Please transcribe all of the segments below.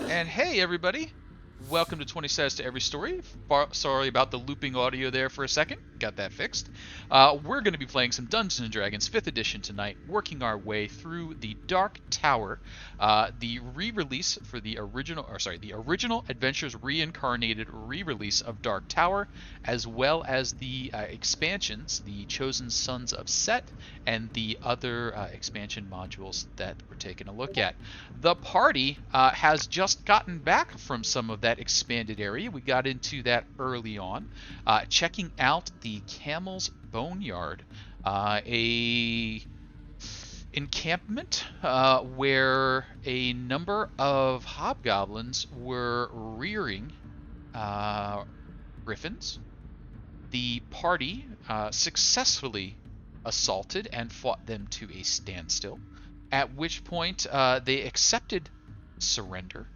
And hey everybody, welcome to 20 Says to Every Story. Sorry about the looping audio there for a second, got that fixed. We're going to be playing some Dungeons & Dragons 5th edition tonight, working our way through the Dark Tower, the re-release for the original Adventures Reincarnated re-release of Dark Tower, as well as the expansions, the Chosen Sons of Set, and the other expansion modules that we're taking a look at. The party has just gotten back from some of that expanded area. We got into that early on, checking out the Camel's Boneyard, a encampment where a number of hobgoblins were rearing griffins. The party successfully assaulted and fought them to a standstill, at which point they accepted surrender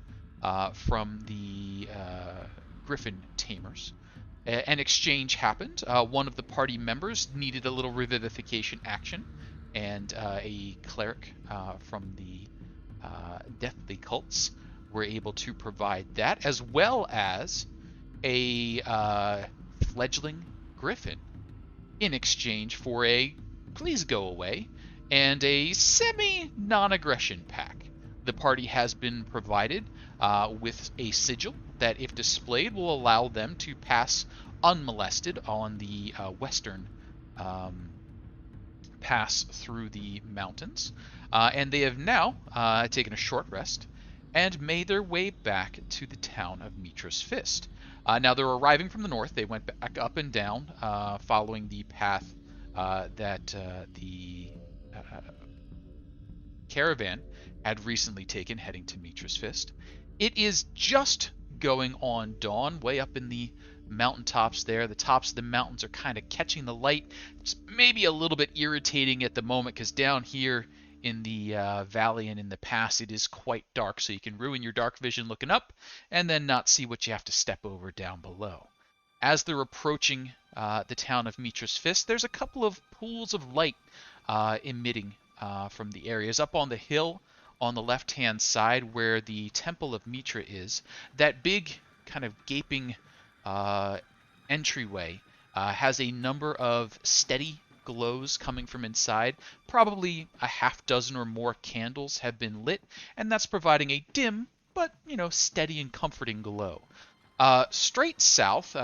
from the griffin tamers. An exchange happened. One of the party members needed a little revivification action, and a cleric from the deathly cults were able to provide that, as well as a fledgling griffin in exchange for a please go away and a semi-non-aggression pack. The party has been provided with a sigil that, if displayed, will allow them to pass unmolested on the western pass through the mountains. And they have now taken a short rest and made their way back to the town of Mitra's Fist. Now they're arriving from the north. They went back up and down following the path that the caravan had recently taken, heading to Mitra's Fist. It is just going on dawn, way up in the mountaintops there. The tops of the mountains are kind of catching the light. It's maybe a little bit irritating at the moment because down here in the valley and in the pass it is quite dark, so you can ruin your dark vision looking up and then not see what you have to step over down below. As they're approaching the town of Mitra's Fist, there's a couple of pools of light emitting from the areas. Up on the hill on the left-hand side where the Temple of Mitra is, that big kind of gaping entryway has a number of steady glows coming from inside. Probably a half dozen or more candles have been lit, and that's providing a dim but, steady and comforting glow. Straight south,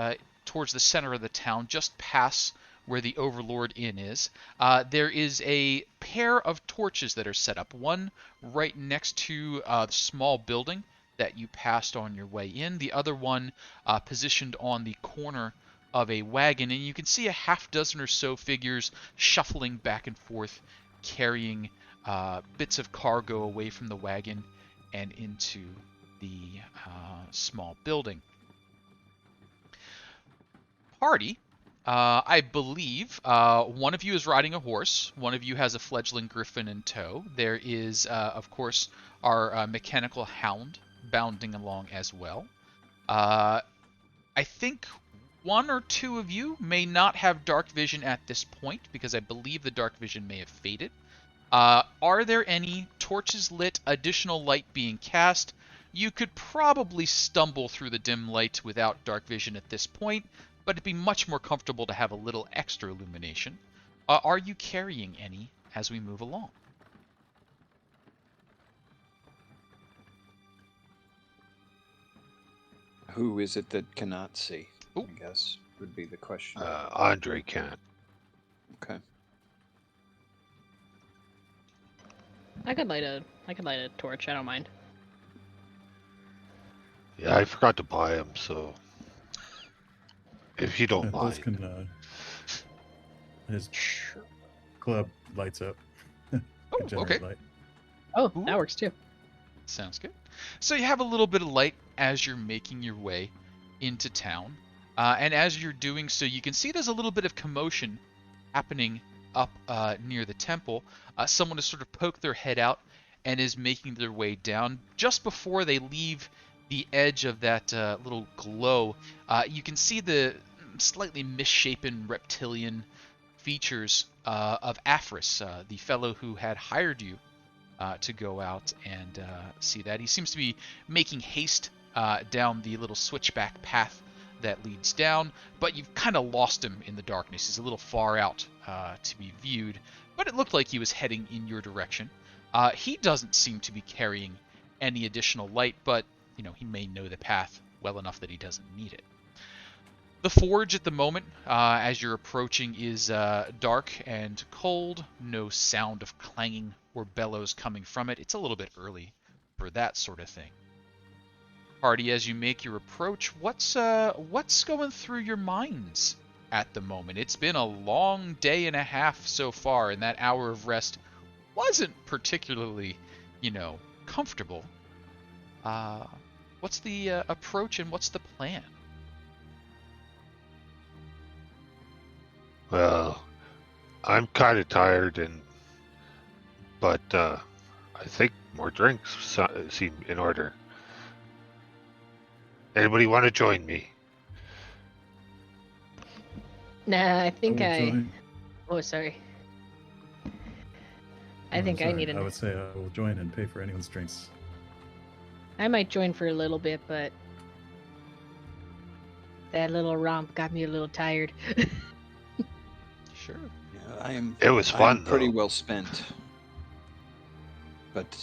towards the center of the town, just past where the Overlord Inn is, there is a pair of torches that are set up. One right next to the small building that you passed on your way in. The other one positioned on the corner of a wagon, and you can see a half dozen or so figures shuffling back and forth, carrying bits of cargo away from the wagon and into the small building. Party, I believe one of you is riding a horse, one of you has a fledgling griffin in tow. There is, of course, our mechanical hound bounding along as well. I think one or two of you may not have dark vision at this point, because I believe the dark vision may have faded. Are there any torches lit, additional light being cast? You could probably stumble through the dim light without dark vision at this point, but it'd be much more comfortable to have a little extra illumination. Are you carrying any as we move along? Who is it that cannot see? Ooh. I guess would be the question. Andry can't. Okay. I could light a torch. I don't mind. Yeah, I forgot to buy him, so if you don't Those mind. can, his club lights up. Oh, okay. Light. Oh, Ooh. that works too. Sounds good. So you have a little bit of light as you're making your way into town. And as you're doing so, you can see there's a little bit of commotion happening up near the temple. Someone has sort of poked their head out and is making their way down. Just before they leave the edge of that little glow, you can see the slightly misshapen reptilian features of Afris, the fellow who had hired you to go out and see that. He seems to be making haste down the little switchback path that leads down, but you've kind of lost him in the darkness. He's a little far out to be viewed, but it looked like he was heading in your direction. He doesn't seem to be carrying any additional light, but he may know the path well enough that he doesn't need it. The forge at the moment, as you're approaching, is dark and cold. No sound of clanging or bellows coming from it. It's a little bit early for that sort of thing. Party, as you make your approach, what's going through your minds at the moment? It's been a long day and a half so far, and that hour of rest wasn't particularly, comfortable. What's the approach and what's the plan? Well, I'm kind of tired, but I think more drinks seem in order. Anybody want to join me? Nah, I think I will join. Oh, sorry. I Oh, think I sorry. need I would say I will join and pay for anyone's drinks. I might join for a little bit, but that little romp got me a little tired. Sure. Yeah, It was fun, pretty though. well spent. But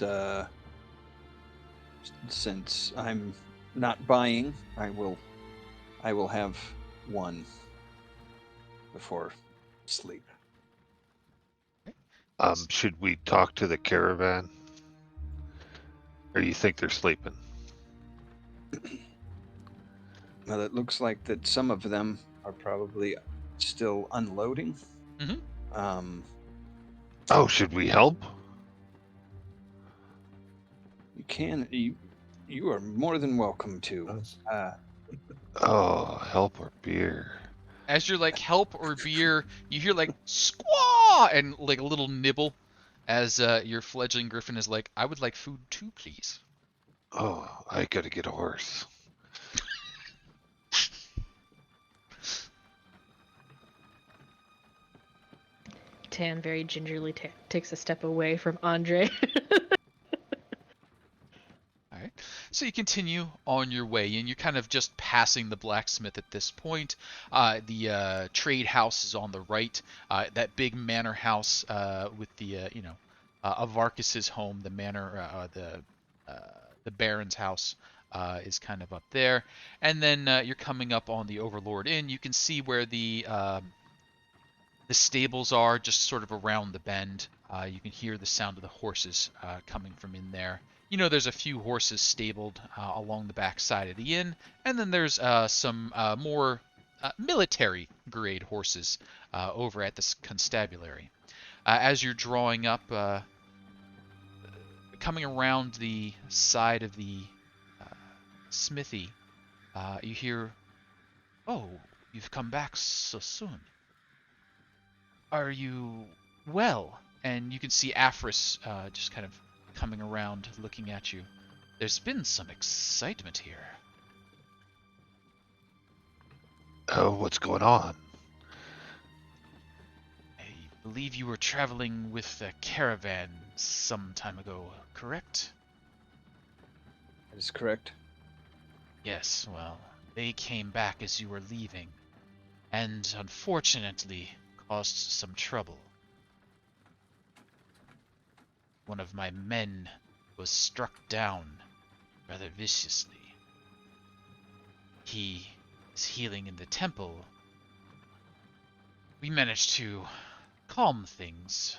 since I'm not buying, I will have one before sleep. Should we talk to the caravan? Or you think they're sleeping? Well, it looks like that some of them are probably still unloading. Mm-hmm. Oh, should we help? You are more than welcome to. Oh, help or beer. As you're like help or beer, you hear like squaw and like a little nibble as your fledgling griffin is like, I would like food too, please. Oh, I gotta get a horse. Tann very gingerly takes a step away from Andry. All right. So you continue on your way, and you're kind of just passing the blacksmith at this point. The trade house is on the right. That big manor house with the Avarkus's home, the manor, the Baron's house is kind of up there. And then you're coming up on the Overlord Inn. You can see where the stables are, just sort of around the bend. You can hear the sound of the horses coming from in there. There's a few horses stabled along the back side of the inn, and then there's some more military grade horses over at the constabulary. As you're drawing up, coming around the side of the smithy, you hear, "Oh, you've come back so soon. Are you well?" And you can see Afris just kind of coming around, looking at you. There's been some excitement here. Oh, what's going on? I believe you were traveling with a caravan some time ago, correct? That is correct. Yes, well, they came back as you were leaving, and unfortunately caused some trouble. One of my men was struck down rather viciously. He is healing in the temple. We managed to calm things,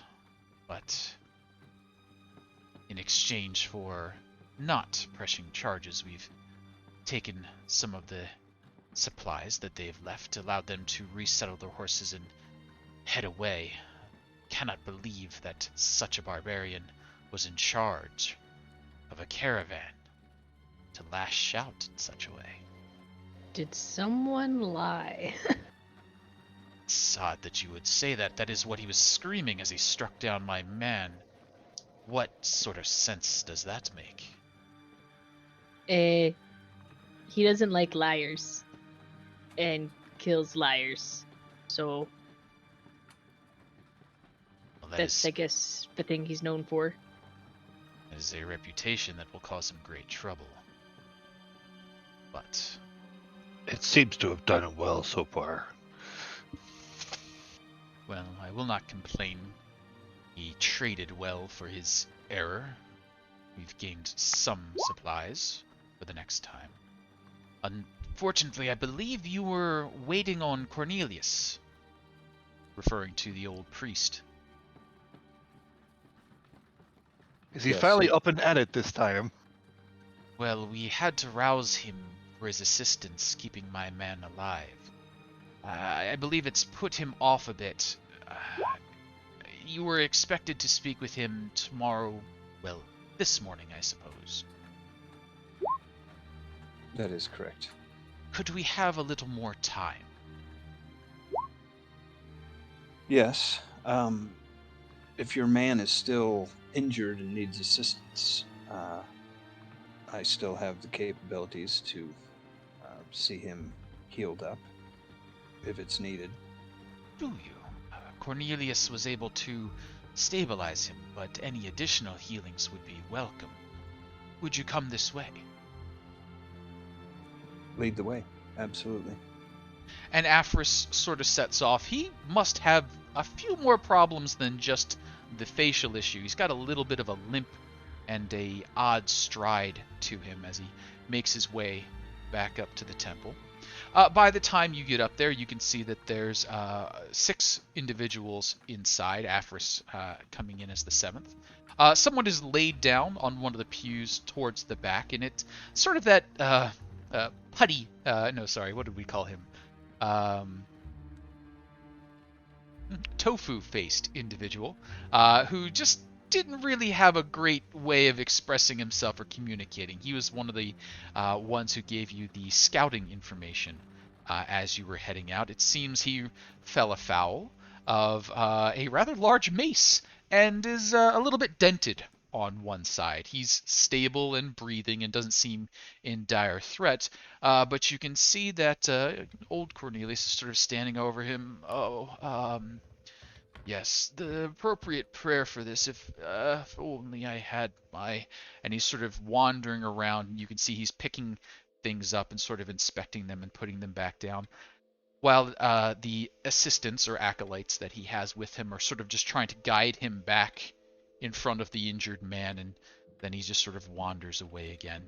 but in exchange for not pressing charges, we've taken some of the supplies that they've left, allowed them to resettle their horses and head away. Cannot believe that such a barbarian was in charge of a caravan to lash out in such a way. Did someone lie? It's odd that you would say that. That is what he was screaming as he struck down my man. What sort of sense does that make? He doesn't like liars and kills liars. So Well, that that's, is I guess, the thing he's known for. is a reputation that will cause him great trouble. But It seems to have done him well so far. well, I will not complain. He traded well for his error. We've gained some supplies for the next time. Unfortunately, I believe you were waiting on Cornelius, referring to the old priest. Is he Yes, finally sir. up and at it this time? Well, we had to rouse him for his assistance keeping my man alive. I believe it's put him off a bit. You were expected to speak with him tomorrow, well, this morning, I suppose. That is correct. Could we have a little more time? Yes. If your man is still injured and needs assistance, I still have the capabilities to see him healed up if it's needed. Do you? Cornelius was able to stabilize him, but any additional healings would be welcome. Would you come this way? Lead the way. Absolutely. And Aphris sort of sets off. He must have a few more problems than just the facial issue. He's got a little bit of a limp and a odd stride to him as he makes his way back up to the temple. By the time you get up there, you can see that there's 6 individuals inside, Aphris coming in as the 7th. Someone is laid down on one of the pews towards the back, and it's sort of that putty, what did we call him? Tofu-faced individual who just didn't really have a great way of expressing himself or communicating. He was one of the ones who gave you the scouting information as you were heading out. It seems he fell afoul of a rather large mace and is a little bit dented on one side. He's stable and breathing and doesn't seem in dire threat, but you can see that old Cornelius is sort of standing over him. Yes, the appropriate prayer for this, if only I had my... And he's sort of wandering around, and you can see he's picking things up and sort of inspecting them and putting them back down, while the assistants or acolytes that he has with him are sort of just trying to guide him back in front of the injured man, and then he just sort of wanders away again.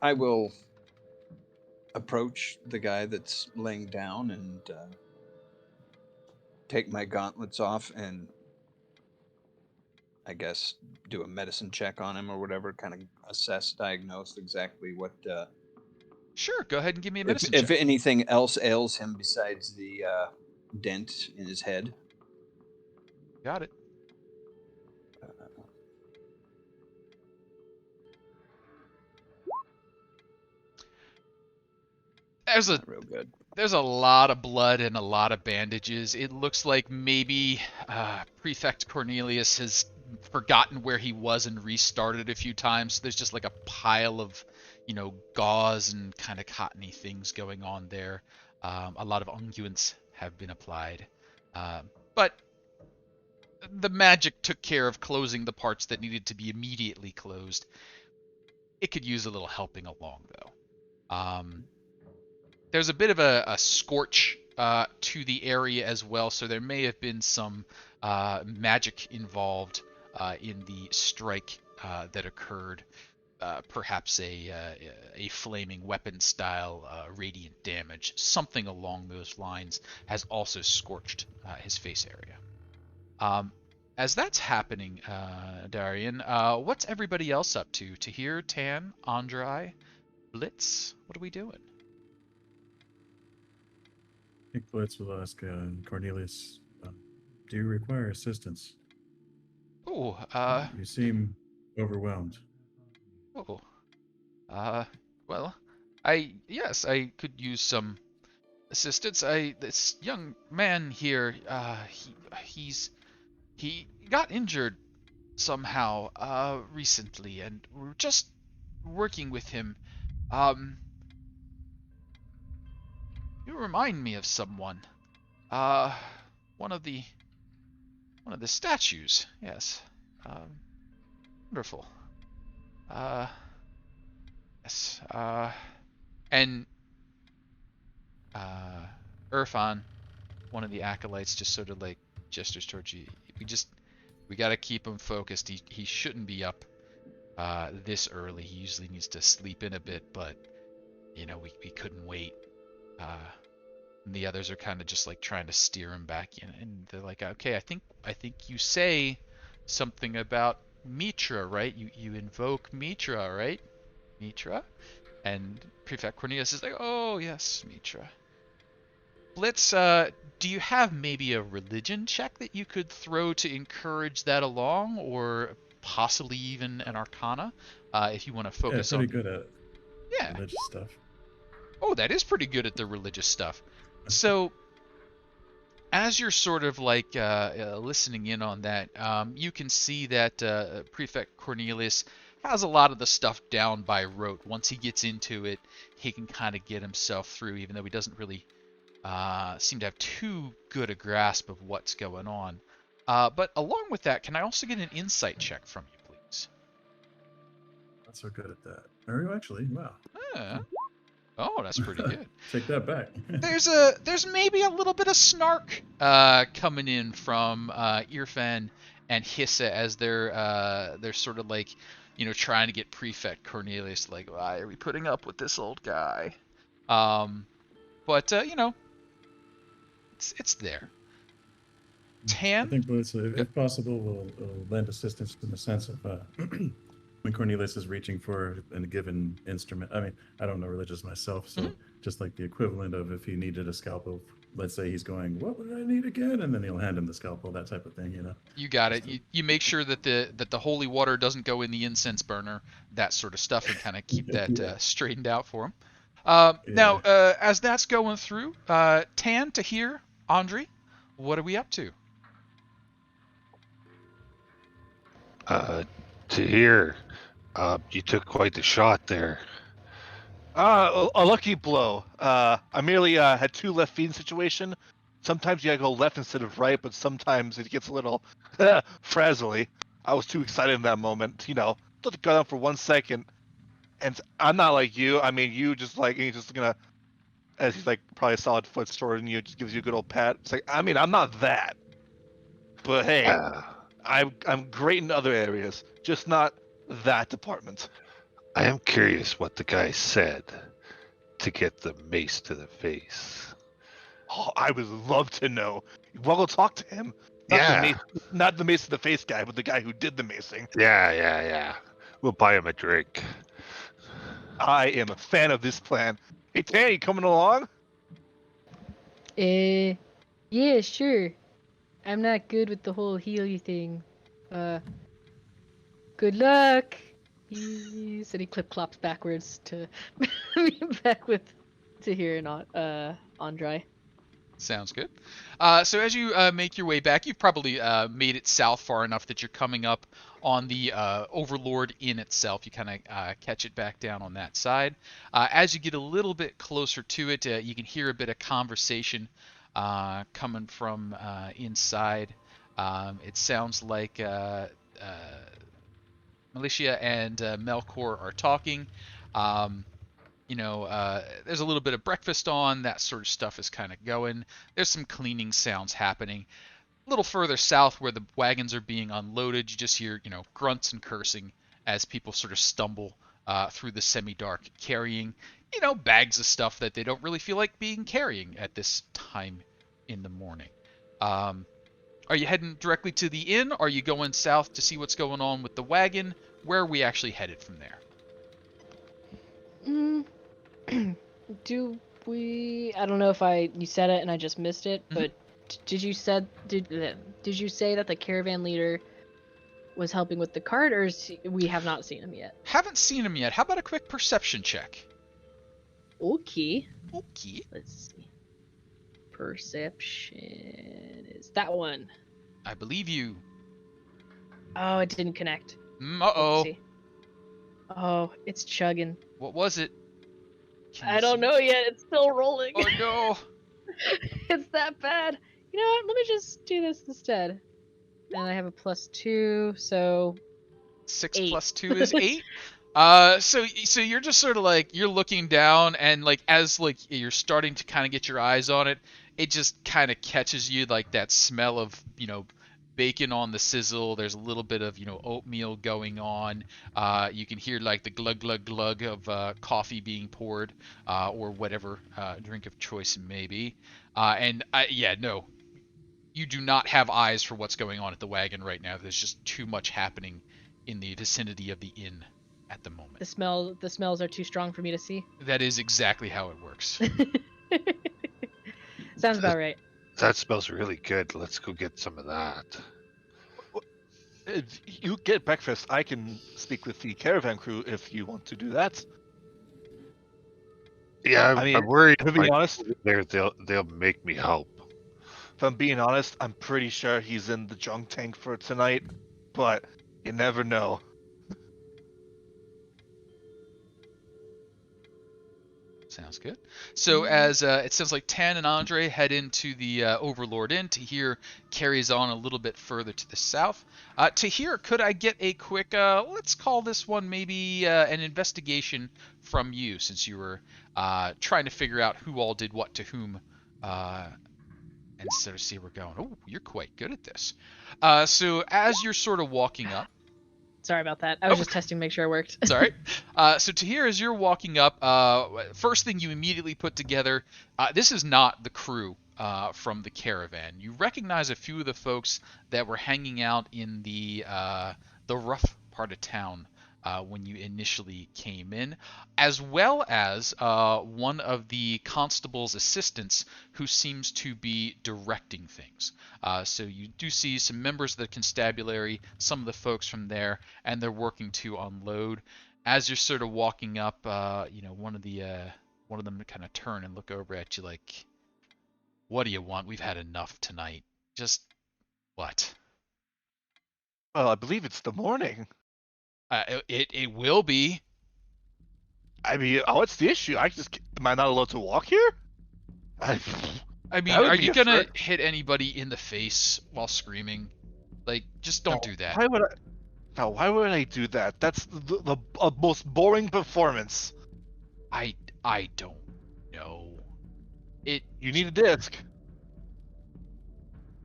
I will approach the guy that's laying down and take my gauntlets off and I guess do a medicine check on him or whatever, kind of assess, diagnose exactly what Sure, go ahead and give me a medicine if check. anything else ails him besides the dent in his head. Got it. Not real good. There's a lot of blood and a lot of bandages. It looks like maybe Prefect Cornelius has forgotten where he was and restarted a few times. There's just like a pile of, gauze and kind of cottony things going on there. A lot of unguents have been applied. But the magic took care of closing the parts that needed to be immediately closed. It could use a little helping along, though. There's a bit of a scorch to the area as well, so there may have been some magic involved in the strike that occurred. Perhaps a flaming weapon style radiant damage, something along those lines, has also scorched his face area. As that's happening, Dahrian, what's everybody else up to? Tahir, Tann, Andry, Blitz? What are we doing? I think Blitz will ask Cornelius, do you require assistance? Oh, You seem overwhelmed. oh, well, yes, I could use some assistance. This young man here, he got injured somehow, recently, and we're just working with him. You remind me of someone. One of the One of the statues. Yes. Wonderful. Yes. And Irfan, one of the acolytes, just sort of like gestures towards you. We gotta keep him focused. He shouldn't be up this early. He usually needs to sleep in a bit, but we couldn't wait. And the others are kind of just like trying to steer him back in, and they're like, okay, I think you say something about Mitra, right? You invoke Mitra, right? Mitra? And Prefect Cornelius is like, oh yes, Mitra. Blitz, do you have maybe a religion check that you could throw to encourage that along, or possibly even an arcana, if you want to focus on... pretty good at religious stuff. Oh, that is pretty good at the religious stuff. So, as you're sort of like listening in on that, you can see that Prefect Cornelius has a lot of the stuff down by rote. Once he gets into it, he can kind of get himself through, even though he doesn't really seem to have too good a grasp of what's going on. But along with that, can I also get an insight check from you, please? Not so good at that. Are you actually? Wow. Oh, that's pretty good. Take that back. There's maybe a little bit of snark coming in from Irfan and Hissa as they're sort of like, trying to get Prefect Cornelius like, why are we putting up with this old guy? But it's there. Tann? I think, Blitz, if possible, will lend assistance in the sense of when Cornelius is reaching for a given instrument. I mean, I don't know religious myself, so just like the equivalent of if he needed a scalpel, let's say he's going, what would I need again? And then he'll hand him the scalpel, that type of thing, You got it. You make sure that the holy water doesn't go in the incense burner, that sort of stuff, and kind of keep that straightened out for him. Now, as that's going through, Tann, Tahir, Andry, what are we up to? Tahir, you took quite the shot there. A lucky blow. I merely had two left feet in situation. Sometimes you gotta go left instead of right, but sometimes it gets a little frazzly. I was too excited in that moment. Let it go down for 1 second. And I'm not like you. I mean, you just like, he's just gonna, as he's like probably a solid foot shorter than you, just gives you a good old pat. It's like, I mean, I'm not that. But hey, I'm great in other areas, just not that department. I am curious what the guy said to get the mace to the face. Oh, I would love to know. Well, we'll talk to him. Not the mace to the face guy, but the guy who did the macing. Yeah. We'll buy him a drink. I am a fan of this plan. Hey, Tann, you coming along? Yeah, sure. I'm not good with the whole heal you thing. Good luck. He said he clip-clops backwards to be back with Tahir and Andry. Sounds good. So as you make your way back, you've probably made it south far enough that you're coming up on the Overlord Inn itself. You kind of catch it back down on that side. As you get a little bit closer to it, you can hear a bit of conversation coming from inside. It sounds like Militia and Melkor are talking. There's a little bit of breakfast on, that sort of stuff is kind of going. There's some cleaning sounds happening. A little further south where the wagons are being unloaded, you just hear, grunts and cursing as people sort of stumble through the semi-dark, carrying, bags of stuff that they don't really feel like carrying at this time in the morning. Are you heading directly to the inn? Are you going south to see what's going on with the wagon? Where are we actually headed from there? Do we? I don't know if you said it and I just missed it, but did you say that the caravan leader was helping with the cart, or we have not seen him yet? Haven't seen him yet. How about a quick perception check? Okay. Let's see. Perception is that one. I believe you. Oh, it didn't connect. Uh-oh. Oopsie. Oh, it's chugging. What was it? I don't know yet. It's still rolling. Oh no. It's that bad. You know what? Let me just do this instead. and I have a +2, so 6 8. plus 2 is 8. So you're just sort of like, you're looking down, and like as like you're starting to kind of get your eyes on it, it just kind of catches you, like that smell of, bacon on the sizzle. There's a little bit of, oatmeal going on. You can hear like the glug glug glug of coffee being poured, or whatever drink of choice it may be. No, you do not have eyes for what's going on at the wagon right now. There's just too much happening in the vicinity of the inn at the moment. The smells are too strong for me to see. That is exactly how it works. Sounds about right. That smells really good. Let's go get some of that. You get breakfast. I can speak with the caravan crew if you want to do that. Yeah, I'm worried. To be honest, they'll make me help. if I'm being honest, I'm pretty sure he's in the junk tank for tonight, but you never know. Sounds good. So as it sounds like Tann and Andry head into the Overlord Inn, Tahir carries on a little bit further to the south. Tahir, could I get a quick, let's call this one maybe an investigation from you, since you were trying to figure out who all did what to whom, and sort of see where we're going. Oh, you're quite good at this. So as you're sort of walking up, Sorry about that. I was just testing to make sure it worked. Sorry. So Tahir, as you're walking up, first thing you immediately put together, this is not the crew from the caravan. You recognize a few of the folks that were hanging out in the rough part of town when you initially came in, as well as one of the constable's assistants who seems to be directing things. So you do see some members of the constabulary, some of the folks from there, and they're working to unload. As you're sort of walking up, one of them kind of turn and look over at you like, "What do you want? We've had enough tonight. Just what?" Well, I believe it's the morning. It will be. I mean, what's the issue? Am I not allowed to walk here? I mean, That would are be you a gonna fir- hit anybody in the face while screaming? Like, just don't do that. Why would I? Now, why would I do that? That's the most boring performance. I don't know. You need a disc.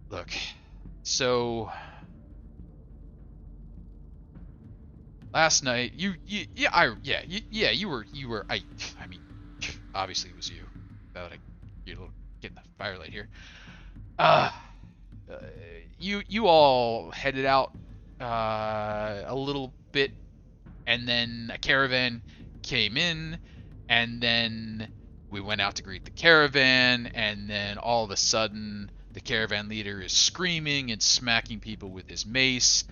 Look. So last night, you were. I mean, obviously it was you. Now that you're getting the firelight here. You all headed out a little bit, and then a caravan came in, and then we went out to greet the caravan, and then all of a sudden the caravan leader is screaming and smacking people with his mace.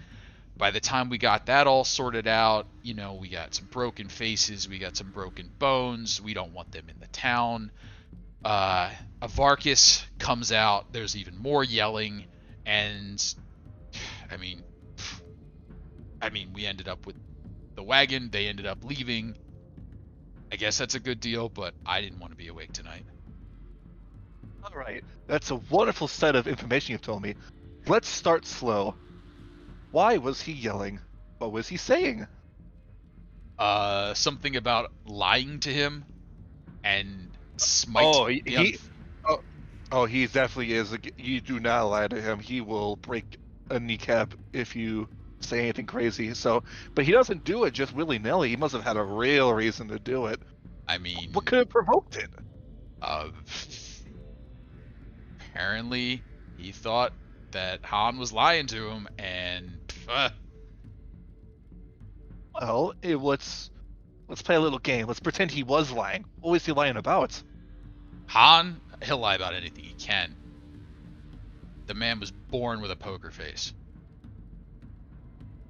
By the time we got that all sorted out, we got some broken faces, we got some broken bones. We don't want them in the town. Avarkus comes out, there's even more yelling, and I mean we ended up with the wagon, they ended up leaving. I guess that's a good deal, but I didn't want to be awake tonight. All right, that's a wonderful set of information you've told me. Let's start slow. Why was he yelling? What was he saying? Something about lying to him and smite. Oh, he definitely is. You do not lie to him. He will break a kneecap if you say anything crazy. So, but he doesn't do it just willy-nilly. He must have had a real reason to do it. I mean, What could have provoked it? Apparently he thought that Han was lying to him, and Well, let's play a little game. Let's pretend he was lying. What was he lying about? Han, he'll lie about anything he can. The man was born with a poker face.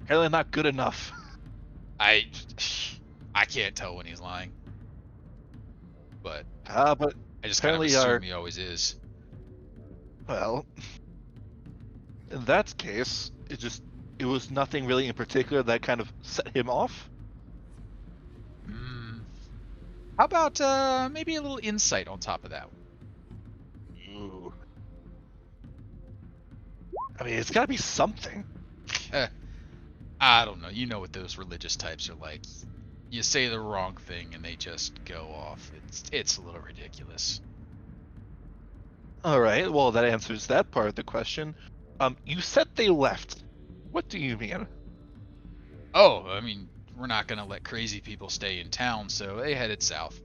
Apparently not good enough. I can't tell when he's lying, but But I just kind of apparently assume he always is. well, in that case, it was nothing really in particular that kind of set him off. How about maybe a little insight on top of that? Ooh. I mean, it's got to be something. I don't know. You know what those religious types are like. You say the wrong thing and they just go off. It's a little ridiculous. All right. Well, that answers that part of the question. You said they left. What do you mean? Oh, I mean, we're not gonna let crazy people stay in town, so they headed south.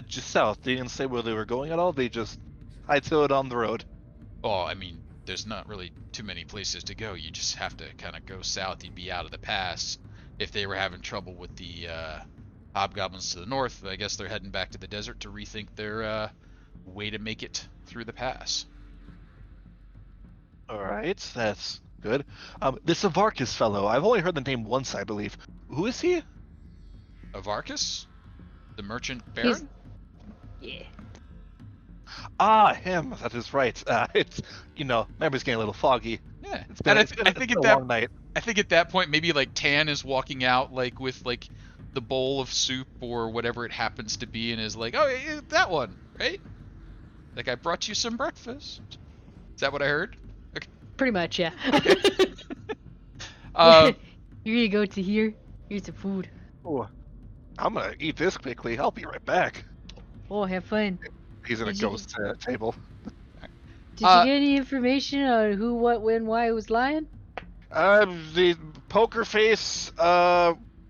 Just south. They didn't say where they were going at all. They just hightailed it on the road. Oh, I mean, there's not really too many places to go. You just have to kind of go south. You'd be out of the pass. If they were having trouble with the hobgoblins to the north, I guess they're heading back to the desert to rethink their way to make it through the pass. All right, that's good. This Avarkus fellow, I've only heard the name once, I believe. Who is he? Avarkus? The merchant baron? Yeah. Ah, him. That is right. It's, memory's getting a little foggy. Yeah. It's been, And it's been, I think it's at been a long night. I think at that point maybe like Tann is walking out like with like the bowl of soup or whatever it happens to be and is like, oh, yeah, that one, right? Like I brought you some breakfast. Is that what I heard? Okay. Pretty much, yeah. You're gonna go to here. Here's some food. Ooh, I'm gonna eat this quickly. I'll be right back. Oh, have fun. He's gonna Did go you- to the table. Did you get any information on who, what, when, why was lying? The poker face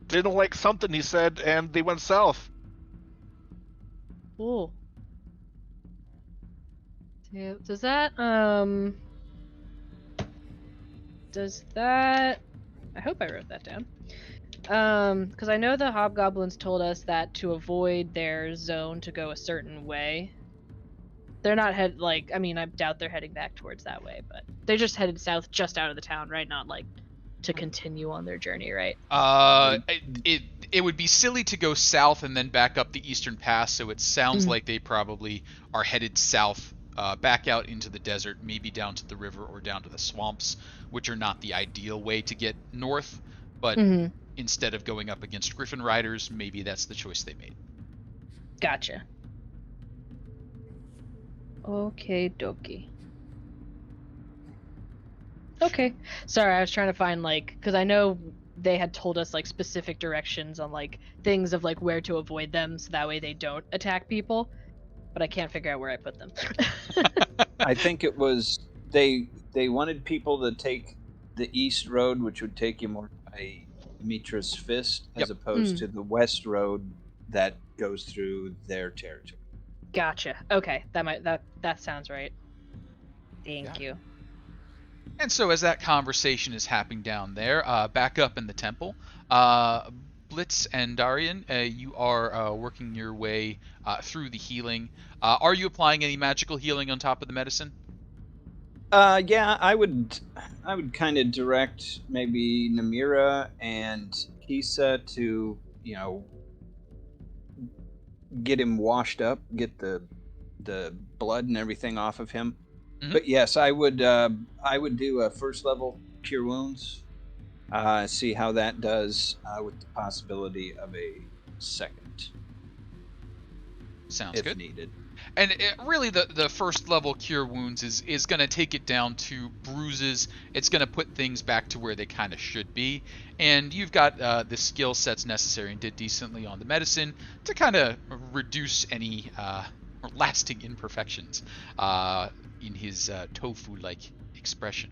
didn't like something he said, and they went south. Oh. Yeah, does that, I hope I wrote that down. Because I know the hobgoblins told us that to avoid their zone to go a certain way. They're not I doubt they're heading back towards that way, but they just headed south just out of the town, right? Not like to continue on their journey, right? It would be silly to go south and then back up the eastern pass, so it sounds like they probably are headed south, back out into the desert, maybe down to the river or down to the swamps, which are not the ideal way to get north, but instead of going up against Griffin Riders, maybe that's the choice they made. Gotcha. Okay, dokie. Okay. Sorry, I was trying to find because I know they had told us specific directions on things of where to avoid them, so that way they don't attack people. But I can't figure out where I put them. I think it was they wanted people to take the east road, which would take you more by Mitra's Fist, as opposed to the west road that goes through their territory. Gotcha. Okay, that sounds right. Thank you. And so as that conversation is happening down there, back up in the temple, Blitz and Dahrian, you are working your way through the healing. Are you applying any magical healing on top of the medicine? Yeah, I would kind of direct maybe Namira and Kisa to, get him washed up, get the blood and everything off of him. Mm-hmm. But yes, I would do a first level cure wounds, see how that does, with the possibility of a second. Sounds if good. Needed. And really, the first level cure wounds is going to take it down to bruises. It's going to put things back to where they kind of should be. And you've got the skill sets necessary and did decently on the medicine to kind of reduce any lasting imperfections in his tofu-like expression.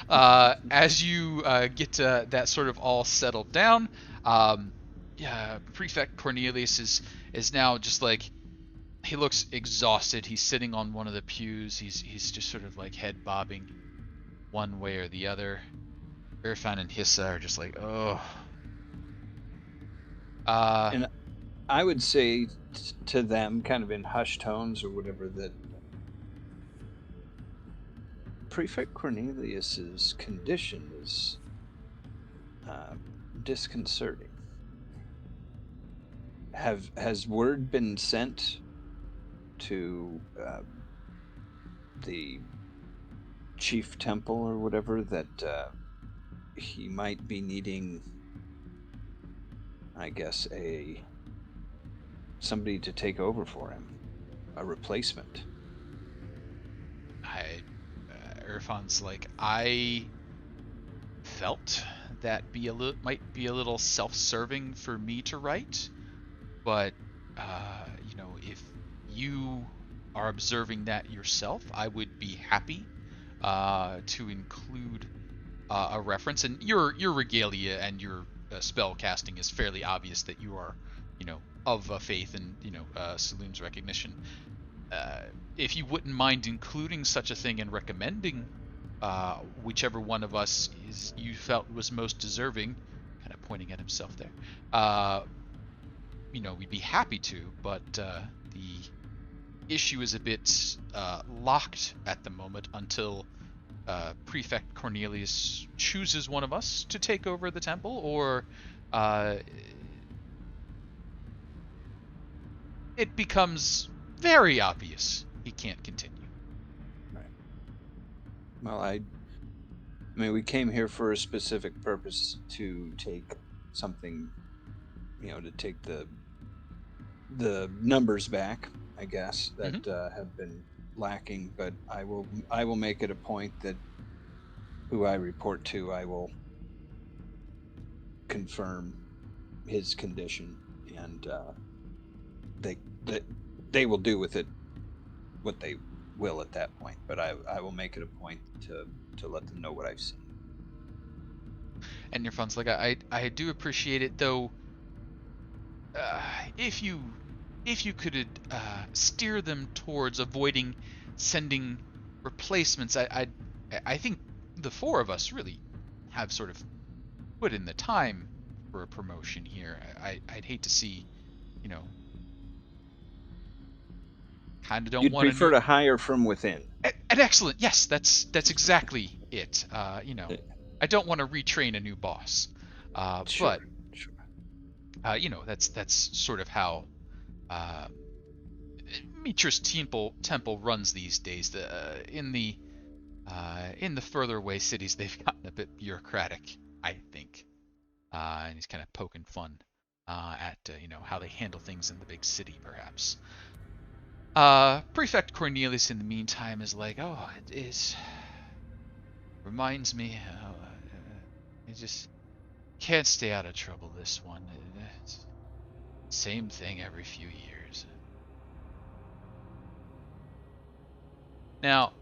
As you get that sort of all settled down, Prefect Cornelius is now just he looks exhausted. He's sitting on one of the pews. He's just sort of head bobbing one way or the other. Verifine and Hissa are just oh. And I would say to them, kind of in hushed tones or whatever, that Prefect Cornelius's condition is disconcerting. Has word been sent to the chief temple or whatever that he might be needing, I guess, somebody to take over for him, a replacement? Irfan's like, I felt that might be a little self-serving for me to write, but if you are observing that yourself, I would be happy to include a reference. And your regalia and your spell casting is fairly obvious that you are, of a faith and Saloon's recognition. If you wouldn't mind including such a thing and recommending whichever one of us you felt was most deserving, kind of pointing at himself there, we'd be happy to, but the issue is a bit locked at the moment until Prefect Cornelius chooses one of us to take over the temple, or it becomes very obvious he can't continue. Right. Well, I mean, we came here for a specific purpose, to take something, to take the numbers back, I guess, that have been lacking. But I will make it a point that who I report to, I will confirm his condition, and they will do with it what they will at that point. But I will make it a point to let them know what I've seen. And your fun's like, I do appreciate it, though. If you could steer them towards avoiding sending replacements, I think the four of us really have sort of put in the time for a promotion here. I'd hate to see, kind of don't You'd want prefer to hire from within. An excellent, yes, that's exactly it. I don't want to retrain a new boss, Sure. but that's sort of how Mitra's temple runs these days. In the further away cities, they've gotten a bit bureaucratic, I think, and he's kind of poking fun at how they handle things in the big city, perhaps. Prefect Cornelius, in the meantime, is like, oh, it reminds me, I just can't stay out of trouble this one. It's same thing every few years. Now,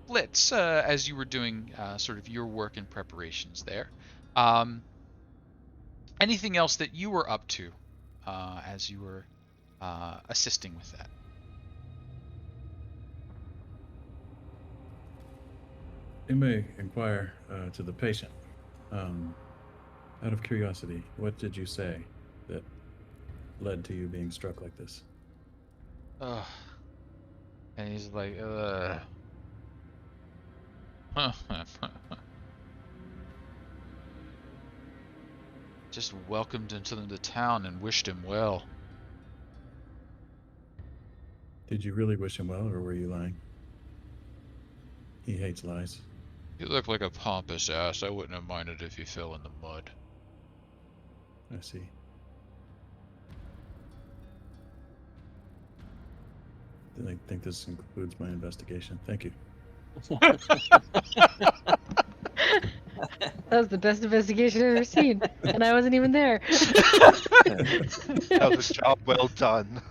Blitz, as you were doing sort of your work and preparations there, anything else that you were up to as you were assisting with that? You may inquire to the patient. Out of curiosity, what did you say that led to you being struck like this? And he's like, just welcomed him to the town and wished him well. Did you really wish him well, or were you lying? He hates lies. He looked like a pompous ass. I wouldn't have minded if he fell in the mud. I see. I think this concludes my investigation. Thank you. That was the best investigation I've ever seen, and I wasn't even there. That was a job well done.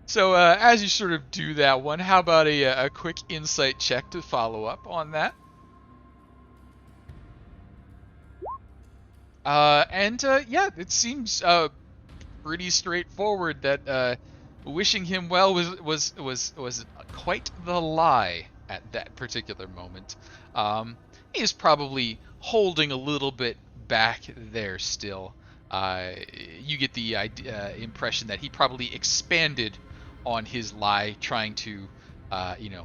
So as you sort of do that one, how about a quick insight check to follow up on that? Yeah, it seems pretty straightforward that wishing him well was quite the lie at that particular moment. He is probably holding a little bit back there still. You get the impression that he probably expanded on his lie, trying to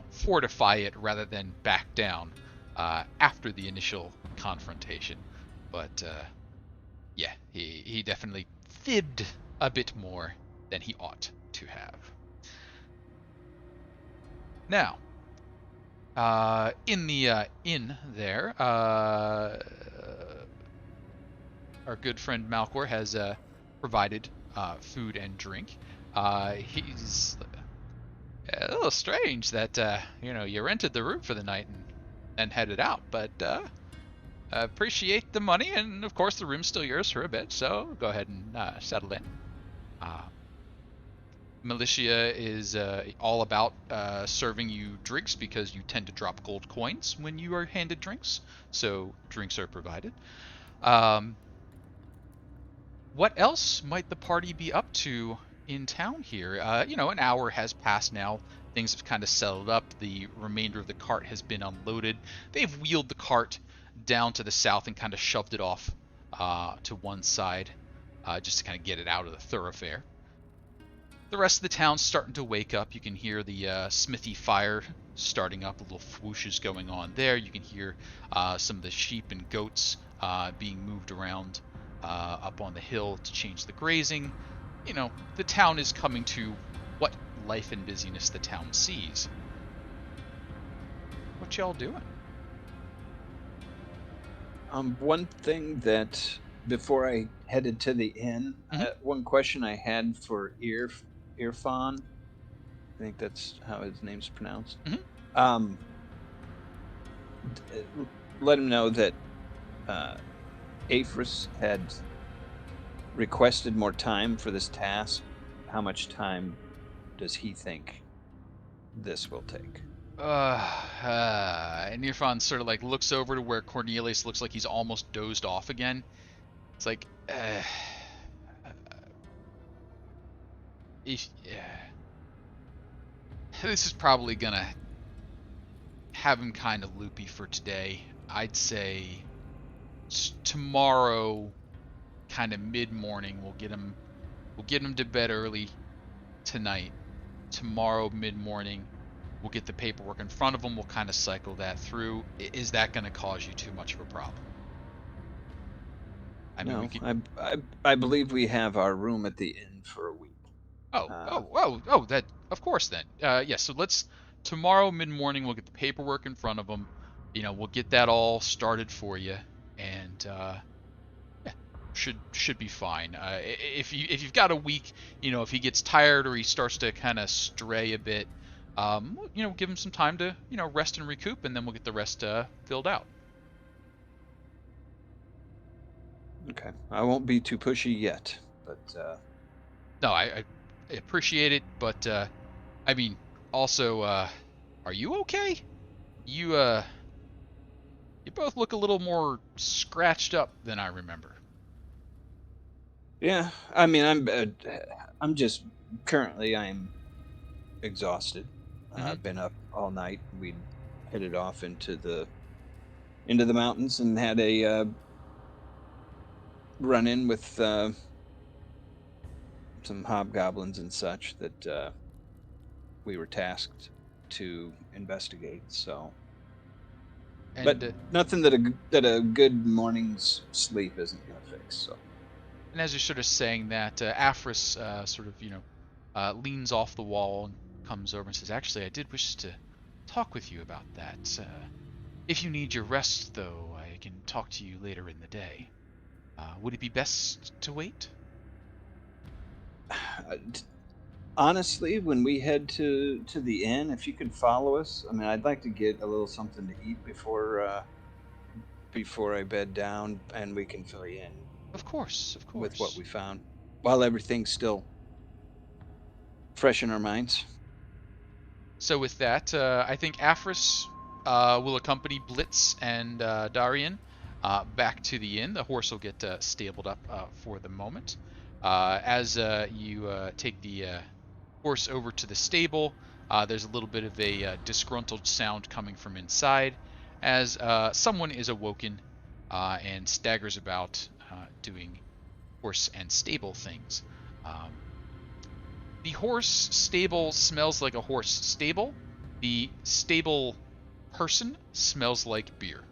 fortify it rather than back down after the initial confrontation. But yeah, he definitely fibbed a bit more than he ought to have. Now, in the inn there, our good friend Malcor has provided food and drink. A little strange that you rented the room for the night and headed out, but appreciate the money, and of course the room's still yours for a bit, so go ahead and settle in. Militia is all about serving you drinks because you tend to drop gold coins when you are handed drinks, so drinks are provided. What else might the party be up to in town here? An hour has passed now. Things have kind of settled up. The remainder of the cart has been unloaded. They've wheeled the cart down to the south and kind of shoved it off to one side just to kind of get it out of the thoroughfare. The rest of the town's starting to wake up. You can hear the smithy fire starting up, little whooshes going on there. You can hear some of the sheep and goats being moved around up on the hill to change the grazing. The town is coming to what life and busyness the town sees. What y'all doing? One thing that, before I headed to the inn, one question I had for Irfan, I think that's how his name's pronounced. Let him know that Afris had requested more time for this task. How much time does he think this will take? And Irfan sort of like looks over to where Cornelius looks like he's almost dozed off again. It's like, this is probably gonna have him kind of loopy for today. I'd say tomorrow, kind of mid-morning, we'll get him to bed early tonight. Tomorrow mid-morning, we'll get the paperwork in front of him. We'll kind of cycle that through. Is that going to cause you too much of a problem? No, I believe we have our room at the inn for a week. That of course then. So let's tomorrow mid-morning we'll get the paperwork in front of him. We'll get that all started for you, and should be fine. If you've got a week, if he gets tired or he starts to kind of stray a bit, give him some time to rest and recoup, and then we'll get the rest filled out. Okay, I won't be too pushy yet, but no, I appreciate it, but also, are you okay? You both look a little more scratched up than I remember. Yeah, I'm just currently I'm exhausted. I've been up all night. We headed off into the mountains and had a run in with some hobgoblins and such that we were tasked to investigate. So, but nothing that a good morning's sleep isn't gonna fix. So. And as you're sort of saying that, Afris leans off the wall and comes over and says, "Actually, I did wish to talk with you about that. If you need your rest, though, I can talk to you later in the day. Would it be best to wait?" Honestly, when we head to the inn, if you could follow us, I'd like to get a little something to eat before I bed down, and we can fill you in. Of course. With what we found, while everything's still fresh in our minds. So with that, I think Afris will accompany Blitz and Dahrian back to the inn. The horse will get stabled up for the moment. As you take the horse over to the stable, there's a little bit of a disgruntled sound coming from inside as someone is awoken and staggers about doing horse and stable things. The horse stable smells like a horse stable. The stable person smells like beer.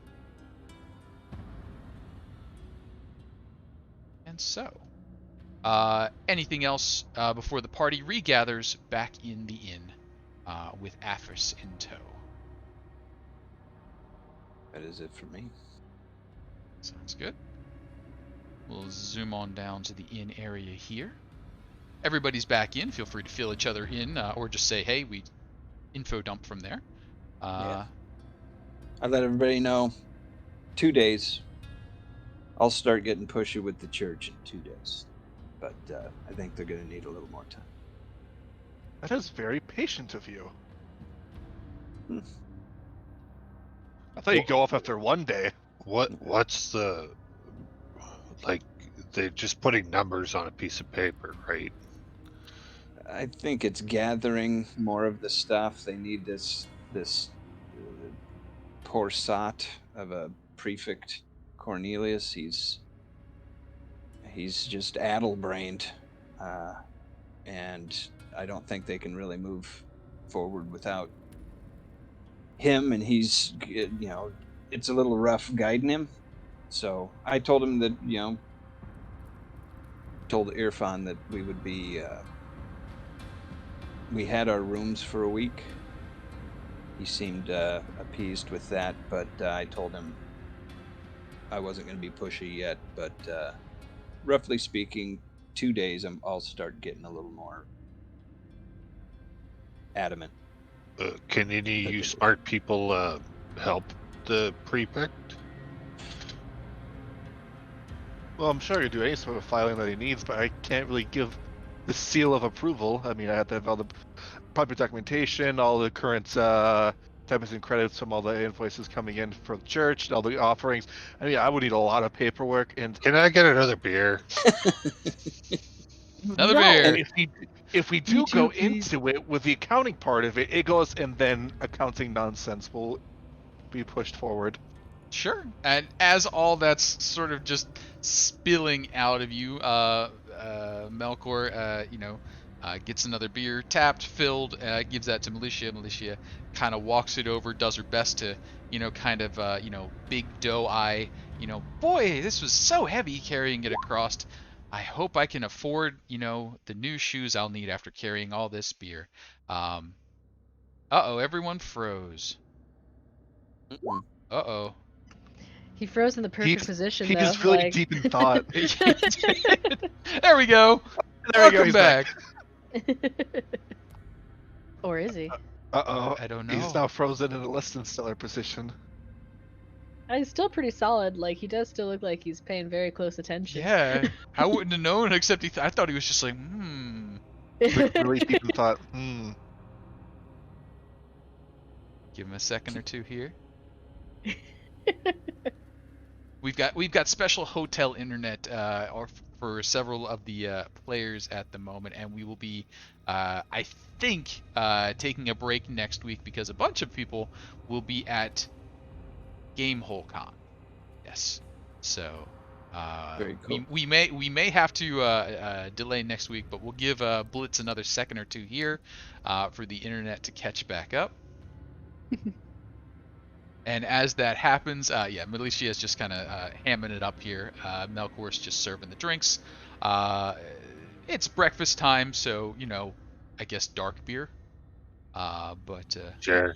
And so, anything else before the party regathers back in the inn with Afris in tow? That is it for me. Sounds good. We'll zoom on down to the inn area here. Everybody's back in. Feel free to fill each other in, or just say, "Hey, we info dump from there. Yeah. I let everybody know 2 days. I'll start getting pushy with the church in 2 days. But I think they're going to need a little more time. That is very patient of you. I thought you'd go off after 1 day. What's the, like, they're just putting numbers on a piece of paper, right? I think it's gathering more of the stuff. They need this poor sot of a prefect Cornelius. He's just addle-brained, and I don't think they can really move forward without him. And he's, it's a little rough guiding him. So I told him that, told Irfan that we would be. We had our rooms for a week. He seemed appeased with that, but I told him I wasn't going to be pushy yet. But roughly speaking, 2 days, I'll start getting a little more adamant. Can any of you smart people help the prefect? Well, I'm sure I could do any sort of filing that he needs, but I can't really give the seal of approval. I mean, I have to have all the proper documentation, all the current debits and credits from all the invoices coming in for the church, and all the offerings. I mean, I would need a lot of paperwork. And Can I get another beer? Another No. beer. And if we do Me too, go please. into it with the accounting part of it, it goes, and then accounting nonsense will be pushed forward. Sure. And as all that's sort of just spilling out of you, Melkor, gets another beer, tapped, filled, gives that to Militia. Militia kind of walks it over, does her best to, big doe eye, boy, this was so heavy carrying it across. I hope I can afford, the new shoes I'll need after carrying all this beer. Uh-oh, everyone froze. Uh-oh. He froze in the perfect Deep- position, He though. was really like... deep in thought. There we go. There we go, Welcome he's back. Or is he? Uh-oh. I don't know. He's now frozen in a less than stellar position. He's still pretty solid. Like, he does still look like he's paying very close attention. Yeah, I wouldn't have known except I thought he was just like, Really deep in thought. Give him a second or two here. We've got special hotel internet for several of the players at the moment, and we will be, I think, taking a break next week because a bunch of people will be at GameholeCon. Yes, so Very cool. we may have to delay next week, but we'll give Blitz another second or two here for the internet to catch back up. And as that happens, Militia is just kind of hamming it up here. Melkor's just serving the drinks. It's breakfast time, so, I guess dark beer. Sure.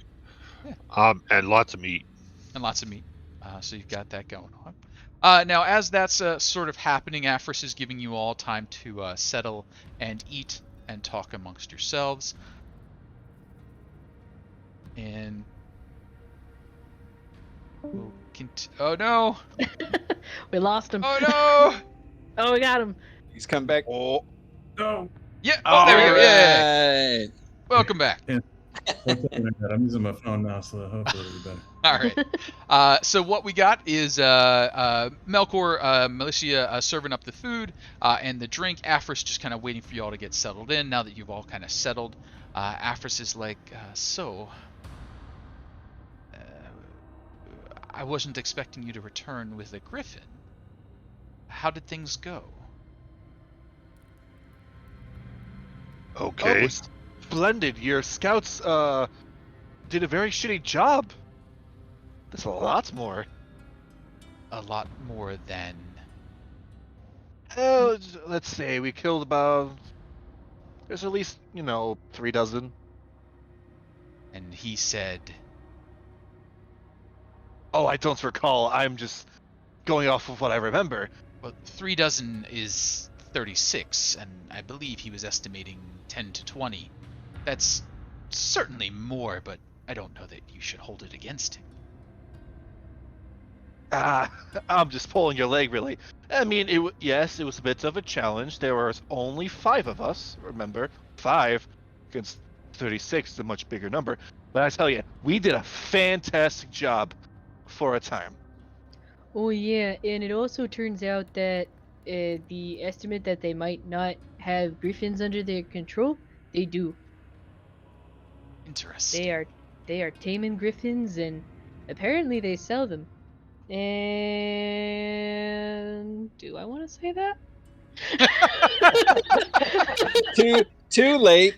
Yeah. And lots of meat. And lots of meat. So you've got that going on. Now, as that's sort of happening, Afris is giving you all time to settle and eat and talk amongst yourselves. And... Oh no! We lost him. Oh no! Oh, we got him. He's come back. Oh. No. Yeah. Oh, there we go. Yeah. Right. Welcome back. I'm using my phone now, so hopefully it'll be better. All right. So what we got is Melkor, Militia serving up the food and the drink. Afris just kind of waiting for you all to get settled in. Now that you've all kind of settled, Afris is like, I wasn't expecting you to return with a griffin. How did things go? Okay. Oh, splendid. Your scouts did a very shitty job. There's a lot more. A lot more than... Oh, let's say we killed about... There's at least, 3 dozen. And he said... Oh, I don't recall. I'm just going off of what I remember. Well, 3 dozen is 36, and I believe he was estimating 10 to 20. That's certainly more, but I don't know that you should hold it against him. I'm just pulling your leg, really. I mean, yes, it was a bit of a challenge. There was only 5 of us, remember? 5 against 36 is a much bigger number. But I tell you, we did a fantastic job for a time. Oh yeah, and it also turns out that the estimate that they might not have griffins under their control, they do. Interesting. They are taming griffins, and apparently they sell them. And do I want to say that? Too late.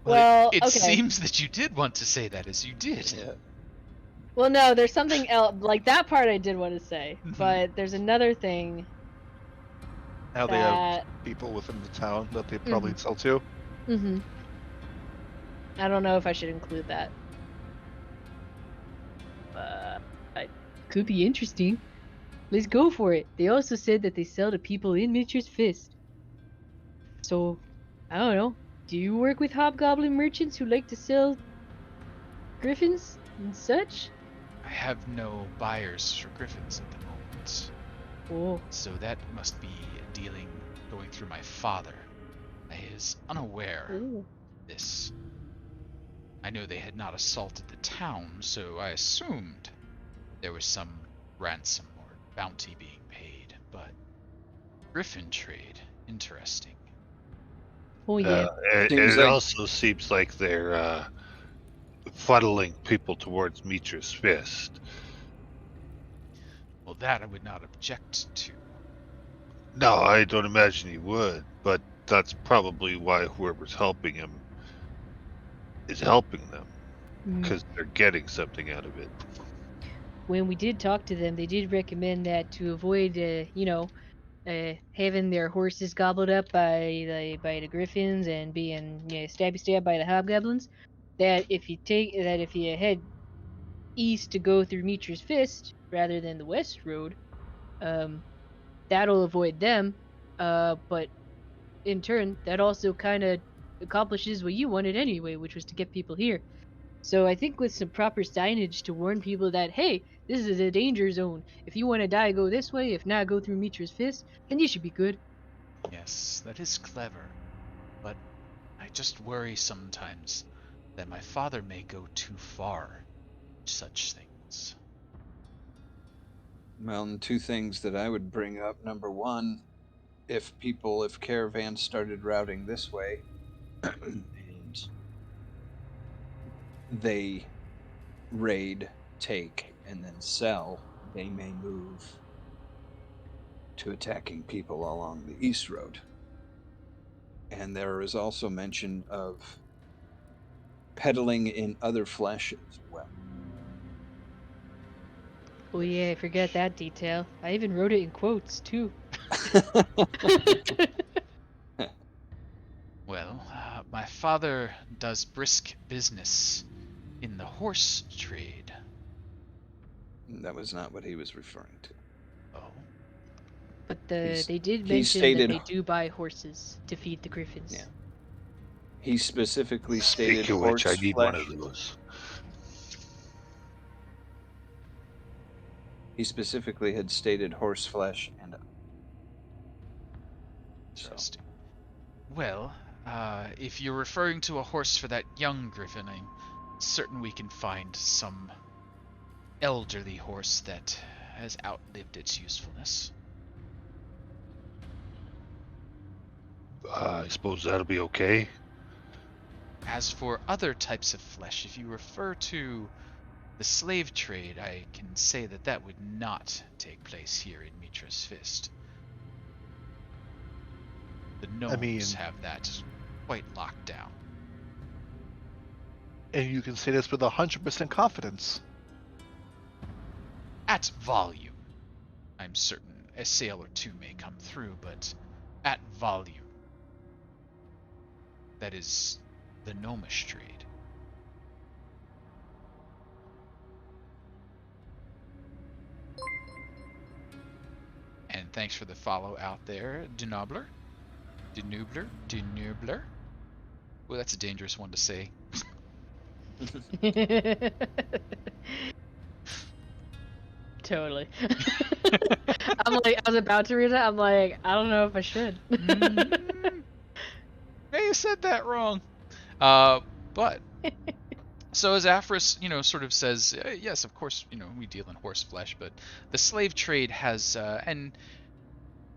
Well, it okay. seems that you did want to say that, as you did. Yeah. Well, no, there's something else. Like, that part I did want to say. Mhm. But there's another thing Now they have that... people within the town that they probably sell to. Mm-hmm. I don't know if I should include that. But it could be interesting. Let's go for it. They also said that they sell to people in Mitra's Fist. So, I don't know. Do you work with hobgoblin merchants who like to sell griffins and such? I have no buyers for griffins at the moment. Oh. So that must be going through my father. I is unaware Ooh. of this. I know they had not assaulted the town, so I assumed there was some ransom or bounty being paid, but griffin trade, interesting. Oh yeah. It also seems like they're funneling people towards Mitra's Fist. Well, that I would not object to. No, I don't imagine he would, but that's probably why whoever's helping him is helping them, because they're getting something out of it. When we did talk to them, they did recommend that to avoid, having their horses gobbled up by the griffins and being stabbed by the hobgoblins. That if you head east to go through Mitra's Fist rather than the west road, that'll avoid them. But in turn, that also kind of accomplishes what you wanted anyway, which was to get people here. So I think with some proper signage to warn people that, hey, this is a danger zone. If you want to die, go this way. If not, go through Mitra's Fist, then you should be good. Yes, that is clever, but I just worry sometimes that my father may go too far with such things. Well, and 2 things that I would bring up. Number 1, if caravans started routing this way, and they raid, take, and then sell, they may move to attacking people along the east road. And there is also mention of peddling in other flesh as well. Oh yeah, I forgot that detail. I even wrote it in quotes too. Well, my father does brisk business in the horse trade. That was not what he was referring to. Oh, But He's- they did he mention stated- that they do buy horses to feed the griffins. Yeah. He specifically stated Speaking of which, I horse need flesh. one of those. He specifically had stated horse flesh and interesting. Well, if you're referring to a horse for that young griffin, I'm certain we can find some elderly horse that has outlived its usefulness. I suppose that'll be okay. As for other types of flesh, if you refer to the slave trade, I can say that that would not take place here in Mitra's Fist. The gnomes have that quite locked down. And you can say this with 100% confidence. At volume. I'm certain a sale or two may come through, but at volume. That is the gnomish trade. And thanks for the follow out there, Denubler. Well, that's a dangerous one to say. Totally. I'm like, I was about to read it. I'm like, I don't know if I should. Hey, you said that wrong. But so as Aphris, sort of says, yes, of course, we deal in horse flesh, but the slave trade has, and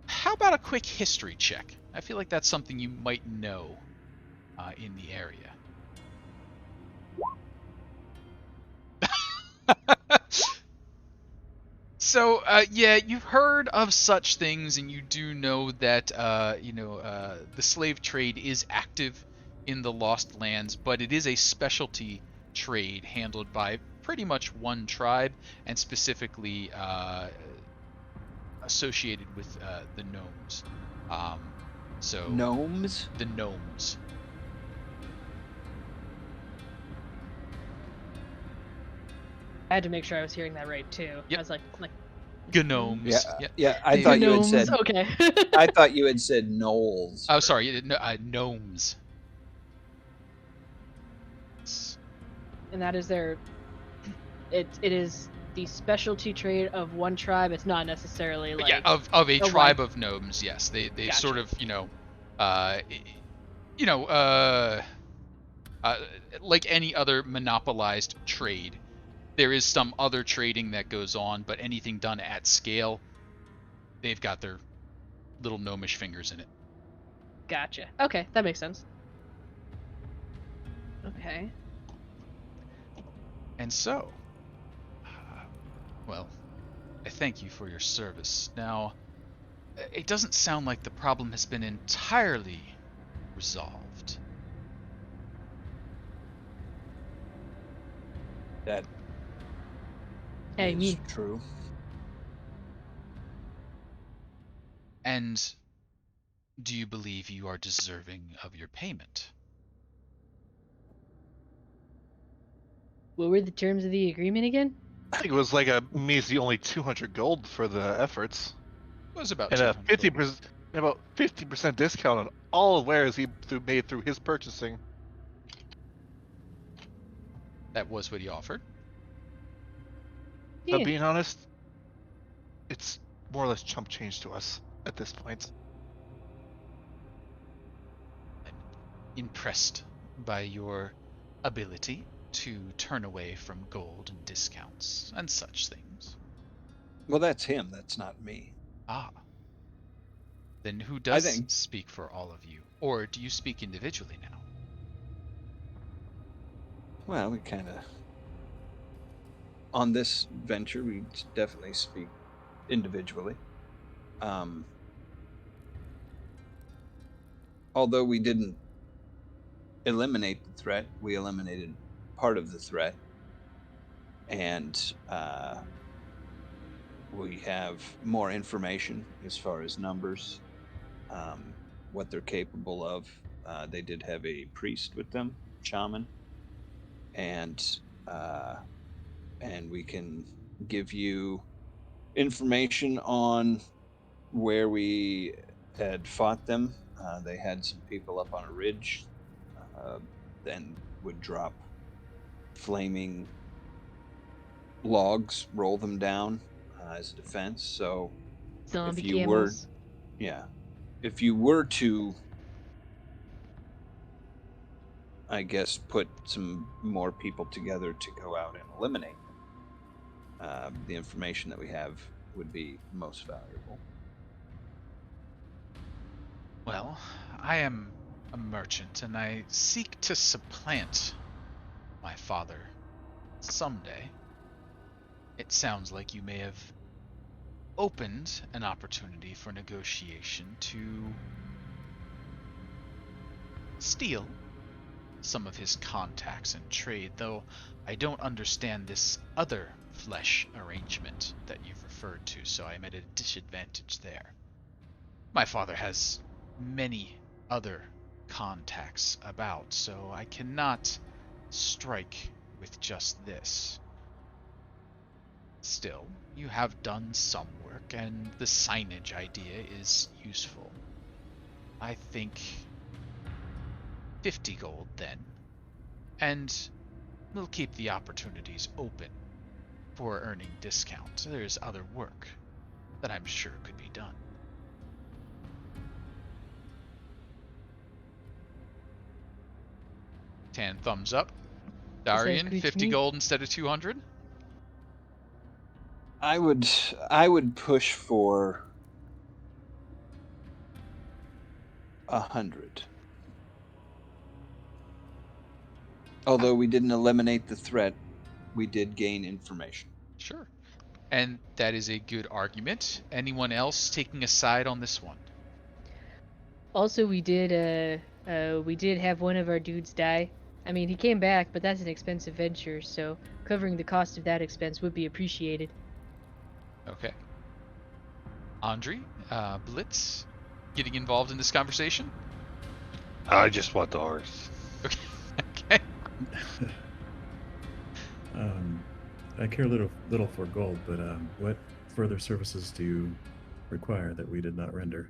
how about a quick history check? I feel like that's something you might know in the area. So, yeah, you've heard of such things, and you do know that, the slave trade is active in the Lostlands, but it is a specialty trade handled by pretty much one tribe, and specifically associated with the gnomes. Gnomes? The gnomes. I had to make sure I was hearing that right too. Yep. I was like Gnomes. Yeah. I thought you had gnomes. said. Okay. I thought you had said gnolls. Oh, sorry, gnomes. And that is their. It is the specialty trade of one tribe. It's not necessarily like. Yeah, of a tribe wide... of gnomes. Yes, they Gotcha. sort of like any other monopolized trade. There is some other trading that goes on, but anything done at scale, they've got their little gnomish fingers in it. Gotcha. Okay, that makes sense. Okay. And so, well, I thank you for your service. Now, it doesn't sound like the problem has been entirely resolved. That Hey, is me. true. And do you believe you are deserving of your payment? What were the terms of the agreement again? I think it was like a measly only 200 gold for the efforts, It was about and a 200 gold. 50%, about 50% discount on all wares he made through his purchasing. That was what he offered. Yeah. But being honest, it's more or less chump change to us at this point. I'm impressed by your ability to turn away from gold and discounts and such things. Well, that's him. That's not me. Ah. Then who does think- speak for all of you? Or do you speak individually now? Well, we kind of. On this venture, we definitely speak individually. Although we didn't eliminate the threat, we eliminated part of the threat. And we have more information as far as numbers, what they're capable of. They did have a priest with them, shaman. And we can give you information on where we had fought them. They had some people up on a ridge, then would drop flaming logs, roll them down as a defense. So Zombie if you camels. if you were to, I guess, put some more people together to go out and eliminate them, the information that we have would be most valuable. Well, I am a merchant, and I seek to supplant my father someday. It sounds like you may have opened an opportunity for negotiation to steal some of his contacts and trade, though I don't understand this other flesh arrangement that you've referred to, so I'm at a disadvantage there. My father has many other contacts about, so I cannot strike with just this. Still, you have done some work, and the signage idea is useful. I think 50 gold then, and we'll keep the opportunities open for earning discounts. There's other work that I'm sure could be done. Tann thumbs up. Dahrian, great to 50 me. gold instead of 200. I would push for 100. Although we didn't eliminate the threat, we did gain information. Sure. And that is a good argument. Anyone else taking a side on this one? Also, we did have one of our dudes die. I mean, he came back, but that's an expensive venture, so covering the cost of that expense would be appreciated. Okay. Andry, Blitz, getting involved in this conversation? I just want the horse. Okay. I care little for gold, but what further services do you require that we did not render?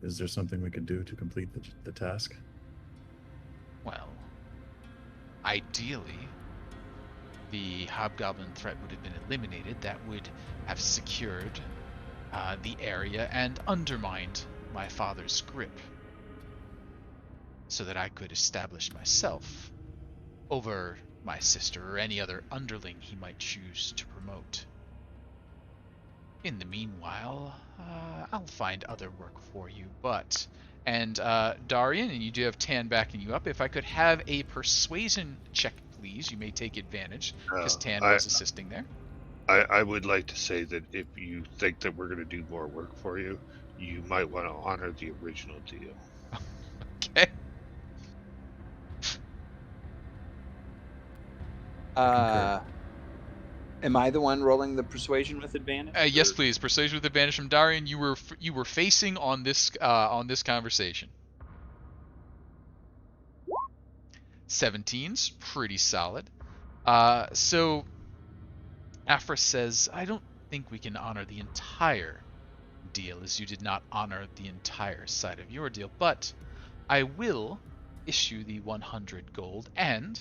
Is there something we could do to complete the task? Well, ideally, the hobgoblin threat would have been eliminated. That would have secured the area and undermined my father's grip, so that I could establish myself over my sister or any other underling he might choose to promote. In the meanwhile, I'll find other work for you, but... And Dahrian, and you do have Tann backing you up, if I could have a persuasion check, please. You may take advantage, because Tann was assisting there. I would like to say that if you think that we're going to do more work for you, you might want to honor the original deal. Okay. Am I the one rolling the persuasion with advantage? Yes, please. Persuasion with advantage from Dahrian. You were facing on this conversation. 17's pretty solid. So Afra says, I don't think we can honor the entire deal, as you did not honor the entire side of your deal, but I will issue the 100 gold, and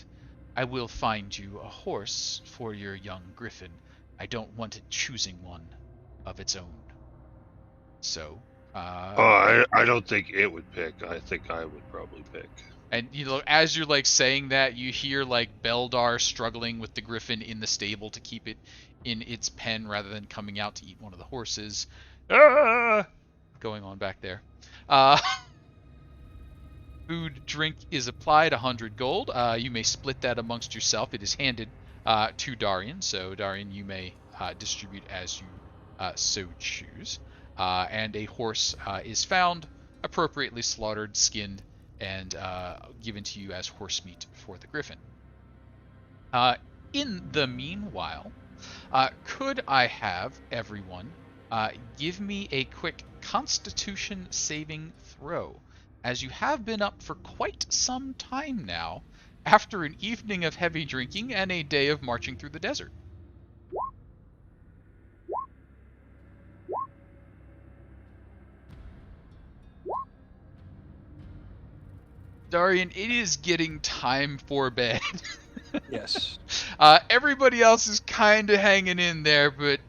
I will find you a horse for your young griffin. I don't want it choosing one of its own. So, I don't think it would pick. I think I would probably pick. And as you're saying that, you hear Beldar struggling with the griffin in the stable to keep it in its pen rather than coming out to eat one of the horses. Going on back there. Food, drink is applied, 100 gold. You may split that amongst yourself. It is handed to Dahrian, so Dahrian, you may distribute as you so choose. And a horse is found, appropriately slaughtered, skinned, and given to you as horse meat for the griffin. In the meanwhile, could I have everyone give me a quick Constitution saving throw, as you have been up for quite some time now, after an evening of heavy drinking and a day of marching through the desert. Dahrian, it is getting time for bed. Yes. Everybody else is kind of hanging in there, but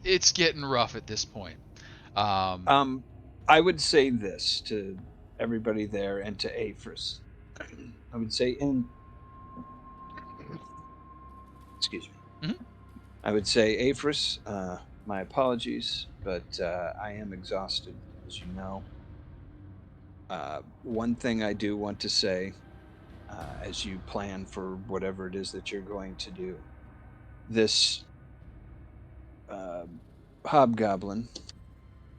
it's getting rough at this point. I would say this to everybody there and to Afris. I would say excuse me. Mm-hmm. I would say, Afris, my apologies, but I am exhausted, as you know. One thing I do want to say, as you plan for whatever it is that you're going to do, this hobgoblin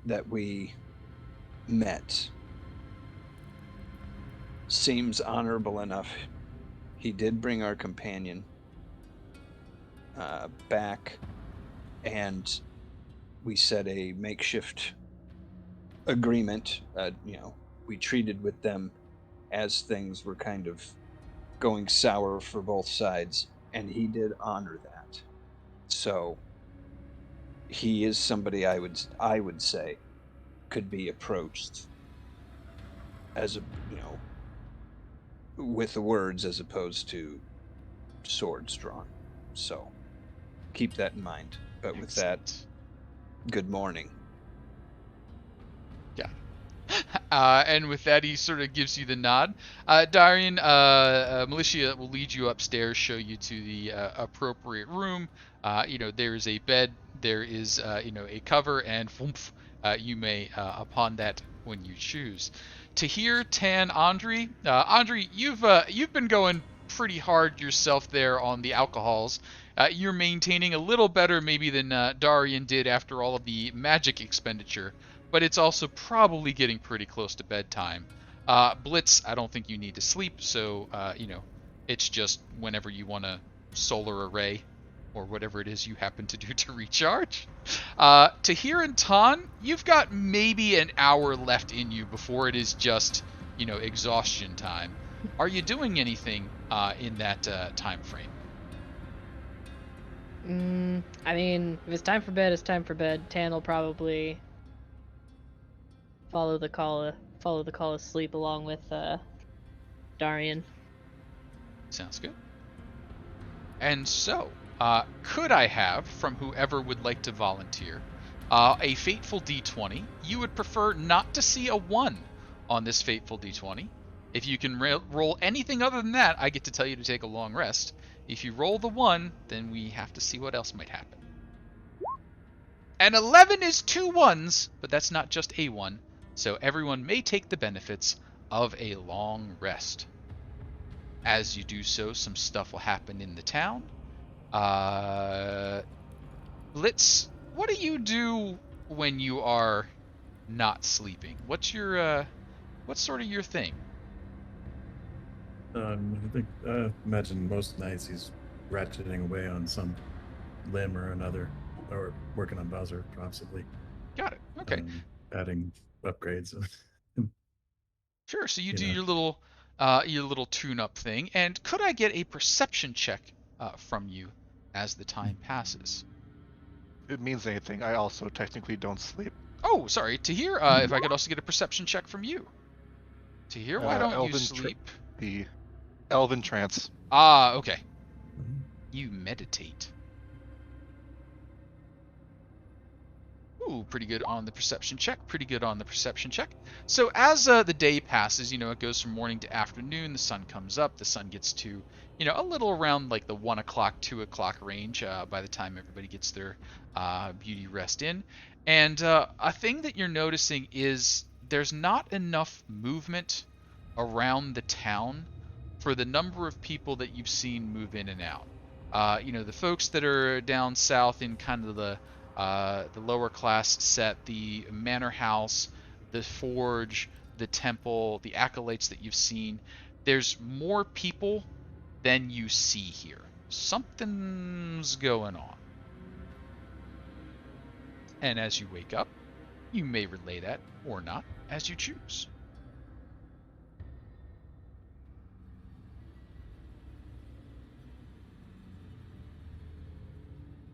that we met seems honorable enough. He did bring our companion back, and we set a makeshift agreement. We treated with them as things were kind of going sour for both sides, and he did honor that. So he is somebody I would say could be approached as a with the words as opposed to swords drawn. So keep that in mind. But with that, good morning. Yeah. And with that, he sort of gives you the nod. Dahrian, Militia will lead you upstairs, show you to the appropriate room. There is a bed, there is, a cover, and you may, upon that, when you choose. Tahir, Tann, Andry. Andry, you've been going pretty hard yourself there on the alcohols. You're maintaining a little better maybe than Dahrian did after all of the magic expenditure, but it's also probably getting pretty close to bedtime. Blitz, I don't think you need to sleep, so, it's just whenever you want to solar array or whatever it is you happen to do to recharge. Tahir and Tann, you've got maybe an hour left in you before it is just, exhaustion time. Are you doing anything in that time frame? I mean, if it's time for bed, it's time for bed. Tann will probably follow the call of sleep along with Dahrian. Sounds good. And so, could I have, from whoever would like to volunteer, a fateful D20? You would prefer not to see a 1 on this fateful D20. If you can roll anything other than that, I get to tell you to take a long rest. If you roll the 1, then we have to see what else might happen. And 11 is 2 1s, but that's not just a 1. So everyone may take the benefits of a long rest. As you do so, some stuff will happen in the town. Blitz, what do you do when you are not sleeping? What's sort of your thing? I think imagine most nights he's ratcheting away on some limb or another, or working on Bowser possibly. Got it. Okay. Adding upgrades. Sure. So you do your little tune-up thing, and could I get a perception check from you as the time passes? If it means anything, I also technically don't sleep. Oh, sorry. Tahir, if I could also get a perception check from you. Tahir, why don't you sleep? The elven trance. Ah, okay. You meditate. Ooh, pretty good on the perception check. So as the day passes, it goes from morning to afternoon. The sun comes up. The sun gets to, a little around like the 1 o'clock, 2 o'clock range by the time everybody gets their beauty rest in. And a thing that you're noticing is there's not enough movement around the town for the number of people that you've seen move in and out. The folks that are down south in kind of the lower class set, the manor house, the forge, the temple, the acolytes that you've seen, there's more people than you see here. Something's going on. And as you wake up, you may relay that or not, as you choose.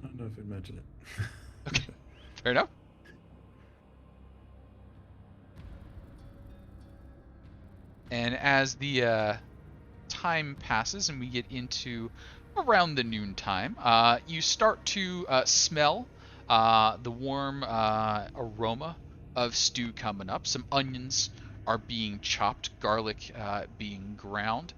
I don't know if I mentioned it. Okay, fair enough. And as the time passes and we get into around the noon time, you start to smell the warm aroma of stew coming up. Some onions are being chopped, garlic being ground.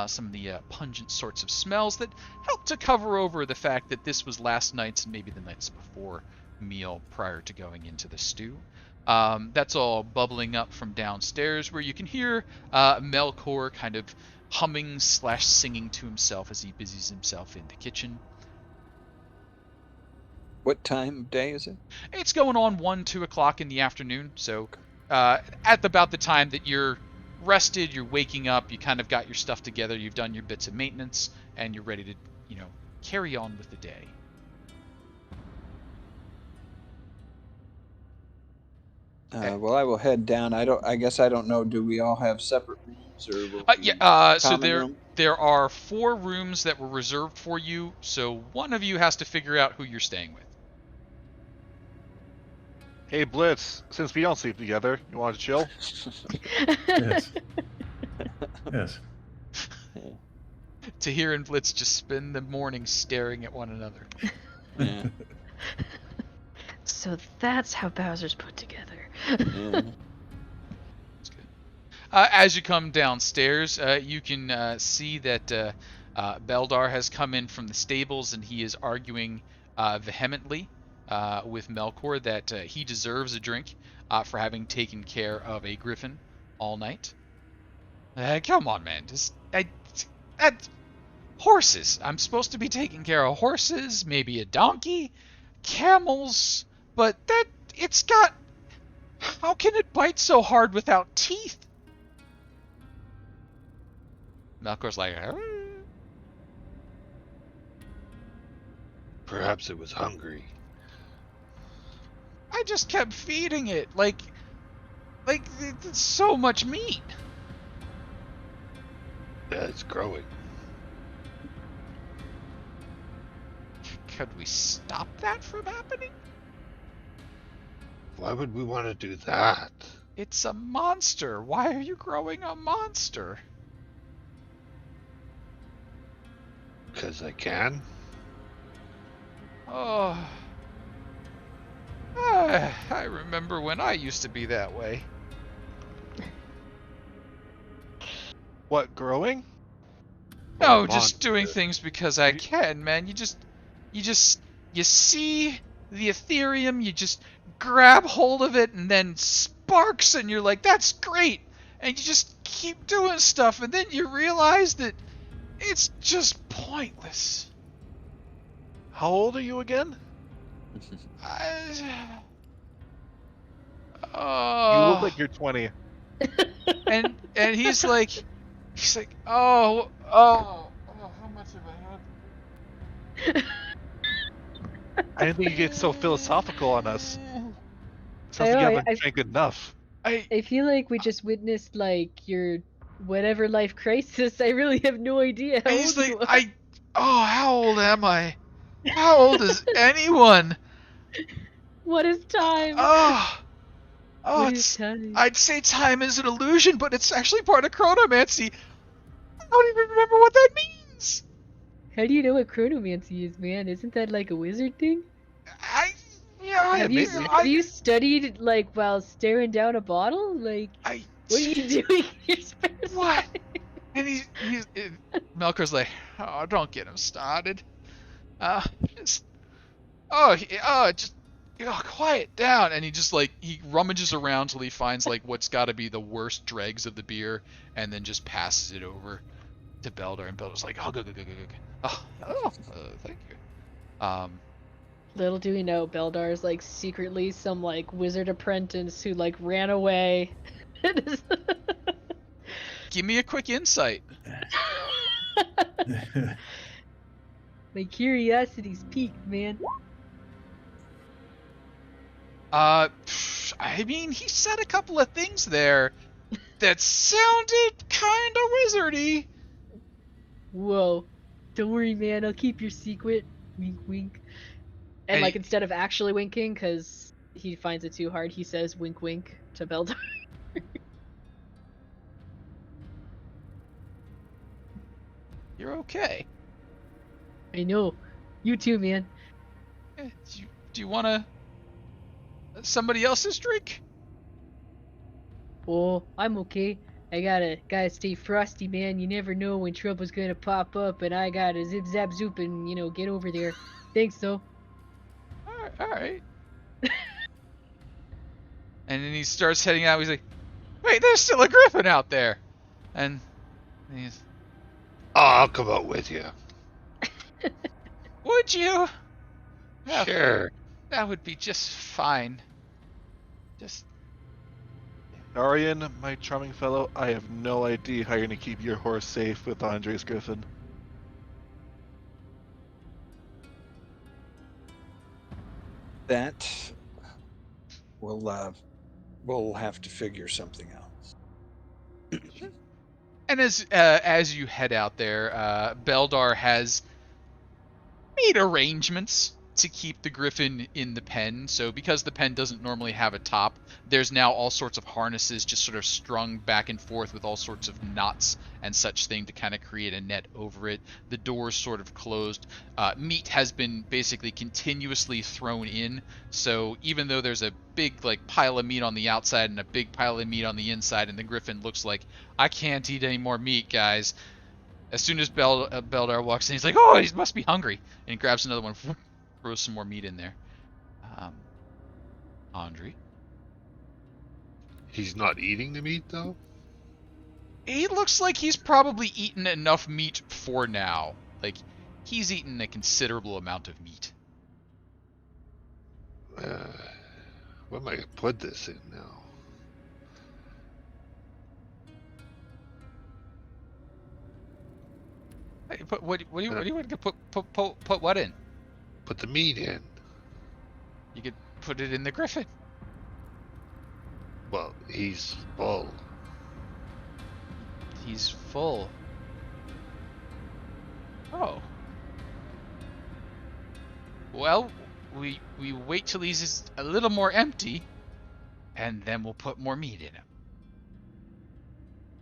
Some of the pungent sorts of smells that help to cover over the fact that this was last night's and maybe the night's before meal prior to going into the stew. That's all bubbling up from downstairs, where you can hear Melkor kind of humming / singing to himself as he busies himself in the kitchen. What time of day is it? It's going on 1, 2 o'clock in the afternoon, so at about the time that you're rested, you're waking up, you kind of got your stuff together, you've done your bits of maintenance, and you're ready to, carry on with the day. Well, I will head down. I guess I don't know. Do we all have separate rooms, or? So there are 4 rooms that were reserved for you. So one of you has to figure out who you're staying with. Hey Blitz, since we don't sleep together, you want to chill? Yes. Yes. Tahir and Blitz just spend the morning staring at one another. Yeah. So that's how Bowser's put together. Yeah. As you come downstairs, you can see that Beldar has come in from the stables, and he is arguing vehemently with Melkor that he deserves a drink for having taken care of a griffin all night. Come on, man. Horses. I'm supposed to be taking care of horses, maybe a donkey, camels, but it's got... How can it bite so hard without teeth? Melkor's like, Perhaps it was hungry. I just kept feeding it, like it's so much meat. Yeah, it's growing. Could we stop that from happening? Why would we want to do that? It's a monster. Why are you growing a monster? Because I can. Oh. I remember when I used to be that way. What, growing? No, Or just doing monster. things because I can, man. You see the Ethereum, you just grab hold of it, and then sparks, and you're like, that's great. And you just keep doing stuff, and then you realize that it's just pointless. How old are you again? You look like you're 20. and he's like, oh, how much have I had? I didn't think you get so philosophical on us. Sounds I like you know, haven't drank enough. I feel like we just witnessed like your whatever life crisis. I really have no idea how And he's old like, you are. how old am I? How old is anyone? What is time? Oh, What is time? I'd say time is an illusion, but it's actually part of chronomancy. I don't even remember what that means. How do you know what chronomancy is, man? Isn't that like a wizard thing? Have you studied like while staring down a bottle? Like, what are you doing in your spare What? time? And Melkor's like, oh, don't get him started. Just quiet down. And he rummages around till he finds like what's got to be the worst dregs of the beer, and then just passes it over to Beldar. And Beldar's like, oh, go. Thank you. Little do we know, Beldar's like secretly some like wizard apprentice who like ran away. Give me a quick insight. My curiosity's piqued, man. I mean, he said a couple of things there that sounded kind of wizardy. Whoa. Don't worry, man. I'll keep your secret. Wink, wink. And like instead of actually winking, because he finds it too hard, he says wink, wink to Beldar. You're okay. I know. You too, man. Do you want somebody else's drink? Oh, I'm okay. I gotta stay frosty, man. You never know when trouble's gonna pop up, and I gotta zip zap zoop and get over there. Thanks, though. All right. And then he starts heading out. He's like, "Wait, there's still a griffin out there," and he's, Oh, I'll come out with you. "Would you?" Sure. That would be just fine. Dahrian, my charming fellow, I have no idea how you're gonna keep your horse safe with Andry's griffin. That we'll have to figure something out. And as you head out there, Beldar has made arrangements to keep the griffin in the pen. So because the pen doesn't normally have a top, there's now all sorts of harnesses just sort of strung back and forth with all sorts of knots and such thing to kind of create a net over it. The door's sort of closed. Meat has been basically continuously thrown in. So even though there's a big like pile of meat on the outside and a big pile of meat on the inside, and the griffin looks like, I can't eat any more meat, guys. As soon as Beldar walks in, he's like, oh, he must be hungry. And he grabs another one, throws some more meat in there. Andry? He's not eating the meat, though? He looks like he's probably eaten enough meat for now. Like, he's eaten a considerable amount of meat. Where am I going to put this in now? What do you want to put what in? Put the meat in. You could put it in the griffin. Well, he's full. He's full. Oh. Well, we wait till he's just a little more empty, and then we'll put more meat in him.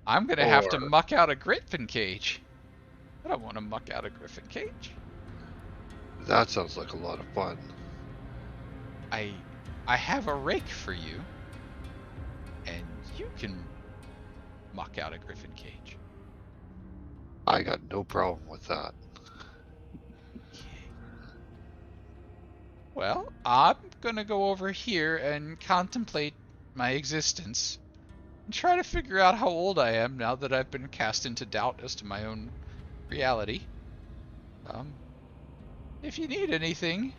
I'm gonna have to muck out a griffin cage. I don't want to muck out a griffin cage. That sounds like a lot of fun. I have a rake for you, and you can muck out a griffin cage. I got no problem with that. Well, I'm gonna go over here and contemplate my existence and try to figure out how old I am now that I've been cast into doubt as to my own reality. If you need anything,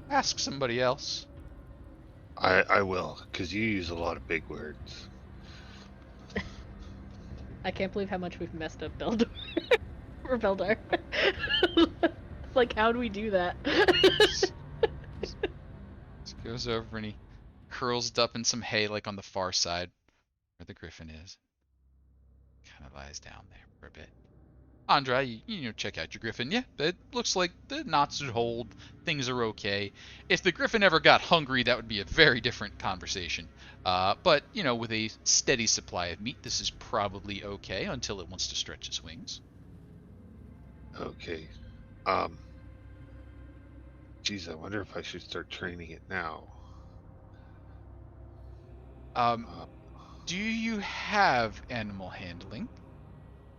ask somebody else. I will, because you use a lot of big words. I can't believe how much we've messed up Beldar. Or Beldar. Like, how do we do that? Just goes over and he curls it up in some hay, like on the far side where the griffin is. Kind of lies down there for a bit. Andry, you check out your griffin. Yeah, it looks like the knots would hold. Things are okay. If the griffin ever got hungry, that would be a very different conversation. But, with a steady supply of meat, this is probably okay until it wants to stretch its wings. Okay. Geez, I wonder if I should start training it now. Do you have animal handling?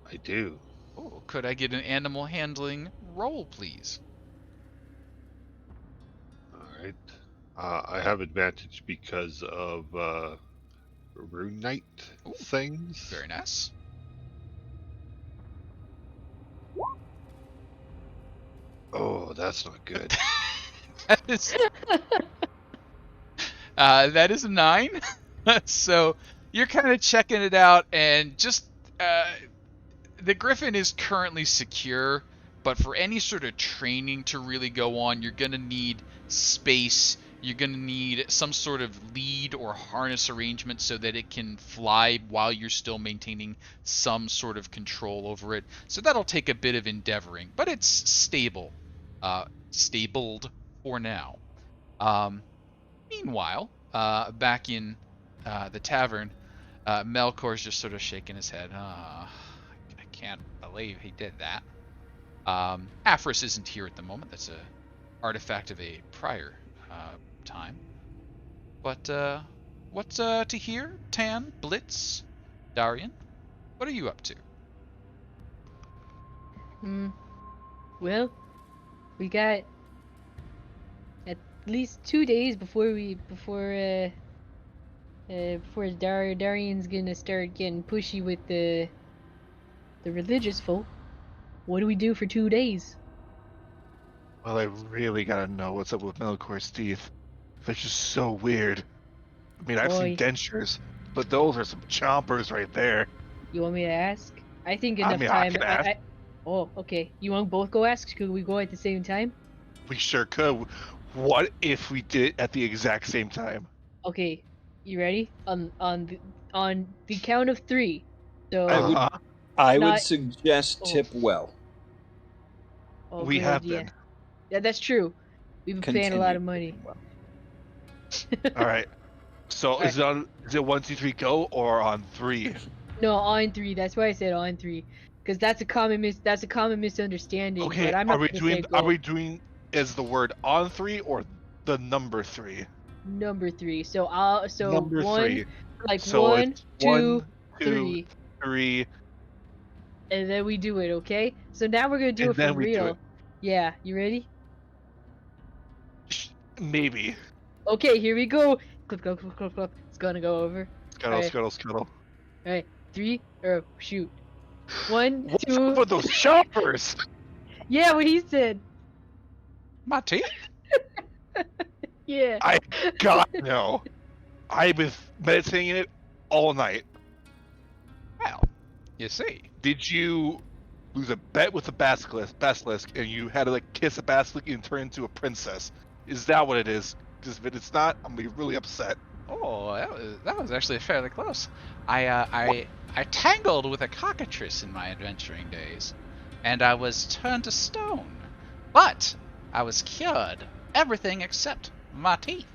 I do. Oh, could I get an animal handling roll, please? Alright. I have advantage because of Rune Knight things. Very nice. Oh, that's not good. That is a 9. So you're kind of checking it out, and just the griffin is currently secure, but for any sort of training to really go on, you're going to need space. You're going to need some sort of lead or harness arrangement so that it can fly while you're still maintaining some sort of control over it. So that'll take a bit of endeavoring, but it's stable. Stabled for now. Meanwhile, back in the tavern, Melkor's just sort of shaking his head. I can't believe he did that. Afris isn't here at the moment. That's a artifact of a prior time. But what's Tahir, Tann, Blitz, Dahrian? What are you up to? Well, we got at least 2 days before Dahrian's gonna start getting pushy with the religious folk. What do we do for 2 days? Well, I really gotta know what's up with Melkor's teeth. They're just so weird. I mean, I've seen dentures, but those are some chompers right there. You want me to ask? I think enough time. I can ask. Oh, okay. You want both go ask? Could we go at the same time? We sure could. What if we did it at the exact same time? Okay, you ready? On the count of 3. So I would suggest tip well. Oh, we good have idea. been. That's true. We've been paying a lot of money. All right. So Alright. is it 1, 2, 3, go, or on 3? No, on 3. That's why I said on 3, because that's a common misunderstanding. Okay. But I'm not gonna say go. Are we doing is the word on 3 or the number 3? Number 3. So Number 1, 3. like So 1, it's 2, 1, 2, 3, 3. and then we do it. Okay. So now we're gonna do And it for then we do real. it. Yeah. You ready? Maybe. Okay. Here we go. Clip, clip, clip, clip, clip. It's gonna go over. Scuttle, Alright. scuttle, scuttle. All right. 3 or shoot. 1, What's 2. up with those choppers? Yeah, what he said. My teeth? Yeah. God no. I've been meditating it all night. Well, you see. Did you lose a bet with a basilisk and you had to like kiss a basilisk and turn into a princess? Is that what it is? Because if it's not, I'm gonna be really upset. Oh, that was actually fairly close. I tangled with a cockatrice in my adventuring days, and I was turned to stone. But I was cured, everything except my teeth.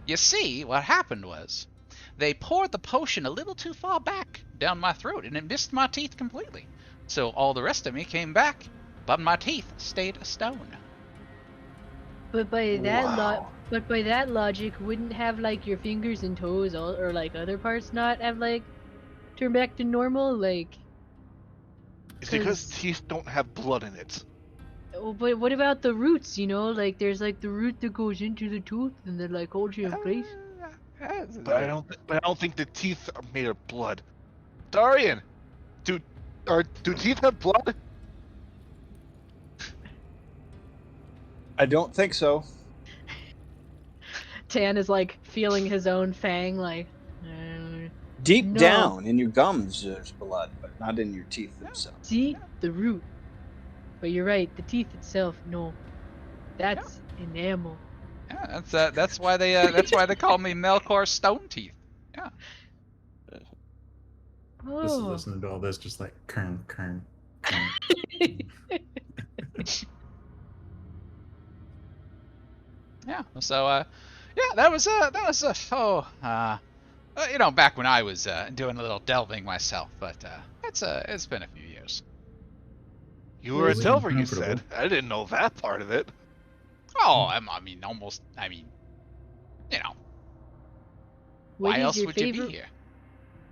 You see, what happened was, they poured the potion a little too far back down my throat, and it missed my teeth completely. So all the rest of me came back, but my teeth stayed a stone. But by that Wow. but by that logic, wouldn't have like your fingers and toes or like other parts not have like turned back to normal? Like, It's because 'cause- teeth don't have blood in it. oh, but what about the roots? You know, like there's like the root that goes into the tooth and that like holds you in place. But I don't think the teeth are made of blood. Dahrian, do teeth have blood? I don't think so. Tann is like feeling his own fang, like. Deep No. down in your gums, there's blood, but not in your teeth themselves. See the root. But you're right, the teeth itself, no. That's enamel. Yeah, that's why they call me Melkor Stone Teeth. Yeah. This is Oh. listening to all this, just like kern, kern, kern. Yeah. So that was back when I was doing a little delving myself, but it's been a few years. You were a Really delver, you uncomfortable. said. I didn't know that part of it. Oh, What why is else your would you favorite- be here?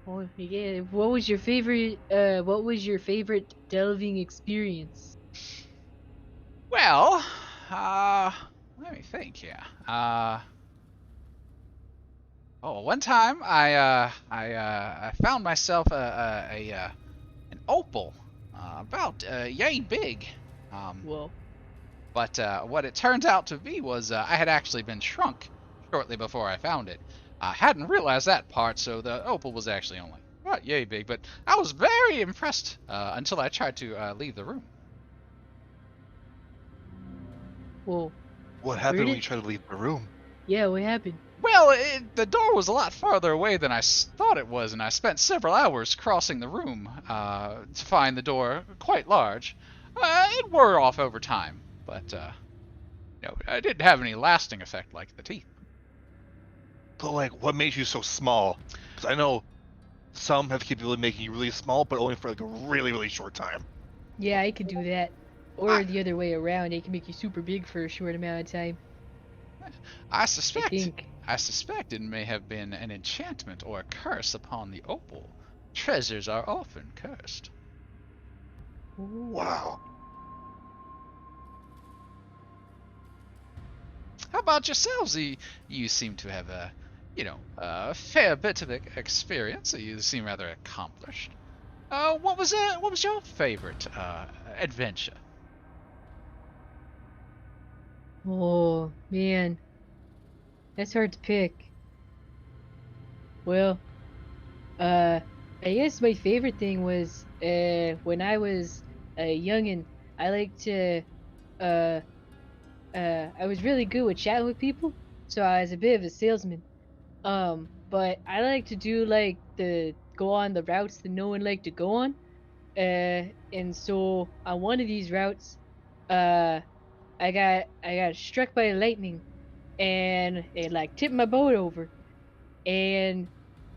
Oh, yeah. What was your favorite delving experience? Well, let me think here. One time I found myself an opal, about yay big. Whoa. But what it turned out to be was I had actually been shrunk shortly before I found it. I hadn't realized that part, so the opal was actually only about yay big. But I was very impressed until I tried to leave the room. Whoa. What happened Where when did- you tried to leave the room? Yeah, what happened? Well, the door was a lot farther away than I thought it was, and I spent several hours crossing the room to find the door quite large. It wore off over time, but it didn't have any lasting effect like the teeth. But like, what made you so small? Because I know some have the capability of making you really small, but only for like a really, really short time. Yeah, I could do that. Or the other way around, it can make you super big for a short amount of time. I I suspect think. it may have been an enchantment or a curse upon the opal. Treasures are often cursed. Wow. How about yourselves? You seem to have a fair bit of experience. You seem rather accomplished. What was your favorite adventure? Oh, man. That's hard to pick. Well, I guess my favorite thing was when I was a youngin', I liked to I was really good with chatting with people, so I was a bit of a salesman. But I like to do like go on the routes that no one liked to go on. And so on one of these routes, I got struck by lightning, and it like tipped my boat over, and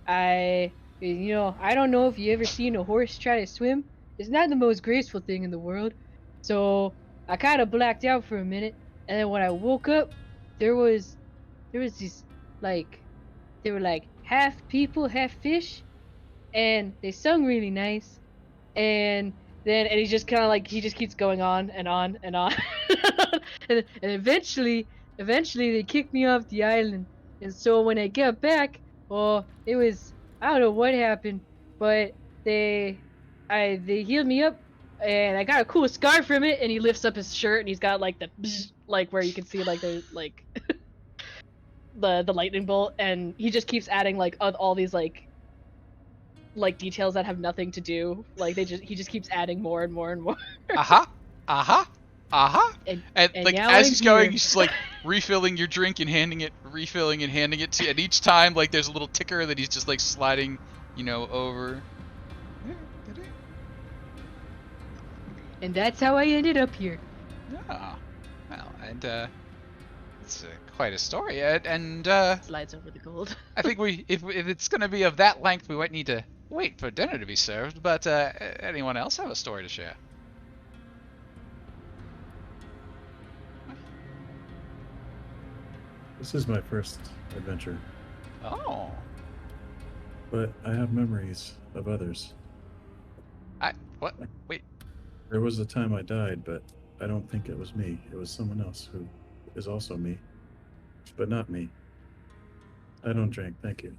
I don't know if you ever seen a horse try to swim. It's not the most graceful thing in the world. So I kind of blacked out for a minute, and then when I woke up, there was these like they were like half people, half fish, and they sung really nice. And then he just kind of like he just keeps going on and on and on, and eventually they kicked me off the island. And so when I got back, well, it was I don't know what happened, but they healed me up, and I got a cool scar from it. And he lifts up his shirt, and he's got like the like where you can see like the like the lightning bolt, and he just keeps adding like all these like details that have nothing to do. Like he just keeps adding more and more and more. And like now as I'm he's going, here. he's just like refilling your drink and handing it, refilling and handing it to you. And each time, like there's a little ticker that he's just like sliding, over. And that's how I ended up here. Oh, well, and it's quite a story. And Slides over the gold. I think if it's going to be of that length, we might need to wait for dinner to be served. But anyone else have a story to share? This is my first adventure, Oh, but I have memories of others. what? Wait. There was a time I died, but I don't think it was me. It was someone else who is also me, but not me. I don't drink, thank you.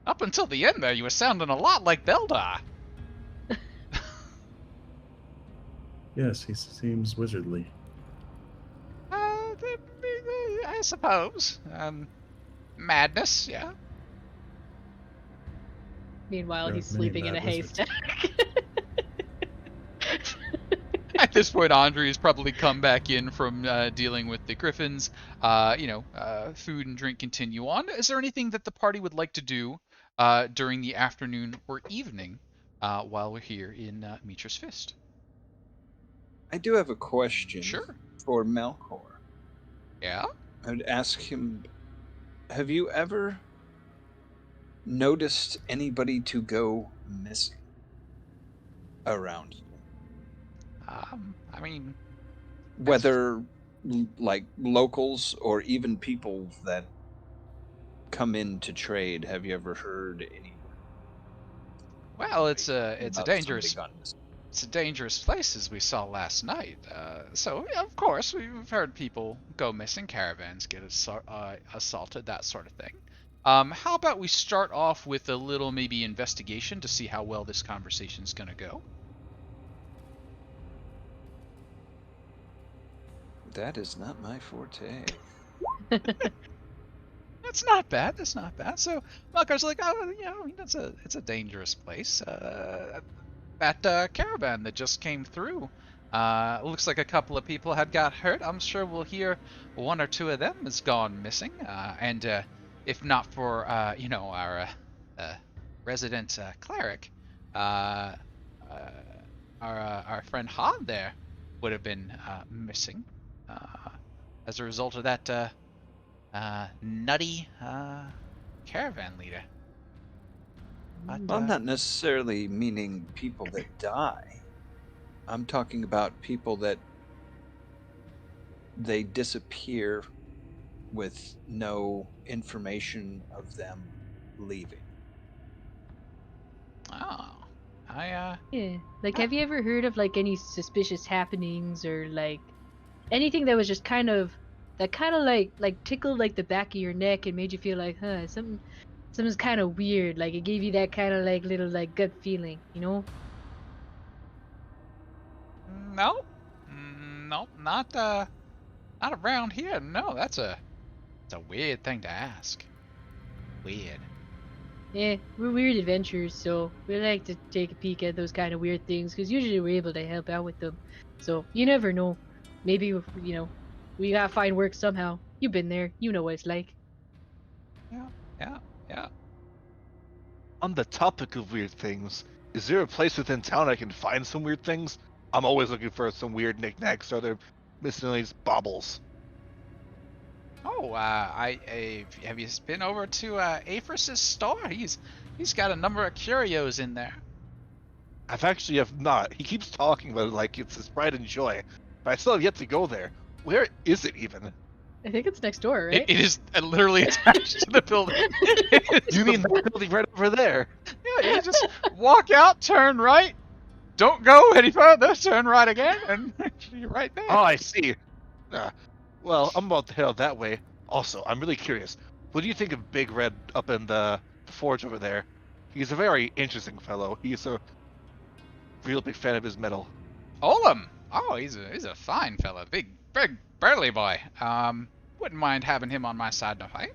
Up until the end there, you were sounding a lot like Beldar. Yes, he seems wizardly. I suppose. Madness, yeah. Meanwhile, There he's are many sleeping in a mad wizards. haystack. At this point, Andry has probably come back in from dealing with the griffins. Food and drink continue on. Is there anything that the party would like to do during the afternoon or evening while we're here in Mitra's Fist? I do have a question Sure. for Melkor. Yeah? I would ask him, have you ever noticed anybody to go missing around you? I mean, Whether like locals or even people that come in to trade, have you ever heard anyone? well, it's a about dangerous somebody gone missing? it's a dangerous place, as we saw last night. So yeah, of course we've heard people go missing, caravans get assaulted, that sort of thing. How about we start off with a little maybe investigation to see how well this conversation's gonna go. That is not my forte. That's not bad. That's not bad. So Malkar's like, it's a dangerous place. That caravan that just came through. Looks like a couple of people had got hurt. I'm sure we'll hear one or two of them has gone missing. And if not for our resident cleric, our friend Han there would have been missing as a result of that nutty caravan leader. But, I'm not necessarily meaning people that die. I'm talking about people that they disappear with no information of them leaving. Oh, Yeah. Like, have you ever heard of like any suspicious happenings or like anything that was just kind of like tickled like the back of your neck and made you feel like, something's kind of weird. Like it gave you that kind of like little like gut feeling, you know? no, not around here. No, it's a weird thing to ask. Weird. Yeah, we're weird adventurers, so we like to take a peek at those kind of weird things because usually we're able to help out with them. So you never know. Maybe we gotta find work somehow. You've been there. You know what it's like. Yeah. On the topic of weird things, is there a place within town I can find some weird things? I'm always looking for some weird knickknacks or other miscellaneous baubles. Oh, have you been over to Aphrus's store? He's got a number of curios in there. I've actually have not. He keeps talking about it like it's his pride and joy, but I still have yet to go there. Where is it even? I think it's next door, right? It is literally attached to the building. You mean that building right over there? Yeah, you just walk out, turn right, don't go any further, turn right again, and you're right there. Oh, I see. Well, I'm about to head out that way. Also, I'm really curious. What do you think of Big Red up in the forge over there? He's a very interesting fellow. He's a real big fan of his metal. Olam! Oh, he's a fine fella. Big, burly boy. Wouldn't mind having him on my side to fight.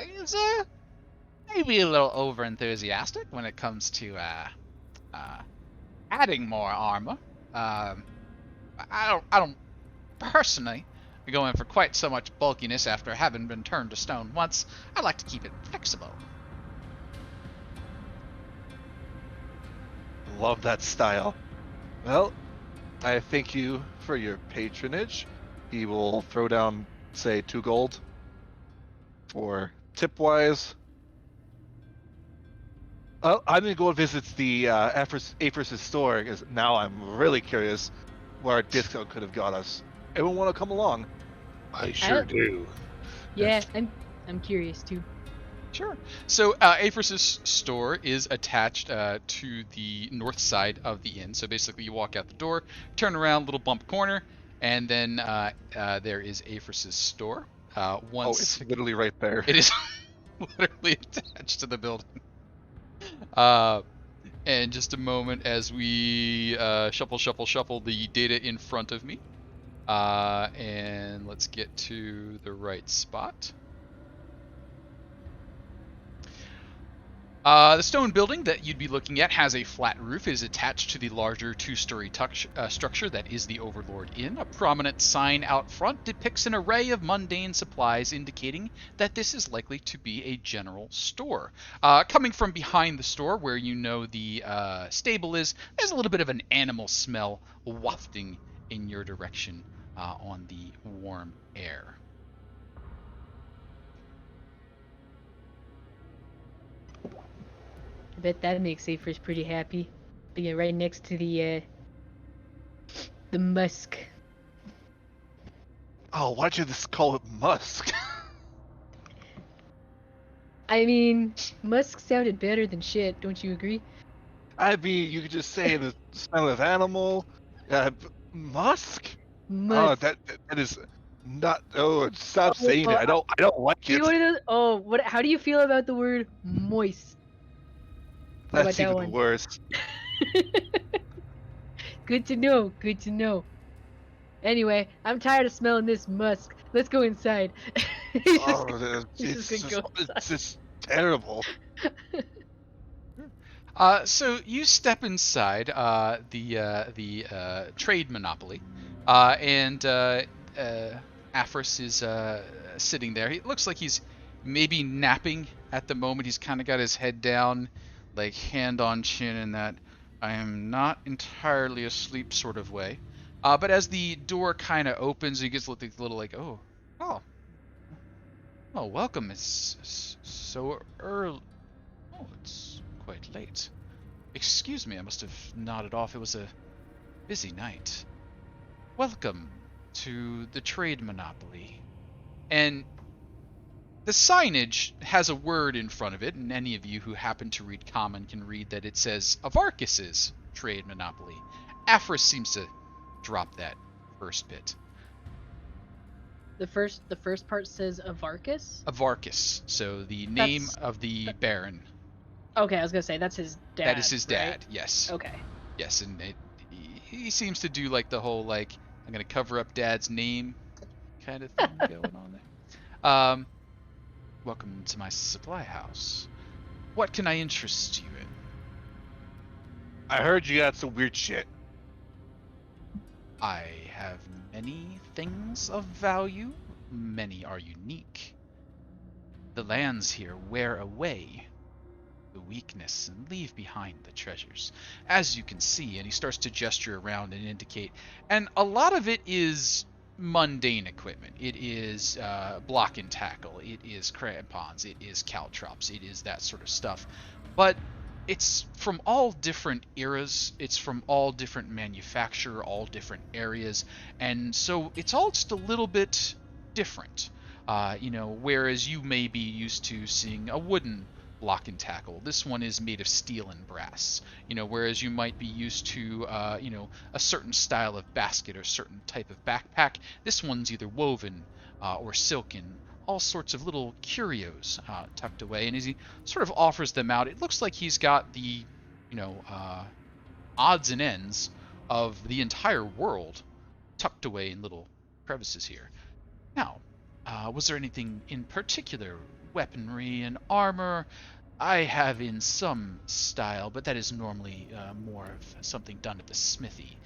He's maybe a little over enthusiastic when it comes to adding more armor. I don't personally go in for quite so much bulkiness after having been turned to stone once. I like to keep it flexible. Love that style. Well, I thank you for your patronage. He will throw down, say, 2 gold for tip-wise. I'm gonna go and visit the Aphrus's store because now I'm really curious where our discount could have got us. Everyone want to come along? I sure do. Yeah, I'm curious too. Sure. So Aphrus's store is attached to the north side of the inn. So basically you walk out the door, turn around, little bump corner, and then there is Aphrus's store. It's literally right there. It is literally attached to the building. And just a moment as we shuffle the data in front of me. And let's get to the right spot. The stone building that you'd be looking at has a flat roof. It is attached to the larger 2-story structure that is the Overlord Inn. A prominent sign out front depicts an array of mundane supplies, indicating that this is likely to be a general store. Coming from behind the store, where you know the stable is, there's a little bit of an animal smell wafting in your direction on the warm air. I bet that makes Aphrus pretty happy, being right next to the musk. Oh, why'd you just call it musk? I mean, musk sounded better than shit, don't you agree? I mean, you could just say the smell of animal. Musk? Musk. Oh, that is not. Oh, stop saying it. I don't like You it. know what it is? Oh, what? How do you feel about the word moist? How That's about that even one? worse. Good to know. Good to know. Anyway, I'm tired of smelling this musk. Let's go inside. It's just terrible. So you step inside the trade monopoly, and Aphrus is sitting there. He looks like he's maybe napping at the moment. He's kind of got his head down, like hand on chin in that I am not entirely asleep sort of way. But as the door kind of opens, he gets a little like, oh, welcome. It's so early. Oh, it's quite late. Excuse me, I must have nodded off. It was a busy night. Welcome to the trade monopoly. And the signage has a word in front of it, and any of you who happen to read Common can read that it says Avarkus's trade monopoly. Aphrus seems to drop that first bit. The first part says Avarkus? Avarkus, so the name of the Baron. Okay, I was gonna say that's his dad. That is his dad, right? yes. Okay. Yes, and he seems to do like the whole like I'm gonna cover up Dad's name kind of thing going on there. Welcome to my supply house. What can I interest you in? I heard you got some weird shit. I have many things of value. Many are unique. The lands here wear away. the weakness and leave behind the treasures. As you can see, and he starts to gesture around and indicate, and a lot of it is mundane equipment. It is block and tackle, it is crampons, it is caltrops, it is that sort of stuff. But it's from all different eras, it's from all different manufacturer, all different areas, and so it's all just a little bit different. Whereas you may be used to seeing a wooden block and tackle, this one is made of steel and brass. Whereas you might be used to, a certain style of basket or certain type of backpack, this one's either woven or silken, all sorts of little curios tucked away. And as he sort of offers them out, it looks like he's got the, odds and ends of the entire world tucked away in little crevices here. Now, was there anything in particular? Weaponry and armor I have in some style, but that is normally more of something done at the smithy.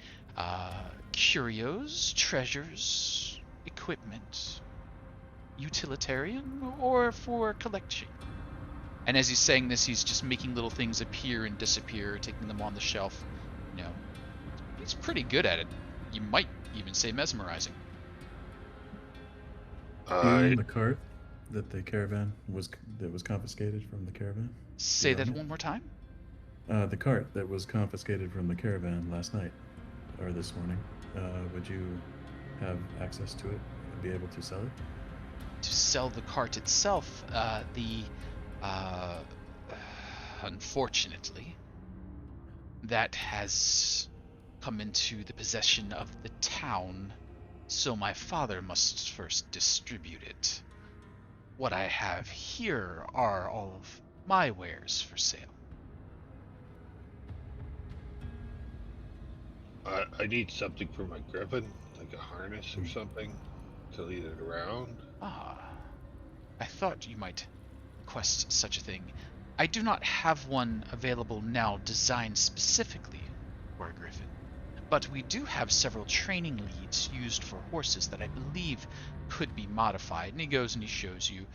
Curios, treasures, equipment, utilitarian, or for collection? And as he's saying this, he's just making little things appear and disappear, taking them on the shelf. He's pretty good at it. You might even say mesmerizing. The cart that was confiscated from the caravan. Say that one more time. The cart that was confiscated from the caravan last night or this morning. Would you have access to it and be able to sell it? To sell the cart itself, unfortunately, that has come into the possession of the town, so my father must first distribute it. What I have here are all of my wares for sale. I need something for my griffin, like a harness or something, to lead it around. I thought you might request such a thing. I do not have one available now designed specifically for a griffin, but we do have several training leads used for horses that I believe could be modified. And he goes and he shows you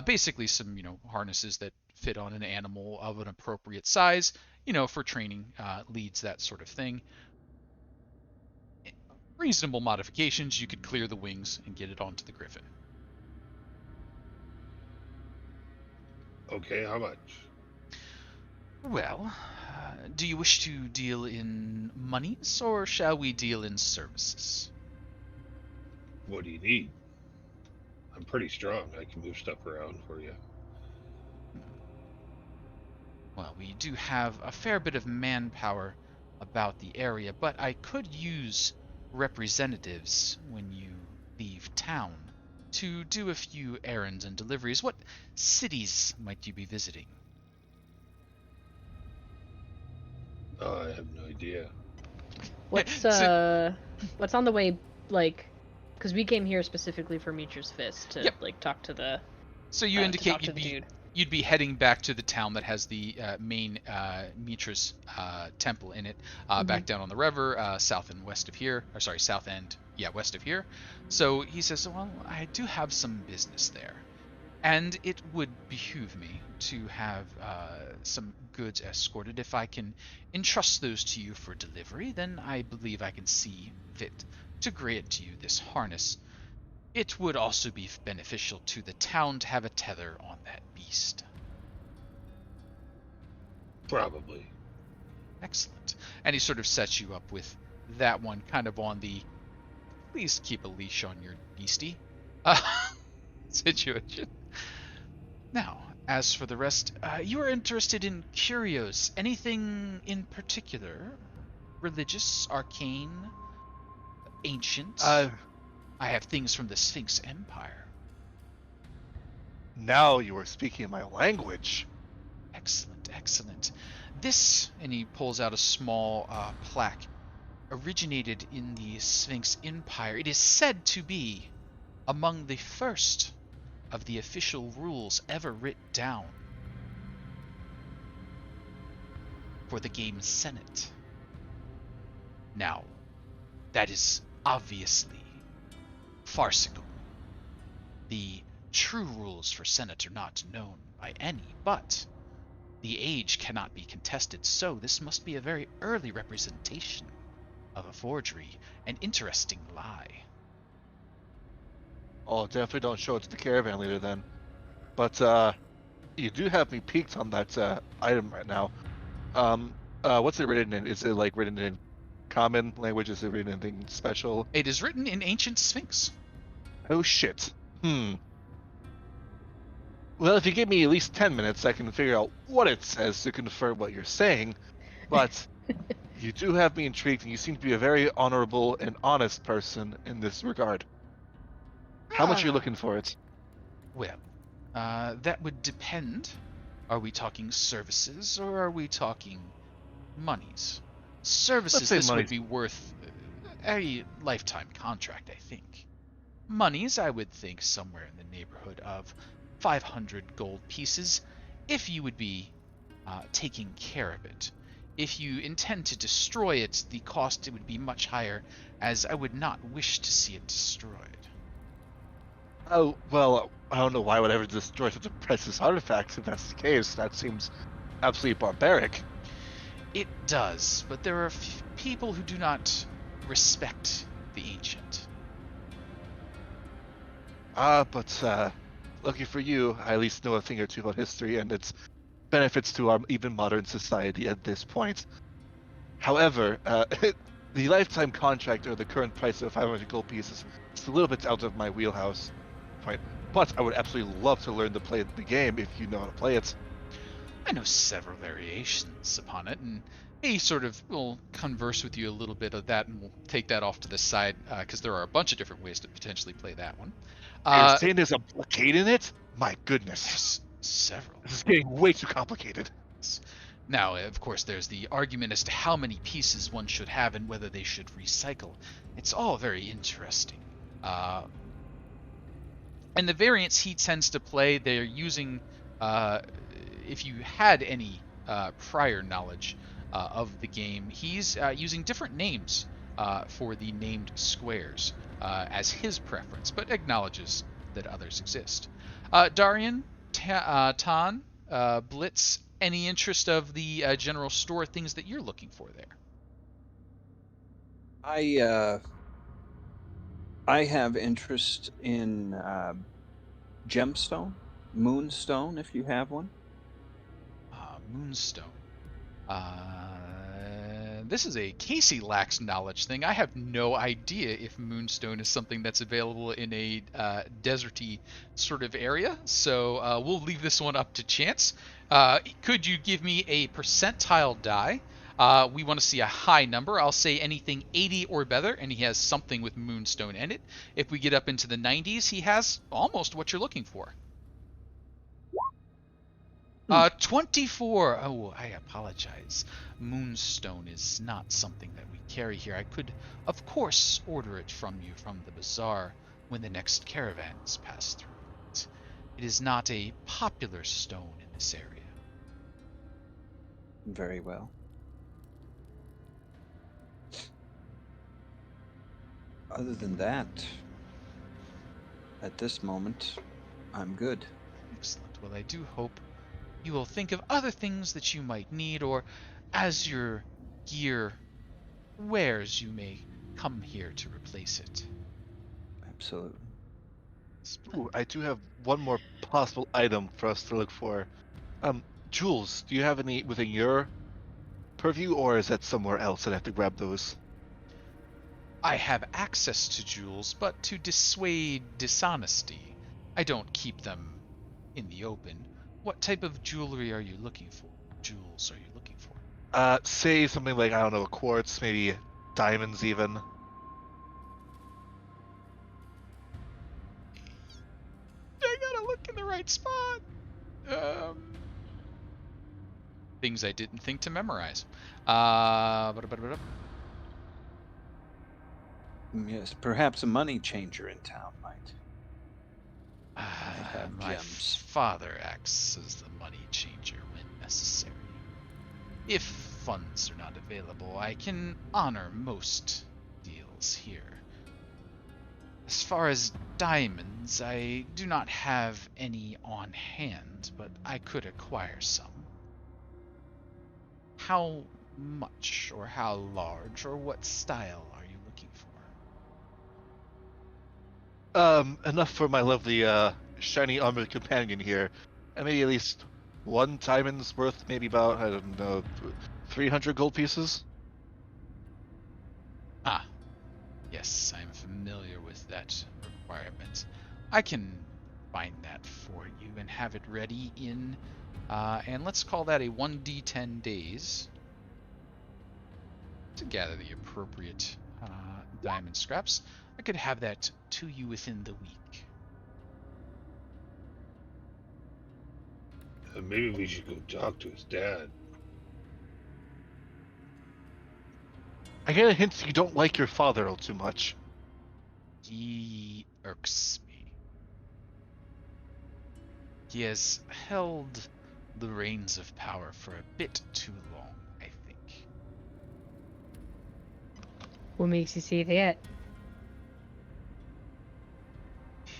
basically some, harnesses that fit on an animal of an appropriate size, for training leads, that sort of thing. Reasonable modifications, you could clear the wings and get it onto the griffin. Okay, how much? Well, do you wish to deal in monies, or shall we deal in services? What do you need? I'm pretty strong. I can move stuff around for you. Well, we do have a fair bit of manpower about the area, but I could use representatives when you leave town to do a few errands and deliveries. What cities might you be visiting? Oh, I have no idea. What's on the way, because we came here specifically for Mitra's Fist to talk to the. So you indicate you'd be heading back to the town that has the main Mitra's temple in it, back down on the river, south and west of here. Or sorry, south and west of here. So he says, well, I do have some business there, and it would behoove me to have some goods escorted. If I can entrust those to you for delivery, then I believe I can see fit to grant you this harness. It would also be beneficial to the town to have a tether on that beast. Probably. Excellent. And he sort of sets you up with that one kind of on the please keep a leash on your beastie situation. Now, as for the rest, you are interested in curios. Anything in particular? Religious, arcane, ancient? I have things from the Sphinx Empire. Now you are speaking my language. Excellent, excellent. This, and he pulls out a small plaque, originated in the Sphinx Empire. It is said to be among the first of the official rules ever written down for the game Senate. Now, that is obviously farcical. The true rules for Senate are not known by any, but The age cannot be contested, so this must be a very early representation of a forgery, an interesting lie. Oh, definitely don't show it to the caravan leader then. But you do have me peaked on that item right now. What's it written in? Is it like written in common language? Is it written in anything special? It is written in Ancient Sphinx. Oh shit. Well, if you give me at least 10 minutes, I can figure out what it says to confirm what you're saying. But you do have me intrigued, and you seem to be a very honorable and honest person in this regard. How much are you looking for it? Well, that would depend. Are we talking services or are we talking monies? Services, say this would monies. be worth a lifetime contract, I think. Monies, I would think somewhere in the neighborhood of 500 gold pieces, if you would be taking care of it. If you intend to destroy it, the cost would be much higher, as I would not wish to see it destroyed. Oh, well, I don't know why I would ever destroy such a precious artifact if that's the case. That seems absolutely barbaric. It does, but there are people who do not respect the ancient. But lucky for you, I at least know a thing or two about history and its benefits to our even modern society at this point. However, the lifetime contract or the current price of 500 gold pieces is a little bit out of my wheelhouse. Right. But I would absolutely love to learn to play the game if you know how to play it. I know several variations upon it, and he sort of will converse with you a little bit of that, and we'll take that off to the side, because there are a bunch of different ways to potentially play that one. You're saying there's a blockade in it? My goodness. There's several. This is getting way too complicated. Now, of course, there's the argument as to how many pieces one should have and whether they should recycle. It's all very interesting. And the variants he tends to play, they're using, if you had any prior knowledge of the game, he's using different names for the named squares as his preference, but acknowledges that others exist. Dahrian, Tann, Blitz, any interest of the general store things that you're looking for there? I have interest in gemstone, moonstone, if you have one. Moonstone. This is a Casey lacks knowledge thing. I have no idea if moonstone is something that's available in a deserty sort of area, so we'll leave this one up to chance. Could you give me a percentile die? We want to see a high number. I'll say anything 80 or better, and he has something with moonstone in it. If we get up into the 90s, he has almost what you're looking for. 24. Oh, I apologize. Moonstone is not something that we carry here. I could, of course, order it from you from the bazaar when the next caravans pass through it. It is not a popular stone in this area. Very well. Other than that, at this moment, I'm good. Excellent. Well, I do hope you will think of other things that you might need, or as your gear wears, you may come here to replace it. Absolutely. Ooh, I do have one more possible item for us to look for. Jewels, do you have any within your purview, or is that somewhere else that I have to grab those? I have access to jewels, but to dissuade dishonesty, I don't keep them in the open. What type of jewelry are you looking for? Jewels are you looking for? Say something like, I don't know, quartz, maybe diamonds even. I gotta look in the right spot. Things I didn't think to memorize. Yes, perhaps a money changer in town might. have My gems. father acts as the money changer when necessary. If funds are not available, I can honor most deals here. As far as diamonds, I do not have any on hand, but I could acquire some. How much, or how large, or what style are you looking for? Enough for my lovely shiny armored companion here, and maybe at least one diamond's worth, maybe about, I don't know, 300 gold pieces. Ah, yes, I'm familiar with that requirement. I can find that for you and have it ready in, and let's call that a 1d10 days to gather the appropriate diamond scraps. I could have that to you within the week. Maybe we should go talk to his dad. I get a hint you don't like your father all too much. He irks me. He has held the reins of power for a bit too long, I think. What makes you say that?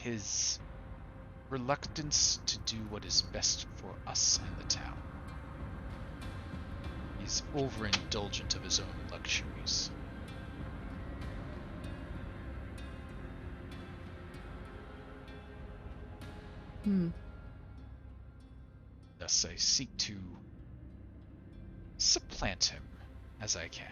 His reluctance to do what is best for us and the town. He's overindulgent of his own luxuries. Thus I seek to supplant him as I can.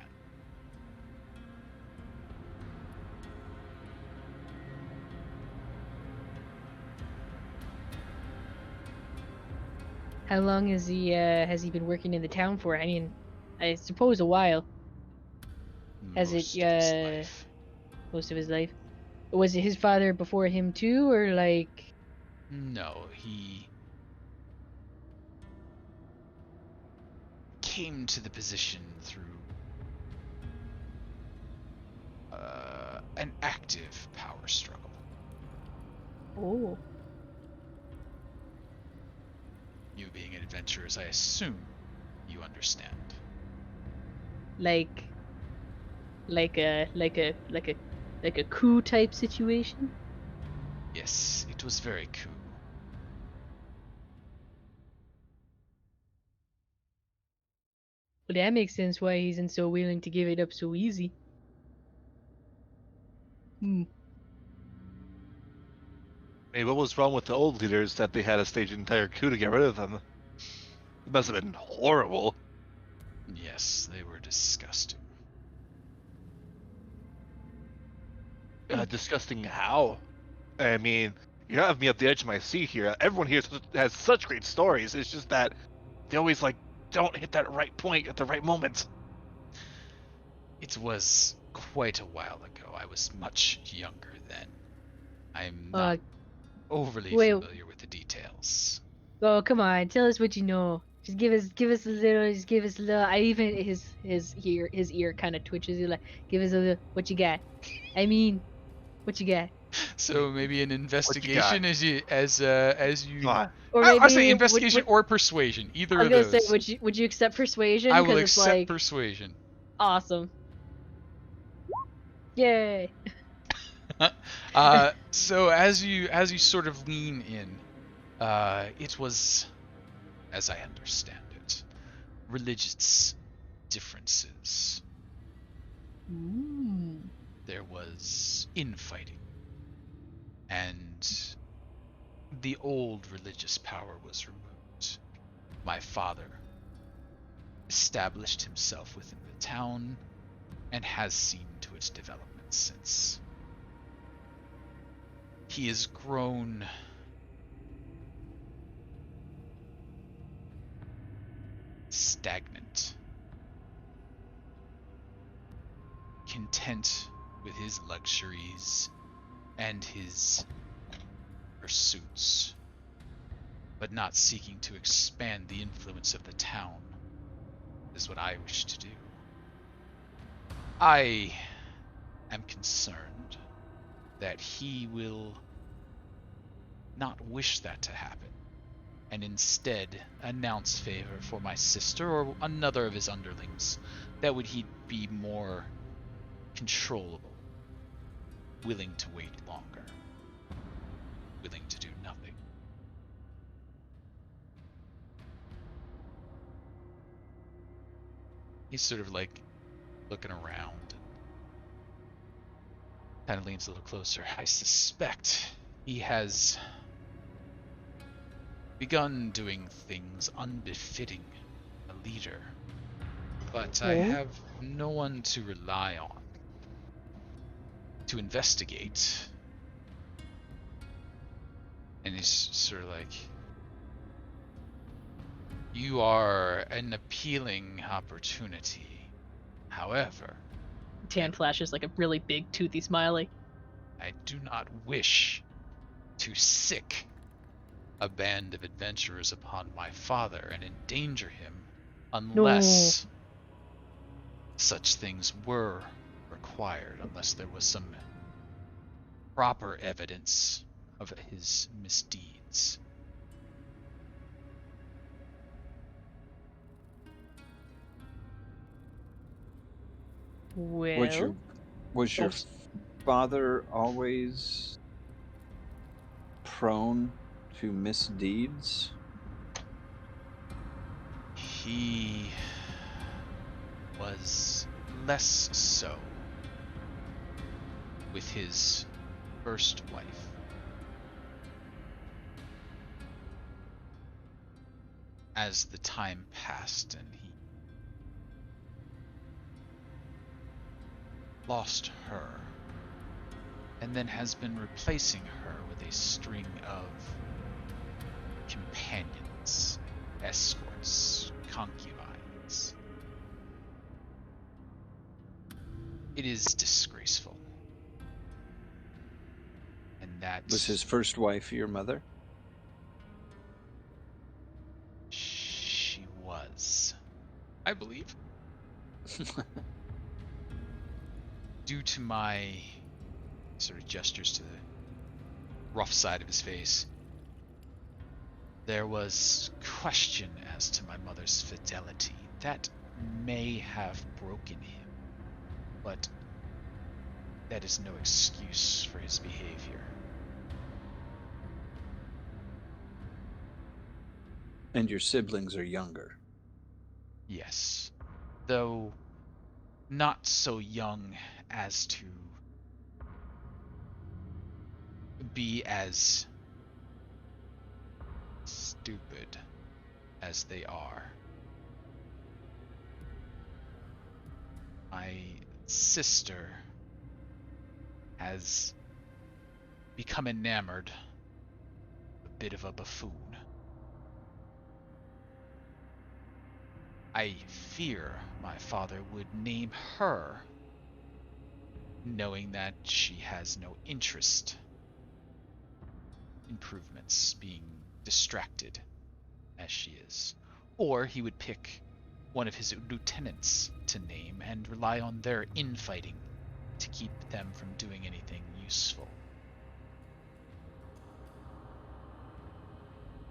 How long has he been working in the town for? I mean, I suppose a while. Has Most it of his life. most of his life? Was it his father before him too, or like? No, he came to the position through an active power struggle. Oh. You being adventurers, I assume you understand. Like a coup type situation? Yes, it was very cool. Well, that makes sense why he's so willing to give it up so easy. I mean, what was wrong with the old leaders that they had to stage an entire coup to get rid of them? It must have been horrible. Yes, they were disgusting. Disgusting how? I mean, you have me at the edge of my seat here. Everyone here has such great stories. It's just that they always, like, don't hit that right point at the right moment. It was quite a while ago. I was much younger then. I'm not overly familiar with the details. Oh, come on, tell us what you know. Just give us a little. I even his ear kind of twitches. He's like, give us a little. What you got? I mean, what you got? So maybe an investigation as you. Come on. Or I maybe say investigation or persuasion. Either I of was those. gonna say, would you accept persuasion? I will Because it's accept like persuasion. awesome. Yay! So as you sort of lean in, it was, as I understand it, religious differences. Ooh. There was infighting, and the old religious power was removed. My father established himself within the town and has seen to its development since. He has grown stagnant, content with his luxuries and his pursuits, but not seeking to expand the influence of the town is what I wish to do. I am concerned that he will not wish that to happen, and instead announce favor for my sister or another of his underlings, that would he be more controllable, willing to wait longer, willing to do nothing. He's sort of like looking around. Kind of leans a little closer. I suspect he has begun doing things unbefitting a leader. But I have no one to rely on to investigate. And he's sort of like, you are an appealing opportunity. However, Tann flashes like a really big toothy smiley. I do not wish to sick a band of adventurers upon my father and endanger him unless such things were required, unless there was some proper evidence of his misdeeds. Well, Was your father always prone to misdeeds? He was less so with his first wife. As the time passed and he lost her, and then has been replacing her with a string of companions, escorts, concubines. It is disgraceful. And that Was his first wife your mother? She was, I believe. Due to my sort of gestures to the rough side of his face, there was question as to my mother's fidelity. That may have broken him, but that is no excuse for his behavior. And your siblings are younger? Yes, though not so young as to be as stupid as they are. My sister has become enamored, a bit of a buffoon. I fear my father would name her, knowing that she has no interest in improvements, being distracted as she is. Or he would pick one of his lieutenants to name and rely on their infighting to keep them from doing anything useful.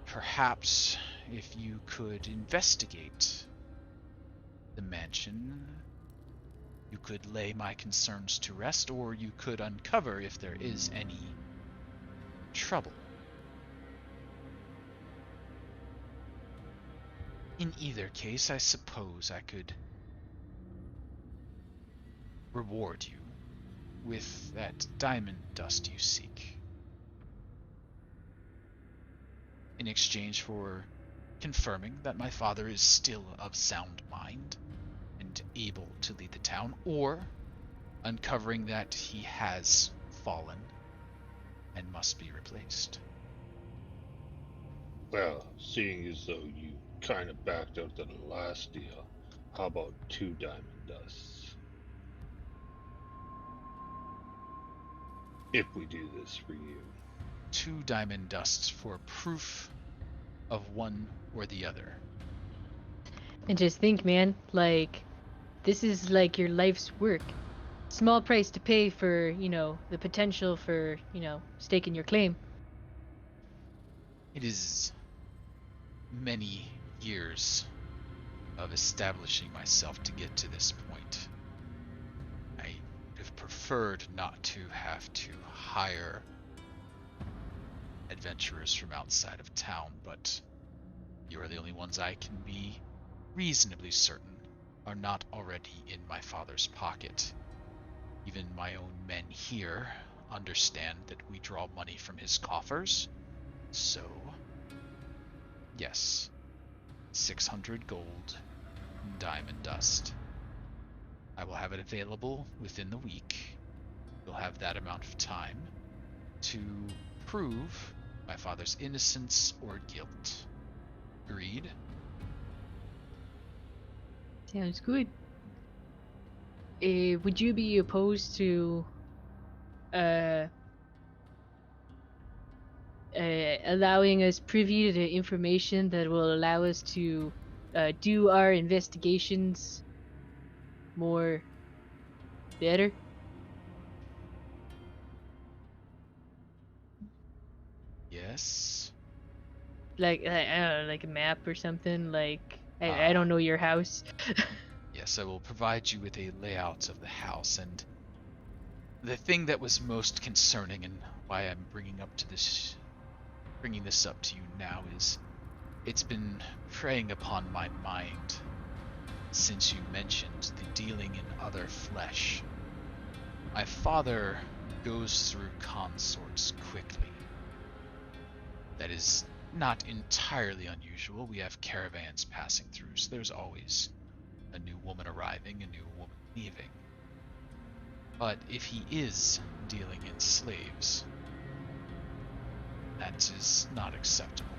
Perhaps if you could investigate the mansion, you could lay my concerns to rest, or you could uncover if there is any trouble. In either case, I suppose I could reward you with that diamond dust you seek, in exchange for confirming that my father is still of sound mind and able to lead the town, or uncovering that he has fallen and must be replaced. Well, seeing as though you kind of backed out of the last deal, how about 2 diamond dusts? If we do this for you. 2 diamond dusts for proof of one or the other. And just think, man, like, this is like your life's work. Small price to pay for, the potential for, staking your claim. It is many years of establishing myself to get to this point. I would have preferred not to have to hire adventurers from outside of town, but you are the only ones I can be reasonably certain are not already in my father's pocket. Even my own men here understand that we draw money from his coffers. So, yes, 600 gold, diamond dust. I will have it available within the week. You'll have that amount of time to prove my father's innocence or guilt. Agreed? Sounds good. Would you be opposed to allowing us privy to the information that will allow us to do our investigations more better? Yes. Like I don't know, like a map or something. Like I don't know your house. Yes, I will provide you with a layout of the house, and the thing that was most concerning and why I'm bringing this up to you now is it's been preying upon my mind since you mentioned the dealing in other flesh. My father goes through consorts quickly. That is not entirely unusual. We have caravans passing through, so there's always a new woman arriving, a new woman leaving. But if he is dealing in slaves, that is not acceptable.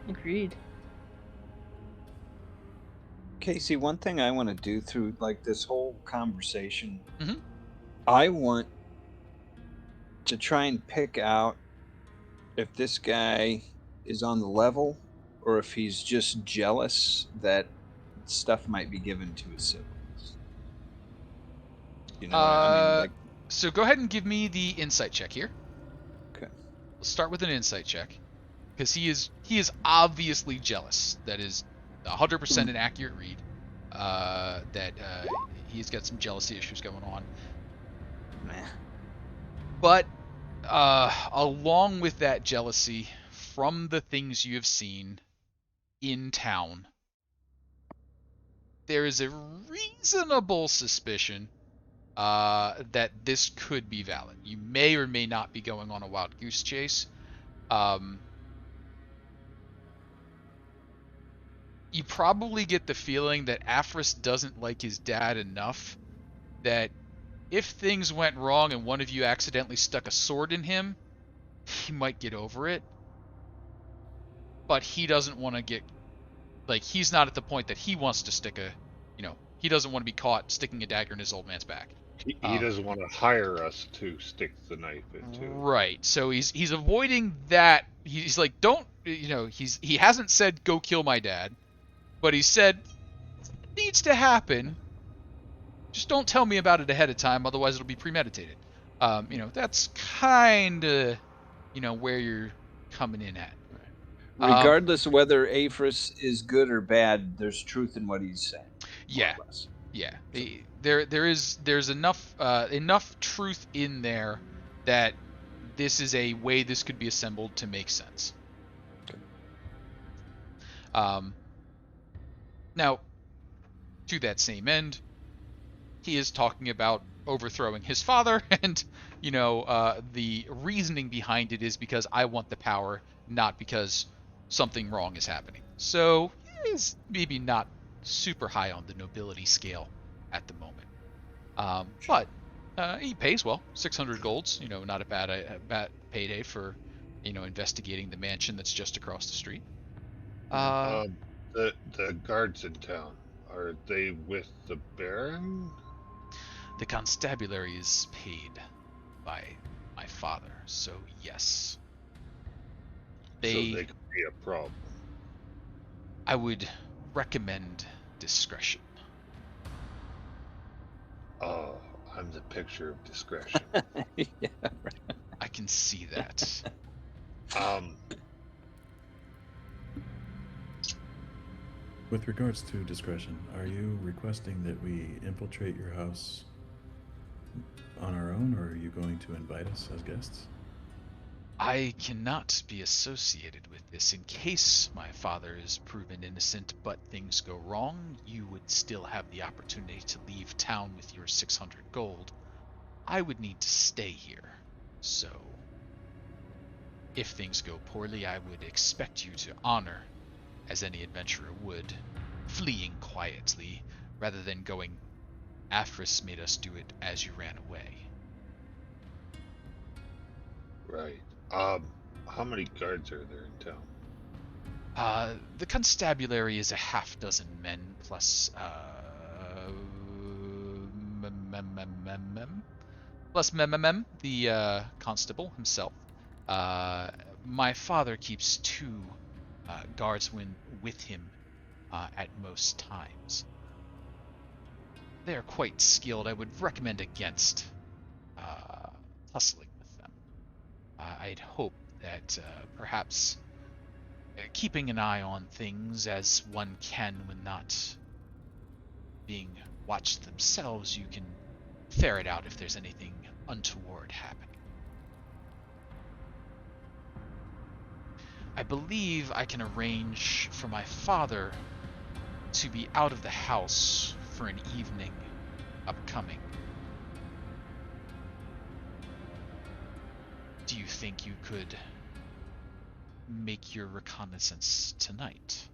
Agreed. Casey, one thing I want to do through like this whole conversation, Mhm. I want to try and pick out if this guy is on the level or if he's just jealous that stuff might be given to his siblings. You know, I mean, like, So go ahead and give me the insight check here. okay. Let's start with an insight check, because he is obviously jealous. That is 100% an accurate read. That he's got some jealousy issues going on. Meh. But along with that jealousy, from the things you have seen in town, there is a reasonable suspicion that this could be valid. You may or may not be going on a wild goose chase. You probably get the feeling that Afris doesn't like his dad enough that if things went wrong and one of you accidentally stuck a sword in him, he might get over it. But he doesn't want to get, like, he's not at the point that he wants to stick a, he doesn't want to be caught sticking a dagger in his old man's back. He doesn't want to hire us to stick the knife into. Right. So he's avoiding that. He's like, don't, he hasn't said go kill my dad, but he said it needs to happen. Just don't tell me about it ahead of time, otherwise it'll be premeditated. That's kind of, where you're coming in at. Regardless of whether Afris is good or bad, there's truth in what he's saying. Yeah. There's enough truth in there that this is a way this could be assembled to make sense. Okay. Now, to that same end, he is talking about overthrowing his father, and the reasoning behind it is because I want the power, not because something wrong is happening. So he's maybe not super high on the nobility scale at the moment. But he pays well, 600 golds. Not a bad payday for investigating the mansion that's just across the street. The guards in town, are they with the Baron? The constabulary is paid by my father, so yes. So they could be a problem. I would recommend discretion. Oh, I'm the picture of discretion. Yeah, right. I can see that. With regards to discretion, are you requesting that we infiltrate your house on our own, or are you going to invite us as guests? I cannot be associated with this. In case my father is proven innocent, but things go wrong, you would still have the opportunity to leave town with your 600 gold. I would need to stay here. So, if things go poorly, I would expect you to honor, as any adventurer would, fleeing quietly, rather than going. Afris made us do it as you ran away. Right. How many guards are there in town? The constabulary is a half-dozen men, plus, the constable himself. My father keeps 2 guardsmen with him at most times. They are quite skilled. I would recommend against tussling with them. I'd hope that perhaps keeping an eye on things as one can when not being watched themselves, you can ferret out if there's anything untoward happening. I believe I can arrange for my father to be out of the house for an evening upcoming. Do you think you could make your reconnaissance tonight?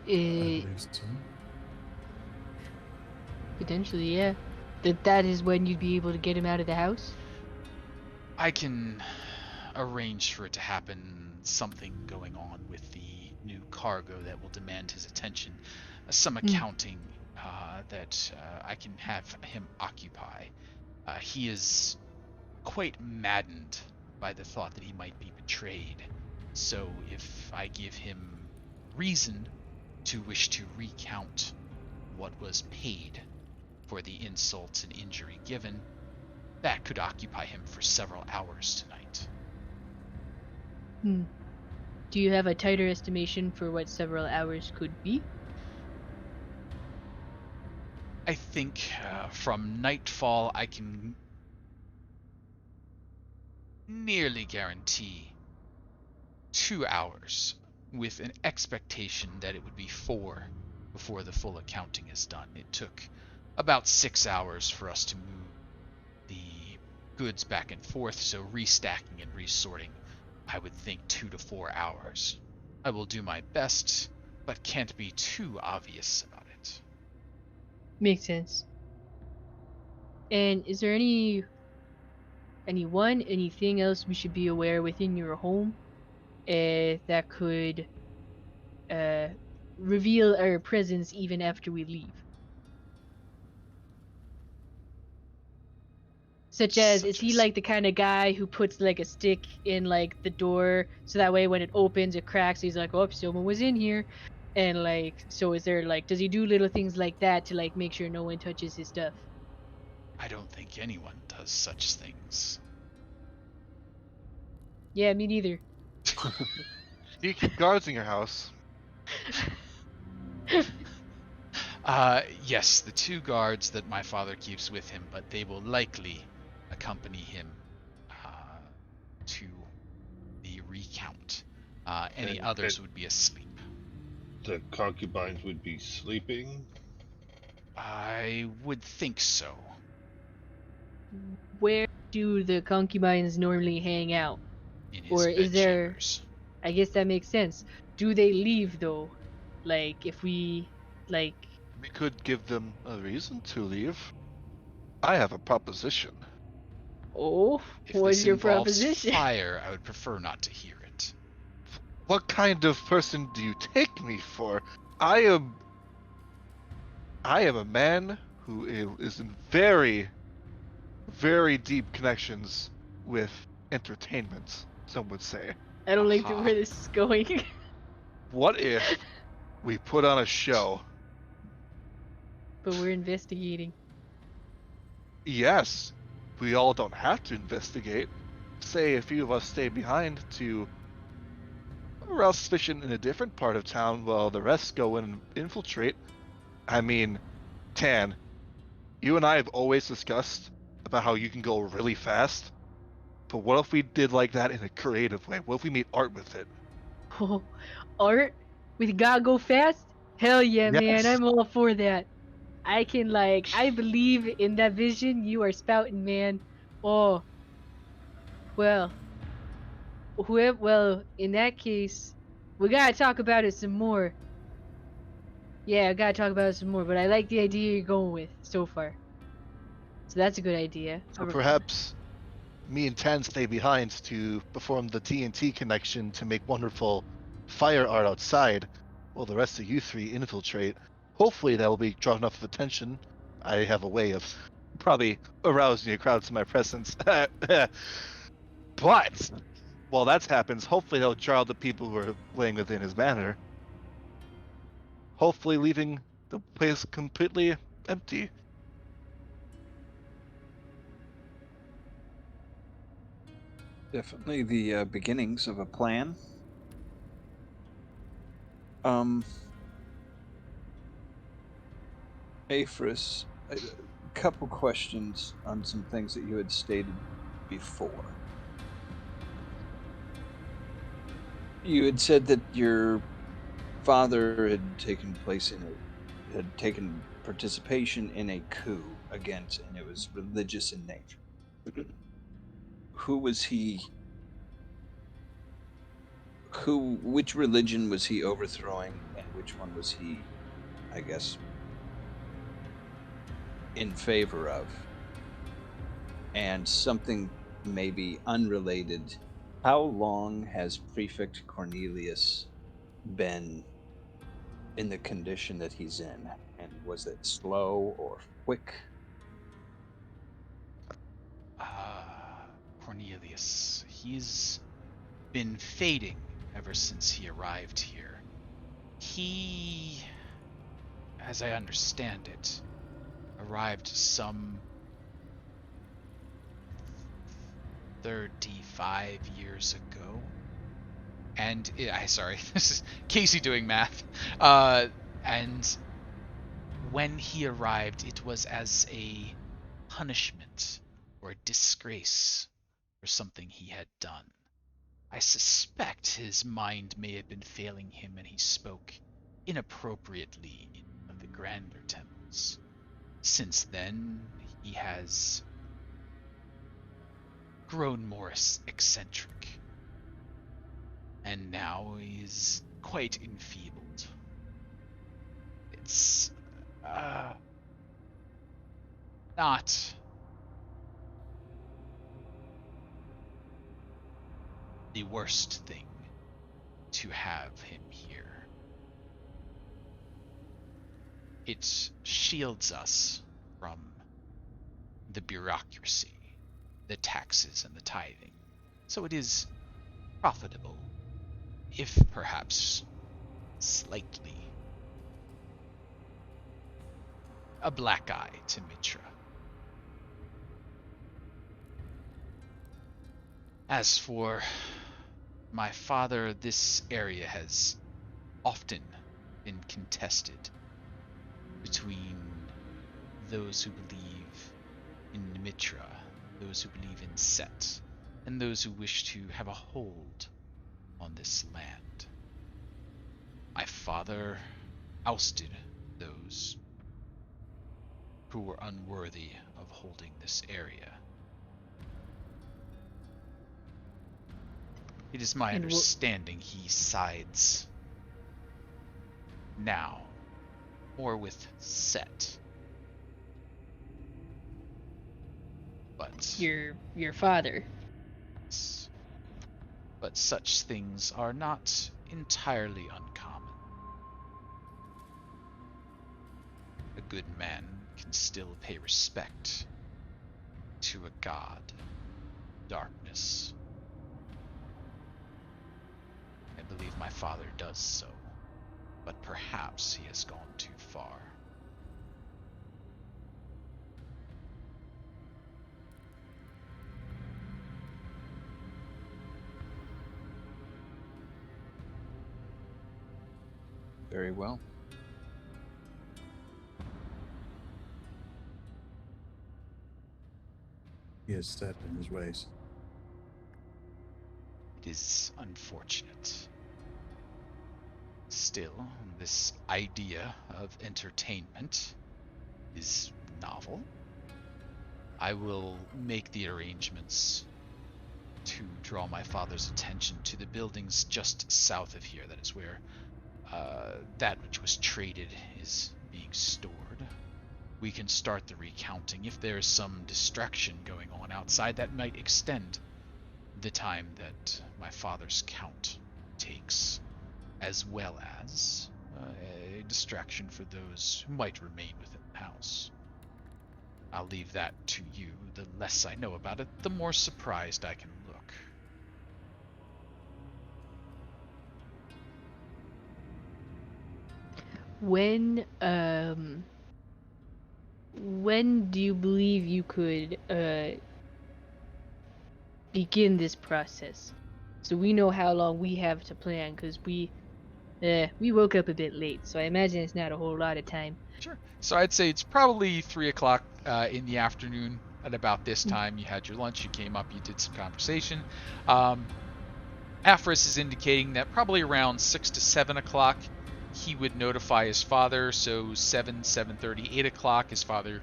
I believe so. Potentially, yeah. That is when you'd be able to get him out of the house? I can arrange for it to happen. Something going on with the new cargo that will demand his attention. Some accounting that I can have him occupy. He is quite maddened by the thought that he might be betrayed. So if I give him reason to wish to recount what was paid for the insult and injury given, that could occupy him for several hours tonight. Do you have a tighter estimation for what several hours could be? I think from nightfall I can nearly guarantee 2 hours, with an expectation that it would be 4 before the full accounting is done. It took about 6 hours for us to move the goods back and forth, so restacking and resorting, I would think 2 to 4 hours. I will do my best, but can't be too obvious about it. Makes sense. And is there anything else we should be aware within your home that could reveal our presence even after we leave? Such as, is he like the kind of guy who puts like a stick in like the door so that way when it opens it cracks, he's like, oh, someone was in here? And like, so is there like, does he do little things like that to like make sure no one touches his stuff? I don't think anyone does such things. Yeah, me neither. Do you keep guards in your house? Yes, the 2 guards that my father keeps with him, but they will likely accompany him to the recount. Any others would be asleep. The concubines would be sleeping? I would think so. Where do the concubines normally hang out? In his Or is there... bedchambers. I guess that makes sense. Do they leave though? Like, if we... like... We could give them a reason to leave. I have a proposition. Oh, If what's this your involves proposition? fire, I would prefer not to hear it. What kind of person do you take me for? I am a man who is in very, very deep connections with entertainment, some would say. I don't like where this is going. What if we put on a show? But we're investigating. Yes, we all don't have to investigate. Say a few of us stay behind to arouse suspicion in a different part of town while the rest go in and infiltrate. I mean, Tann, you and I have always discussed about how you can go really fast. But what if we did like that in a creative way? What if we made art with it? Oh, art? We gotta go fast? Hell yeah, man, Yes. I'm all for that. I believe in that vision you are spouting, man. Oh, well, in that case, we gotta talk about it some more. Yeah, I gotta talk about it some more, but I like the idea you're going with so far. So that's a good idea. So perhaps me and Tann stay behind to perform the TNT connection to make wonderful fire art outside, while the rest of you three infiltrate. Hopefully that will be drawn enough of attention. I have a way of probably arousing a crowd to my presence. But while that happens, hopefully that'll draw out the people who are playing within his banner. Hopefully leaving the place completely empty. Definitely the beginnings of a plan. Aphris, a couple questions on some things that you had stated before. You had said that your father had taken participation in a coup against, and it was religious in nature. Who was he? Which religion was he overthrowing, and which one was he, I guess, in favor of? And something maybe unrelated. How long has Prefect Cornelius been in the condition that he's in? And was it slow or quick? Cornelius. He's been fading ever since he arrived here. He, as I understand it, arrived some 35 years ago. And sorry, this is Casey doing math. And when he arrived, it was as a punishment or a disgrace for something he had done. I suspect his mind may have been failing him and he spoke inappropriately in one of the grander temples. Since then, he has grown more eccentric. And now he's quite enfeebled. It's not the worst thing to have him here. It shields us from the bureaucracy, the taxes, and the tithing. So it is profitable, if perhaps slightly a black eye to Mitra. As for my father, this area has often been contested between those who believe in Mitra, those who believe in Set, and those who wish to have a hold on this land. My father ousted those who were unworthy of holding this area. It is my understanding he sides now more with Set. But your father. But such things are not entirely uncommon. A good man can still pay respect to a god, darkness. I believe my father does so, but perhaps he has gone too far. Very well. he is set in his ways. It is unfortunate. Still, this idea of entertainment is novel. I will make the arrangements to draw my father's attention to the buildings just south of here. That is where that which was traded is being stored. We can start the recounting. If there is some distraction going on outside, that might extend the time that my father's count takes, as well as a distraction for those who might remain within the house. I'll leave that to you. The less I know about it, the more surprised I can look. When do you believe you could begin this process? So we know how long we have to plan, because we woke up a bit late, so I imagine it's not a whole lot of time. Sure. So I'd say it's probably 3 o'clock in the afternoon. At about this time, you had your lunch, you came up, you did some conversation. Afris is indicating that probably around 6 to 7 o'clock, he would notify his father. So 7:30, 8 o'clock, his father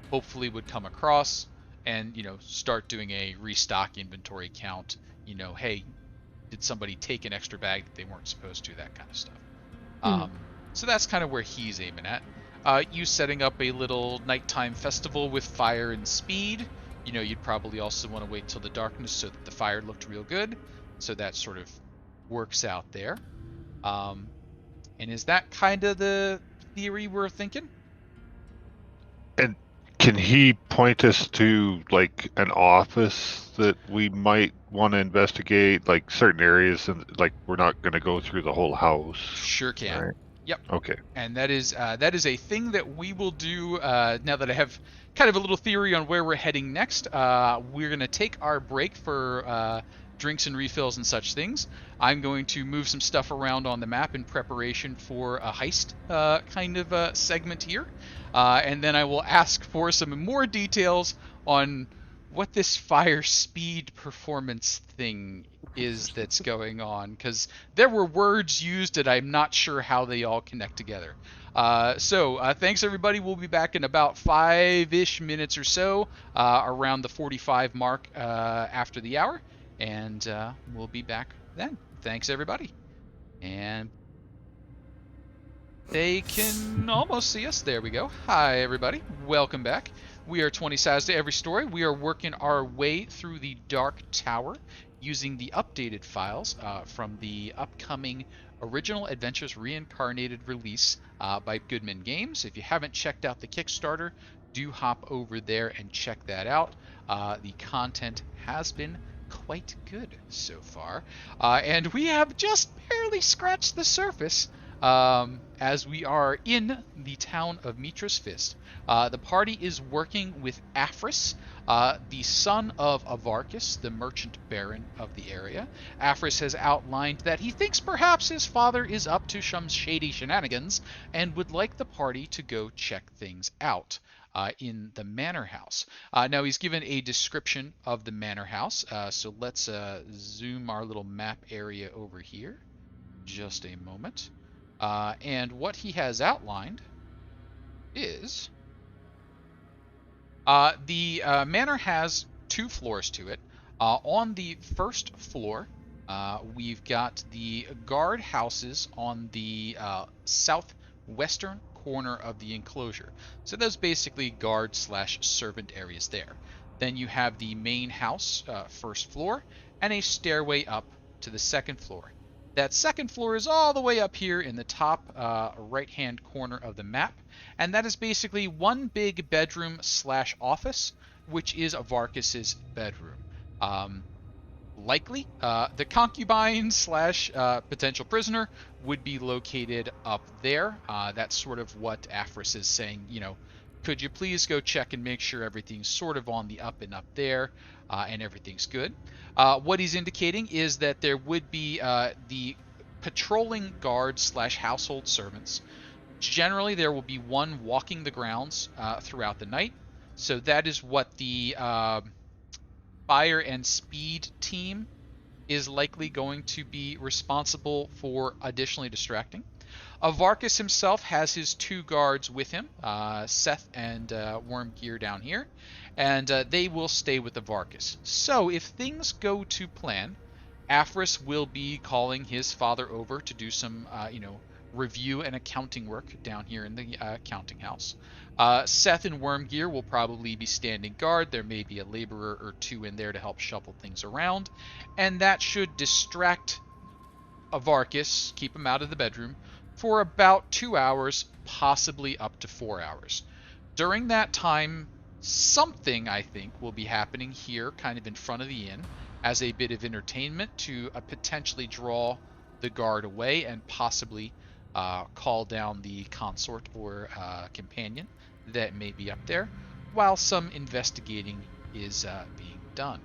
hopefully would come across and, start doing a restock inventory count. Hey, did somebody take an extra bag that they weren't supposed to? That kind of stuff. So that's kind of where he's aiming at. You setting up a little nighttime festival with fire and speed. You'd probably also want to wait till the darkness so that the fire looked real good. So that sort of works out there. And is that kind of the theory we're thinking? And can he point us to like an office that we might want to investigate, like certain areas, and like we're not going to go through the whole house? Sure can. Right? Yep. Okay. And that is a thing that we will do now that I have kind of a little theory on where we're heading next. We're going to take our break for drinks and refills and such things. I'm going to move some stuff around on the map in preparation for a heist kind of segment here. And then I will ask for some more details on what this fire speed performance thing is that's going on, because there were words used and I'm not sure how they all connect together. So thanks everybody. We'll be back in about 5-ish minutes or so, around the 45 mark after the hour, and we'll be back then. Thanks everybody. And they can almost see us. There we go. Hi everybody, welcome back. We are 20 sides to every story. We are working our way through the Dark Tower using the updated files from the upcoming original Adventures Reincarnated release by Goodman Games. If you haven't checked out the Kickstarter, do hop over there and check that out. The content has been quite good so far, and we have just barely scratched the surface as we are in the town of Mitra's Fist. The party is working with Afris, the son of Avarkus, the merchant baron of the area. Afris has outlined that he thinks perhaps his father is up to some shady shenanigans and would like the party to go check things out in the manor house. Now he's given a description of the manor house, so let's zoom our little map area over here. Just a moment. And what he has outlined is the manor has 2 floors to it. On the first floor, we've got the guard houses on the southwestern corner of the enclosure. So those basically guard/servant areas there. Then you have the main house, first floor, and a stairway up to the second floor. That second floor is all the way up here in the top right-hand corner of the map, and that is basically one big bedroom/office, which is Avarkus's bedroom. Likely, the concubine/potential prisoner would be located up there. That's sort of what Afris is saying, could you please go check and make sure everything's sort of on the up and up there, and everything's good. What he's indicating is that there would be the patrolling guards/household servants. Generally, there will be one walking the grounds throughout the night. So that is what the fire and speed team is likely going to be responsible for additionally distracting. Varkas himself has his 2 guards with him, Seth and Wormgear down here, and they will stay with the Varkas. So if things go to plan, Aphris will be calling his father over to do some, review and accounting work down here in the accounting house. Seth and Wormgear will probably be standing guard. There may be a laborer or 2 in there to help shuffle things around, and that should distract Varkas, keep him out of the bedroom, for about 2 hours, possibly up to 4 hours. During that time, something, I think, will be happening here, kind of in front of the inn, as a bit of entertainment to potentially draw the guard away and possibly call down the consort or companion that may be up there, while some investigating is being done.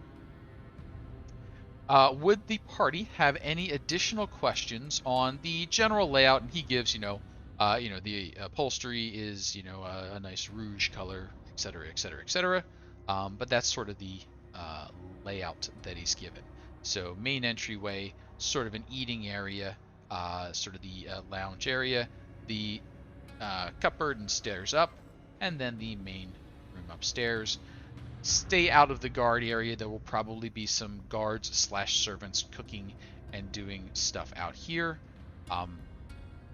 Would the party have any additional questions on the general layout? And he gives, the upholstery is, a nice rouge color, etc., etc., etc. But that's sort of the layout that he's given. So main entryway, sort of an eating area, sort of the lounge area, the cupboard and stairs up, and then the main room upstairs. Stay out of the guard area. There will probably be some guards/servants cooking and doing stuff out here.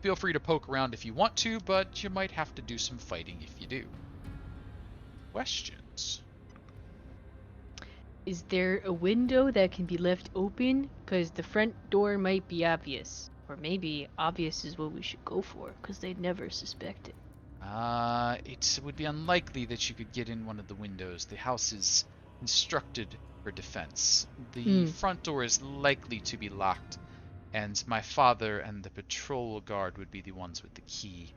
Feel free to poke around if you want to, but you might have to do some fighting if you do. Questions? Is there a window that can be left open? Because the front door might be obvious. Or maybe obvious is what we should go for, because they'd never suspect it. It would be unlikely that you could get in one of the windows. The house is constructed for defense. The front door is likely to be locked, and my father and the patrol guard would be the ones with the key.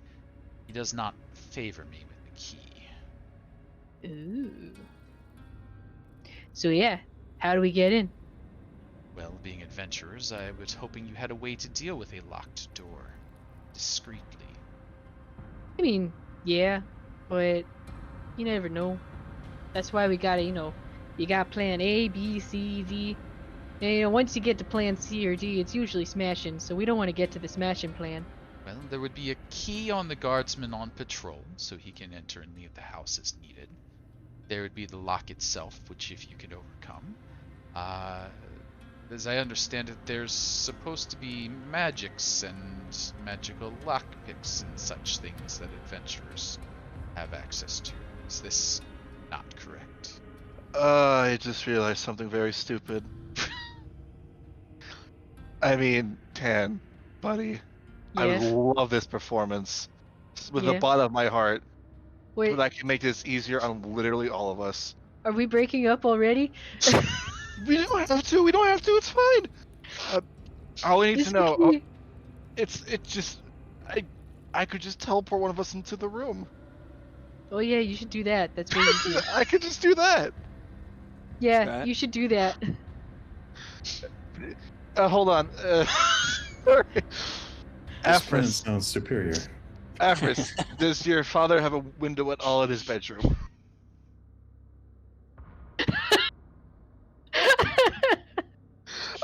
He does not favor me with the key. Ooh. So yeah, how do we get in? Well, being adventurers, I was hoping you had a way to deal with a locked door. Discreetly. I mean, yeah, but you never know. That's why we gotta, you got plan A, B, C, D. And, once you get to plan C or D, it's usually smashing, so we don't want to get to the smashing plan. Well, there would be a key on the guardsman on patrol, so he can enter and leave the house as needed. There would be the lock itself, which if you could overcome. As I understand it, there's supposed to be magics and magical lockpicks and such things that adventurers have access to. Is this not correct? I just realized something very stupid. I mean, Tann, buddy, I Yeah. would love this performance with Yeah. the bottom of my heart. Wait, But I can make this easier on literally all of us. are we breaking up already? We don't have to. We don't have to. It's fine. All we need Is to the know. key- It's just. I could just teleport one of us into the room. Oh yeah, you should do that. That's what you do. I could just do that. Yeah, That- you should do that. Hold on. Sorry. This plan Aphris, sounds superior. Aphris, does your father have a window at all in his bedroom?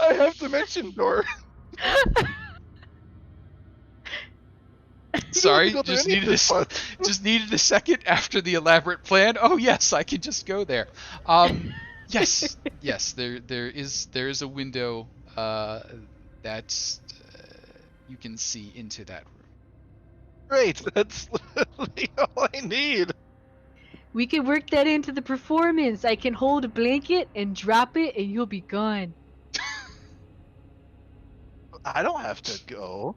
I have to mention door. Sorry, Go through just any of needed this fun. just needed a second after the elaborate plan. Oh yes, I can just go there. Yes, there is a window that you can see into that room. Great, that's literally all I need. We can work that into the performance. I can hold a blanket and drop it, and you'll be gone. I don't have to go.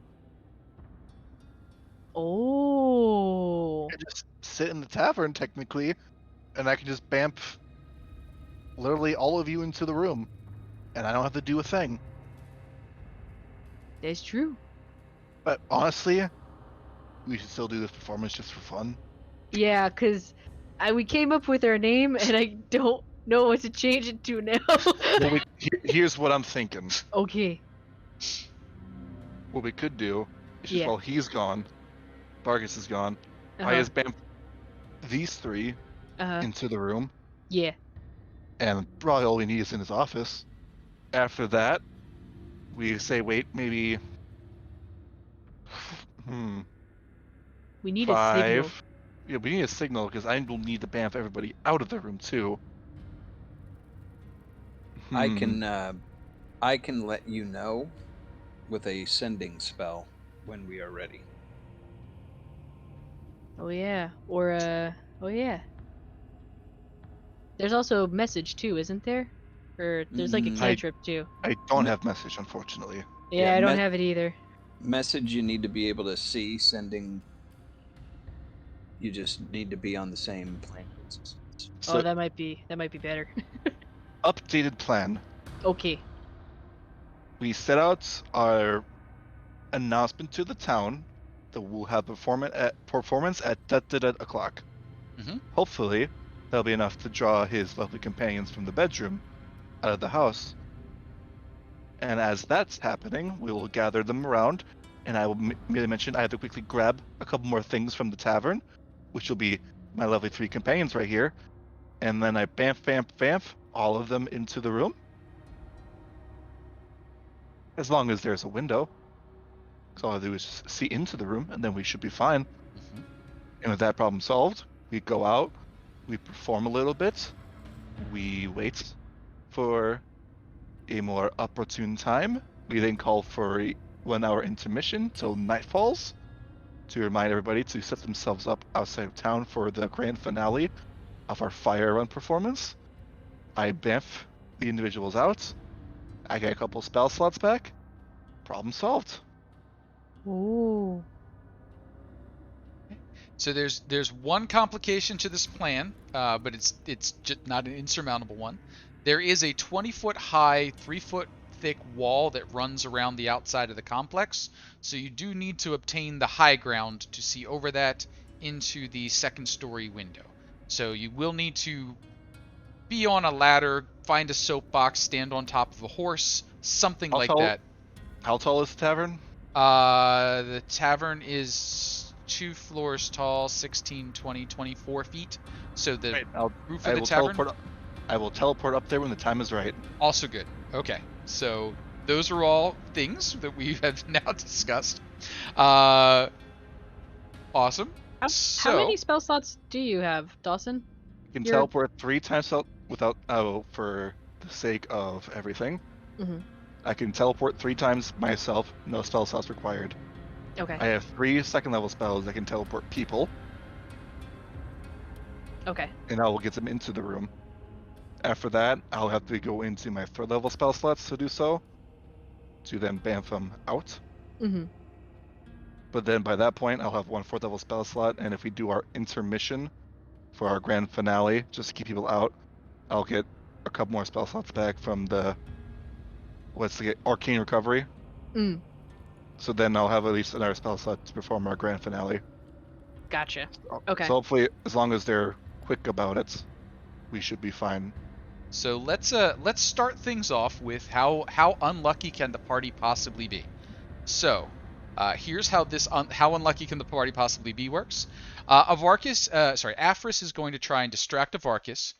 Oh. I just sit in the tavern technically, and I can just bamf literally all of you into the room, and I don't have to do a thing. That's true. But honestly, we should still do this performance just for fun. Yeah, because we came up with our name, and I don't know what to change it to now. Well, here's what I'm thinking. Okay. What we could do is just Yeah. while he's gone, Vargas is gone, I Uh-huh. just bamf these three Uh-huh. into the room, Yeah. and probably all we need is in his office. After that, we say wait maybe We need a signal. 5. Yeah, we need a signal because I will need to bamf everybody out of the room too. I can let you know with a sending spell when we are ready. Oh yeah. Or oh yeah. There's also message too, isn't there? Or there's like a cantrip too. I don't have message, unfortunately. Yeah, Yeah, I don't have it either. Message you need to be able to see. Sending, you just need to be on the same plane. So Oh, that might be better. updated plan. Okay. We set out our announcement to the town that we'll have performance at that o'clock. Mhm. Hopefully, that'll be enough to draw his lovely companions from the bedroom out of the house. And as that's happening, we will gather them around, and I will merely mention I have to quickly grab a couple more things from the tavern, which will be my lovely 3 companions right here, and then I bamf all of them into the room. As long as there's a window. So all I do is just see into the room, and then we should be fine. Mhm. And with that problem solved, we go out, we perform a little bit, we wait for a more opportune time. We then call for a 1-hour intermission till night falls to remind everybody to set themselves up outside of town for the grand finale of our fire run performance. I bamf the individuals out. I get a couple spell slots back. Problem solved. Ooh. So there's one complication to this plan, but it's just not an insurmountable one. There is a 20-foot high, 3-foot thick wall that runs around the outside of the complex. So you do need to obtain the high ground to see over that into the second story window. So you will need to be on a ladder, find a soapbox, stand on top of a horse, something How like tall- that. How tall is the tavern? The tavern is 2 floors tall, 16, 20, 24 feet. So the Right, roof I of the will tavern, I will teleport up there when the time is right. also good. Okay, so those are all things that we have now discussed. Awesome. How many spell slots do you have, Dawson? You can You're- teleport 3 times without for the sake of everything. Mm-hmm. I can teleport 3 times myself, no spell slots required. Okay. I have 3 second level spells that can teleport people, Okay. and I will get them into the room. After that, I'll have to go into my 3rd level spell slots to do so, to then bamf them out. Mm-hmm. But then by that point, I'll have 1 4th level spell slot, and if we do our intermission for our grand finale, just to keep people out, I'll get a couple more spell slots back from the arcane recovery. Mm. So then I'll have at least another spell slot to perform our grand finale. Gotcha. Okay. So hopefully, as long as they're quick about it, we should be fine. So let's start things off with how unlucky can the party possibly be. So here's how how unlucky can the party possibly be works. Afris is going to try and distract Avarkus.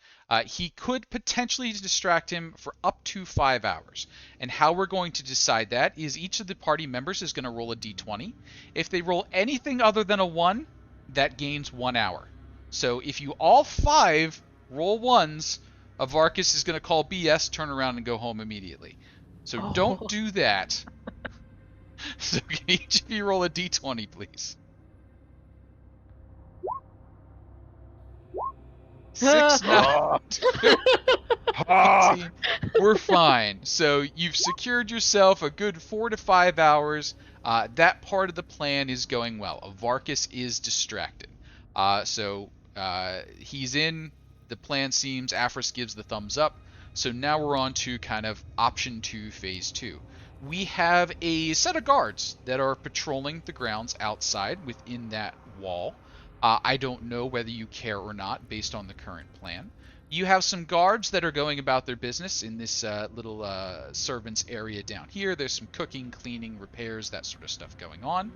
He could potentially distract him for up to 5 hours. And how we're going to decide that is each of the party members is going to roll a d20. If they roll anything other than a 1, that gains 1 hour. So if you all 5 roll 1s, Avarkus is going to call BS, turn around, and go home immediately. So don't do that. So can each of you roll a d20, please? 6, 9, 18. We're fine. So you've secured yourself a good 4 to 5 hours. That part of the plan is going well. Avarkus is distracted. So he's in. The plan seems. Afris gives the thumbs up. So now we're on to kind of option 2, phase 2. We have a set of guards that are patrolling the grounds outside within that wall. I don't know whether you care or not based on the current plan. You have some guards that are going about their business in this little servants area down here. There's some cooking, cleaning, repairs, that sort of stuff going on.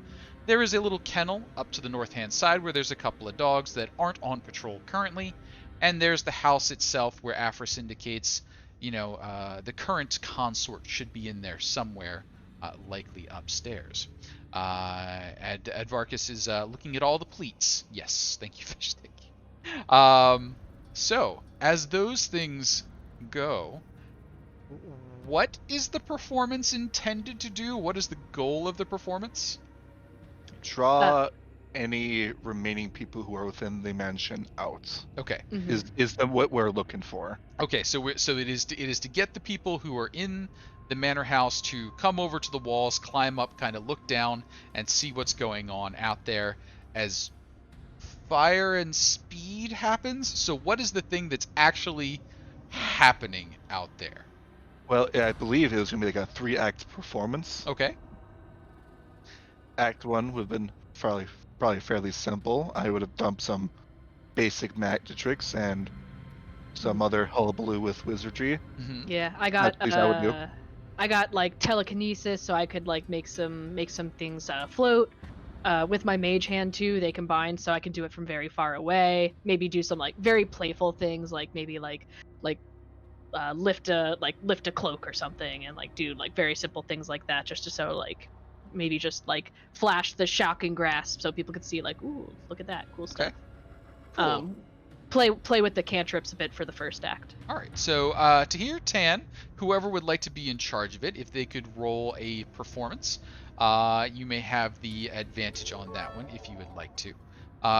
There is a little kennel up to the north-hand side where there's a couple of dogs that aren't on patrol currently. And there's the house itself where Aphris indicates, the current consort should be in there somewhere, likely upstairs. Advarkus is looking at all the pleats. Yes, thank you, Fishstick. So, as those things go, what is the performance intended to do? What is the goal of the performance? Draw any remaining people who are within the mansion out. Okay. Is what we're looking for. Okay, so it is to get the people who are in the manor house to come over to the walls, climb up, kind of look down, and see what's going on out there as fire and speed happens. So what is the thing that's actually happening out there? Well, I believe it was going to be like a 3-act performance. Okay. Act 1 would have been probably fairly simple. I would have dumped some basic magic tricks and some other hullabaloo with wizardry. Mm-hmm. Yeah, I got At least I would do. I got like telekinesis, so I could like make some things float. With my mage hand too, they combine, so I can do it from very far away. Maybe do some like very playful things, like maybe lift a cloak or something, and like do like very simple things like that, just to so like maybe just like flash the shocking grasp so people could see like, ooh, look at that cool stuff. Cool. Play with the cantrips a bit for the first act. All right, so Tahir, Tann, whoever would like to be in charge of it, if they could roll a performance, you may have the advantage on that one if you would like to.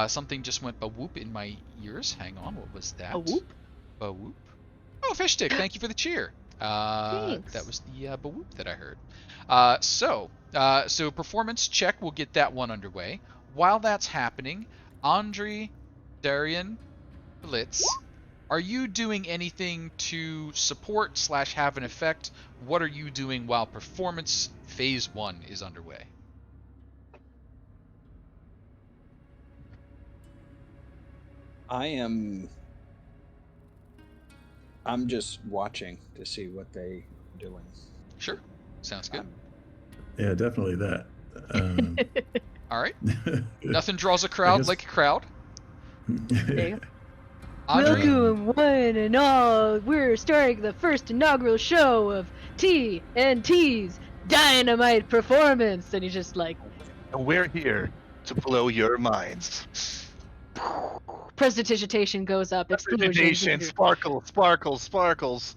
Something just went ba-whoop in my ears. Hang on, what was that? A whoop? Ba-whoop. Oh, Fishstick, thank you for the cheer. Thanks. That was the ba-whoop that I heard. So performance check, we'll get that one underway. While that's happening, Andry, Dahrian, Blitz, are you doing anything to support / have an effect? What are you doing while performance phase 1 is underway? I'm just watching to see what they are doing. Sure. Sounds good. Yeah, definitely that. All right. Nothing draws a crowd like a crowd. There you go. Andry? Welcome, one and all. We're starting the first inaugural show of TNT's Dynamite Performance. And he's just like, And we're here to blow your minds. prestidigitation goes up, explosions. Prestidigitation, sparkles.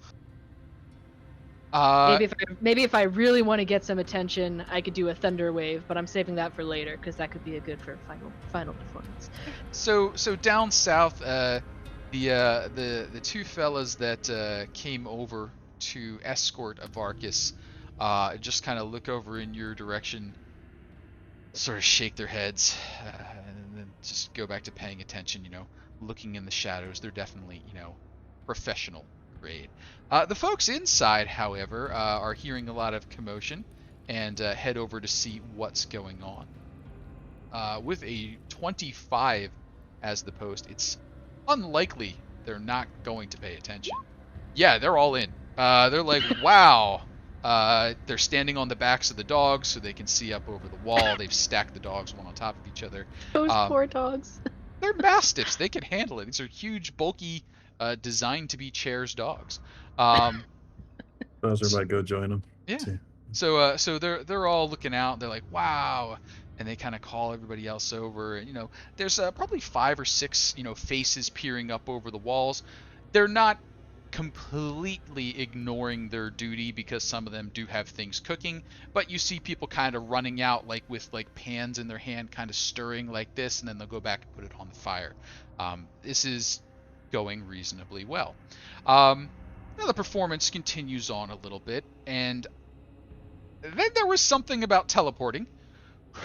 Maybe if I really want to get some attention, I could do a thunder wave, but I'm saving that for later because that could be a good for final performance. So down south, the two fellas that came over to escort Advarkus just kind of look over in your direction, sort of shake their heads, and then just go back to paying attention, looking in the shadows. They're definitely, professional grade. The folks inside, however, are hearing a lot of commotion and head over to see what's going on. With a 25 as the post, it's unlikely they're not going to pay attention. Yeah, they're all in. They're like, wow. They're standing on the backs of the dogs so they can see up over the wall. They've stacked the dogs one on top of each other. Those poor dogs. They're mastiffs. They can handle it. These are huge, bulky, designed to be chairs dogs. Bowser might go join them. Yeah. See. So they're all looking out. They're like, wow. And they kind of call everybody else over. And, there's probably 5 or 6, faces peering up over the walls. They're not completely ignoring their duty because some of them do have things cooking, but you see people kind of running out with pans in their hand, kind of stirring like this, and then they'll go back and put it on the fire. This is going reasonably well. Now the performance continues on a little bit, and then there was something about teleporting.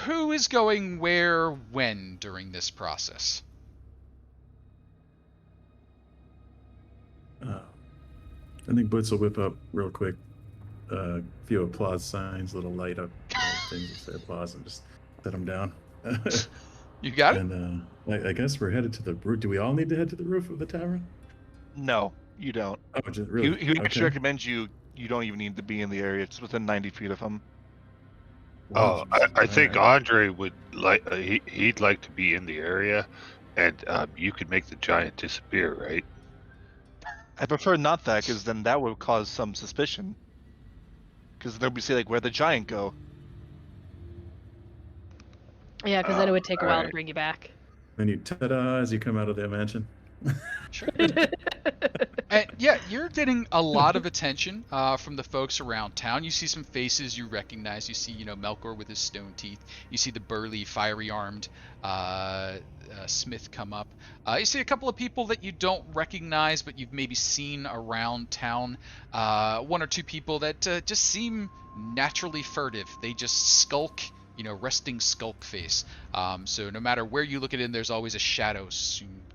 Who is going where when during this process? I think Blitz will whip up real quick a few applause signs, little light up things that say applause, and just set them down. You got it? And I guess we're headed to the roof. Do we all need to head to the roof of the tavern? No, you don't. Oh, just really? He actually recommends you don't even need to be in the area. It's within 90 feet of him. Oh, I think Andry would like he'd like to be in the area, And you could make the giant disappear, right? I prefer not that, because then that would cause some suspicion. Because then we say, like, where'd the giant go? Yeah, because then it would take a while to Alright. bring you back. Then you ta-da as you come out of that mansion. Sure. And yeah, you're getting a lot of attention from the folks around town. You see some faces you recognize. You see, Melkor with his stone teeth. You see the burly, fiery-armed Smith come up. You see a couple of people that you don't recognize, but you've maybe seen around town. One or two people that just seem naturally furtive. They just skulk, resting skulk face. So no matter where you look at it, there's always a shadow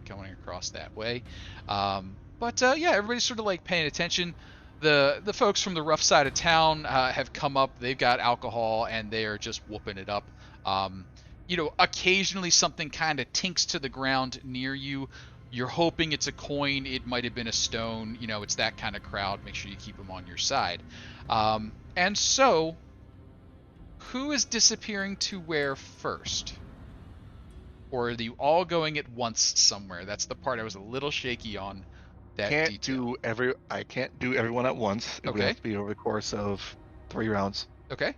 going across that way. But yeah, everybody's sort of like paying attention. The folks from the rough side of town have come up. They've got alcohol and they are just whooping it up. Occasionally something kind of tinks to the ground near you. You're hoping it's a coin. It might have been a stone. It's that kind of crowd. Make sure you keep them on your side. And so, who is disappearing to where first? Or are you all going at once somewhere? That's the part I was a little shaky on. That detail. I can't do everyone at once. It would have to be over the course of 3 rounds. Okay.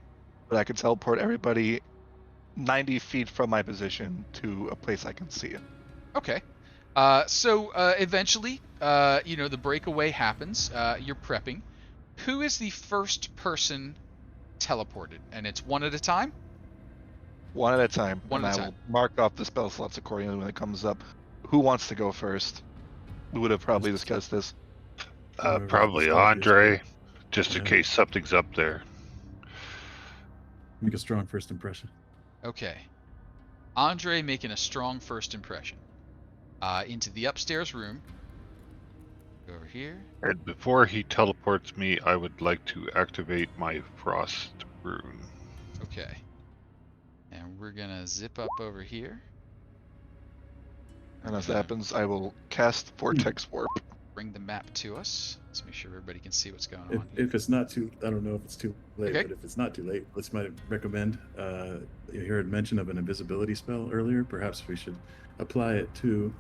But I can teleport everybody 90 feet from my position to a place I can see it. Okay. So eventually, the breakaway happens. You're prepping. Who is the first person teleported? And it's one at a time? One at a time. One at a I time. will mark off the spell slots accordingly when it comes up. Who wants to go first? We would have probably discussed this. Probably Andry, just in case something's up there. Make a strong first impression. Okay. Andry making a strong first impression. Into the upstairs room. Go over here. And before he teleports me, I would like to activate my frost rune. Okay. And we're gonna zip up over here. And as that happens, I will cast Vortex Warp. Bring the map to us. Let's make sure everybody can see what's going on. If it's not too, I don't know if it's too late, Okay. but if it's not too late, let's might recommend. You heard mention of an invisibility spell earlier. Perhaps we should apply it to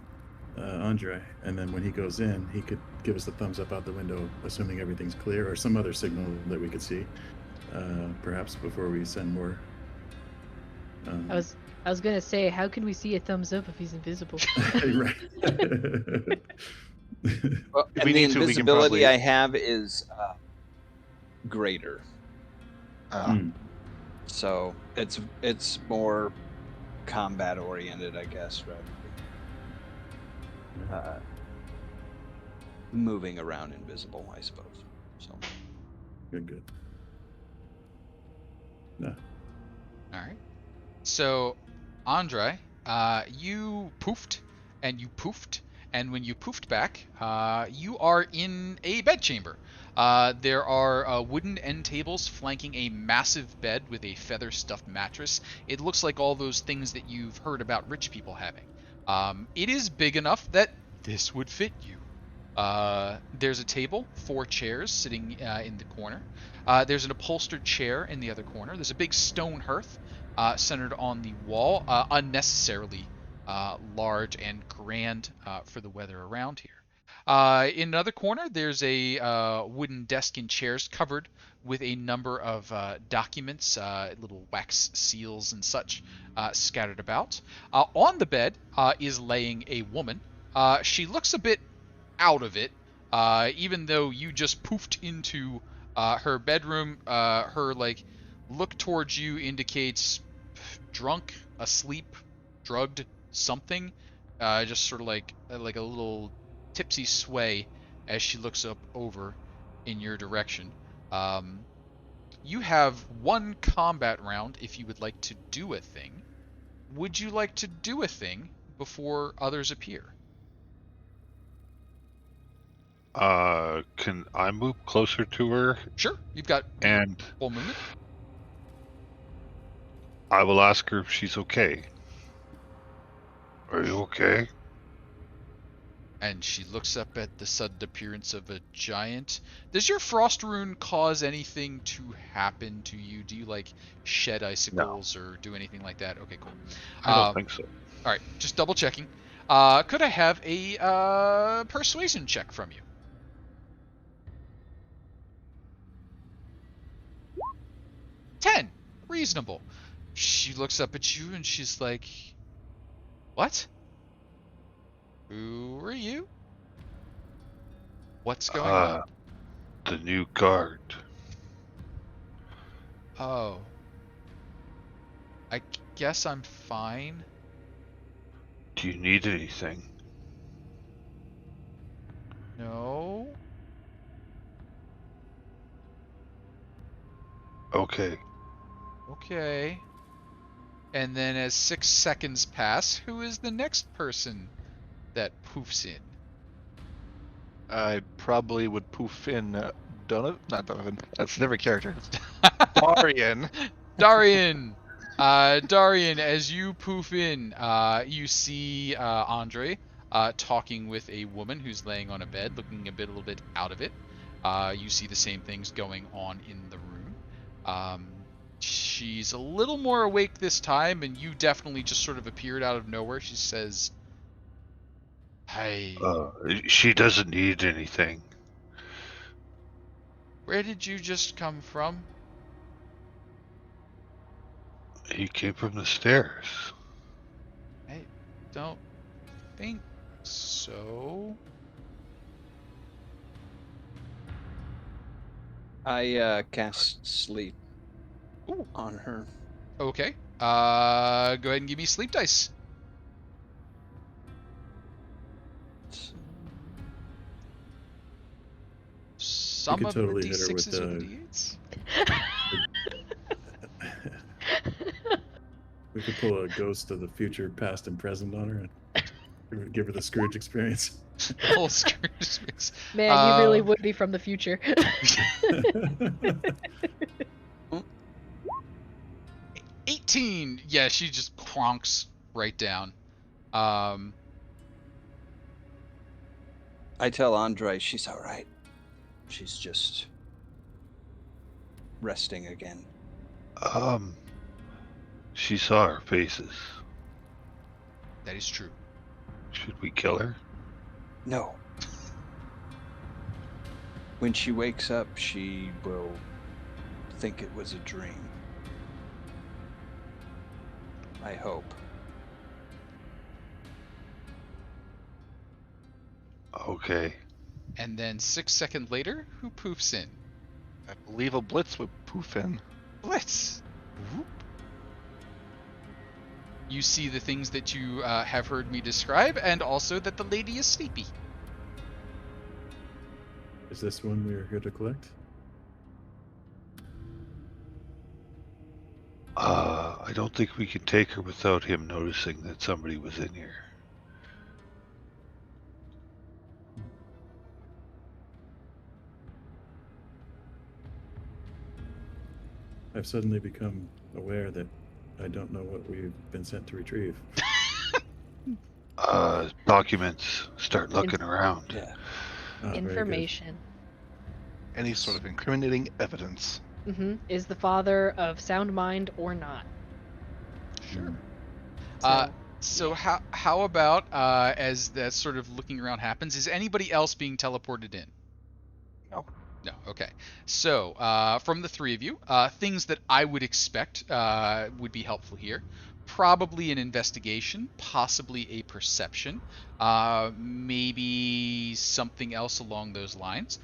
Andry, and then when he goes in, he could give us the thumbs up out the window, assuming everything's clear, or some other signal that we could see. Perhaps before we send more. I was gonna say, how can we see a thumbs up if he's invisible? Right. Well, If and we the need to, we can invisibility probably- I have is greater, so it's more combat oriented, I guess, rather than moving around invisible, I suppose. So Good. No. All right. So, Andry, you poofed, and you poofed, and when you poofed back, you are in a bedchamber. There are wooden end tables flanking a massive bed with a feather-stuffed mattress. It looks like all those things that you've heard about rich people having. It is big enough that this would fit you. There's a table, 4 chairs sitting in the corner. There's an upholstered chair in the other corner. There's a big stone hearth centered on the wall, unnecessarily large and grand for the weather around here. In another corner, there's a wooden desk and chairs covered with a number of documents, little wax seals and such scattered about. On the bed is laying a woman. She looks a bit out of it, even though you just poofed into her bedroom. Her look towards you indicates drunk, asleep, drugged, something. Just sort of like a little tipsy sway as she looks up over in your direction. You have 1 combat round if you would like to do a thing. Would you like to do a thing before others appear? Can I move closer to her? Sure, you've got And full movement. I will ask her if she's okay. Are you okay? And she looks up at the sudden appearance of a giant. Does your frost rune cause anything to happen to you? Do you shed icicles or do anything like that? Okay, cool. I don't think so. All right, just double checking. Could I have a persuasion check from you? Ten. Reasonable. She looks up at you and she's like, "What? Who are you? What's going on?" The new guard. Oh. I guess I'm fine. Do you need anything? No. Okay. Okay. And then as 6 seconds pass, who is the next person that poofs in? I probably would poof in Donovan. Not Donovan. That's a different character. Dahrian. Dahrian! Dahrian, as you poof in, you see Andry talking with a woman who's laying on a bed, looking a little bit out of it. You see the same things going on in the room. She's a little more awake this time, and you definitely just sort of appeared out of nowhere. She says, "Hey, She doesn't need anything. where did you just come from?" He came from the stairs. I don't think so. I cast sleep Ooh. on her. Okay. Go ahead and give me sleep dice. Some of totally the hit her with d6s or the d8s. We could pull a ghost of the future, past, and present on her and give her the Scrooge experience. Whole Scrooge mix. Man, you really would be from the future. 18. Yeah, she just clonks right down. I tell Andry she's all right. She's just resting again. She saw our faces. That is true. Should we kill her? No. When she wakes up, she will think it was a dream. I hope. Okay. And then 6 seconds later, who poofs in? I believe a Blitz would poof in. Blitz. Whoop. You see the things that you have heard me describe, and also that the lady is sleepy. Is this one we're here to collect? I don't think we can take her without him noticing that somebody was in here. I've suddenly become aware that I don't know what we've been sent to retrieve. Documents. Start looking around. Yeah. Oh, very good. Information. Any sort of incriminating evidence. Is the father of sound mind or not? Sure. So, So how about as that sort of looking around happens, is anybody else being teleported in? No. No. Okay. So from the three of you, things that I would expect would be helpful here. Probably an investigation, possibly a perception, maybe something else along those lines.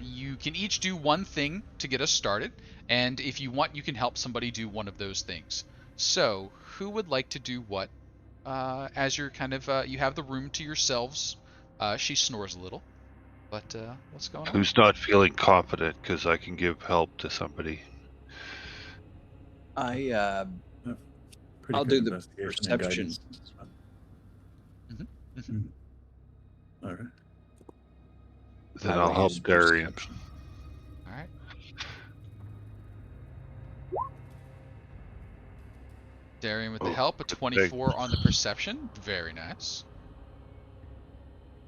You can each do one thing to get us started, and if you want, you can help somebody do one of those things. So, who would like to do what? As you're kind of, you have the room to yourselves. She snores a little, but what's going on? Who's not feeling confident because I can give help to somebody? Pretty I'll good do the investigation and perception. guidance. Mhm. All right. Then I I'll will help use Dahrian. perception. All right. Dahrian with the Oh, help, a big. 24 on the perception. Very nice.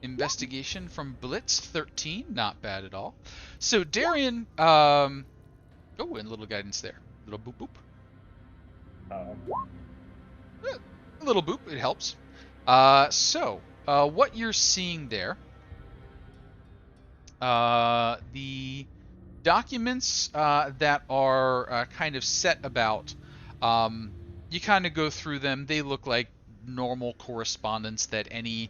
Investigation from Blitz, 13. Not bad at all. So Dahrian, oh, and a little guidance there. Little boop boop. A little boop, it helps. So what you're seeing there, the documents that are kind of set about, you kind of go through them. They look like normal correspondence that any,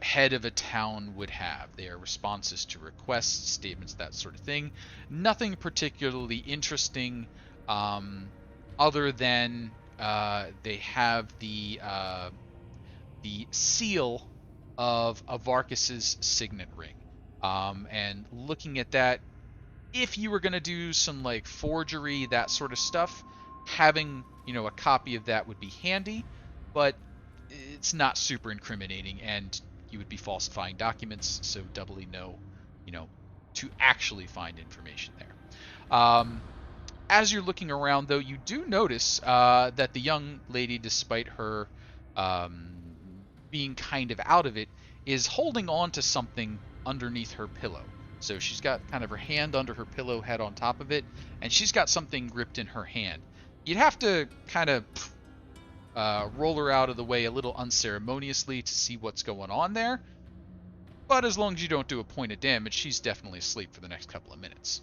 head of a town would have. They are responses to requests, statements, that sort of thing. Nothing particularly interesting, other than they have the seal of Avarkus's signet ring. And looking at that, if you were going to do some like forgery, that sort of stuff, having, a copy of that would be handy, but it's not super incriminating, and you would be falsifying documents, so doubly no, to actually find information there. As you're looking around, though, you do notice that the young lady, despite her being kind of out of it, is holding on to something underneath her pillow. So she's got kind of her hand under her pillow, head on top of it, and she's got something gripped in her hand. You'd have to kind of roll her out of the way a little unceremoniously to see what's going on there. But as long as you don't do a point of damage, she's definitely asleep for the next couple of minutes.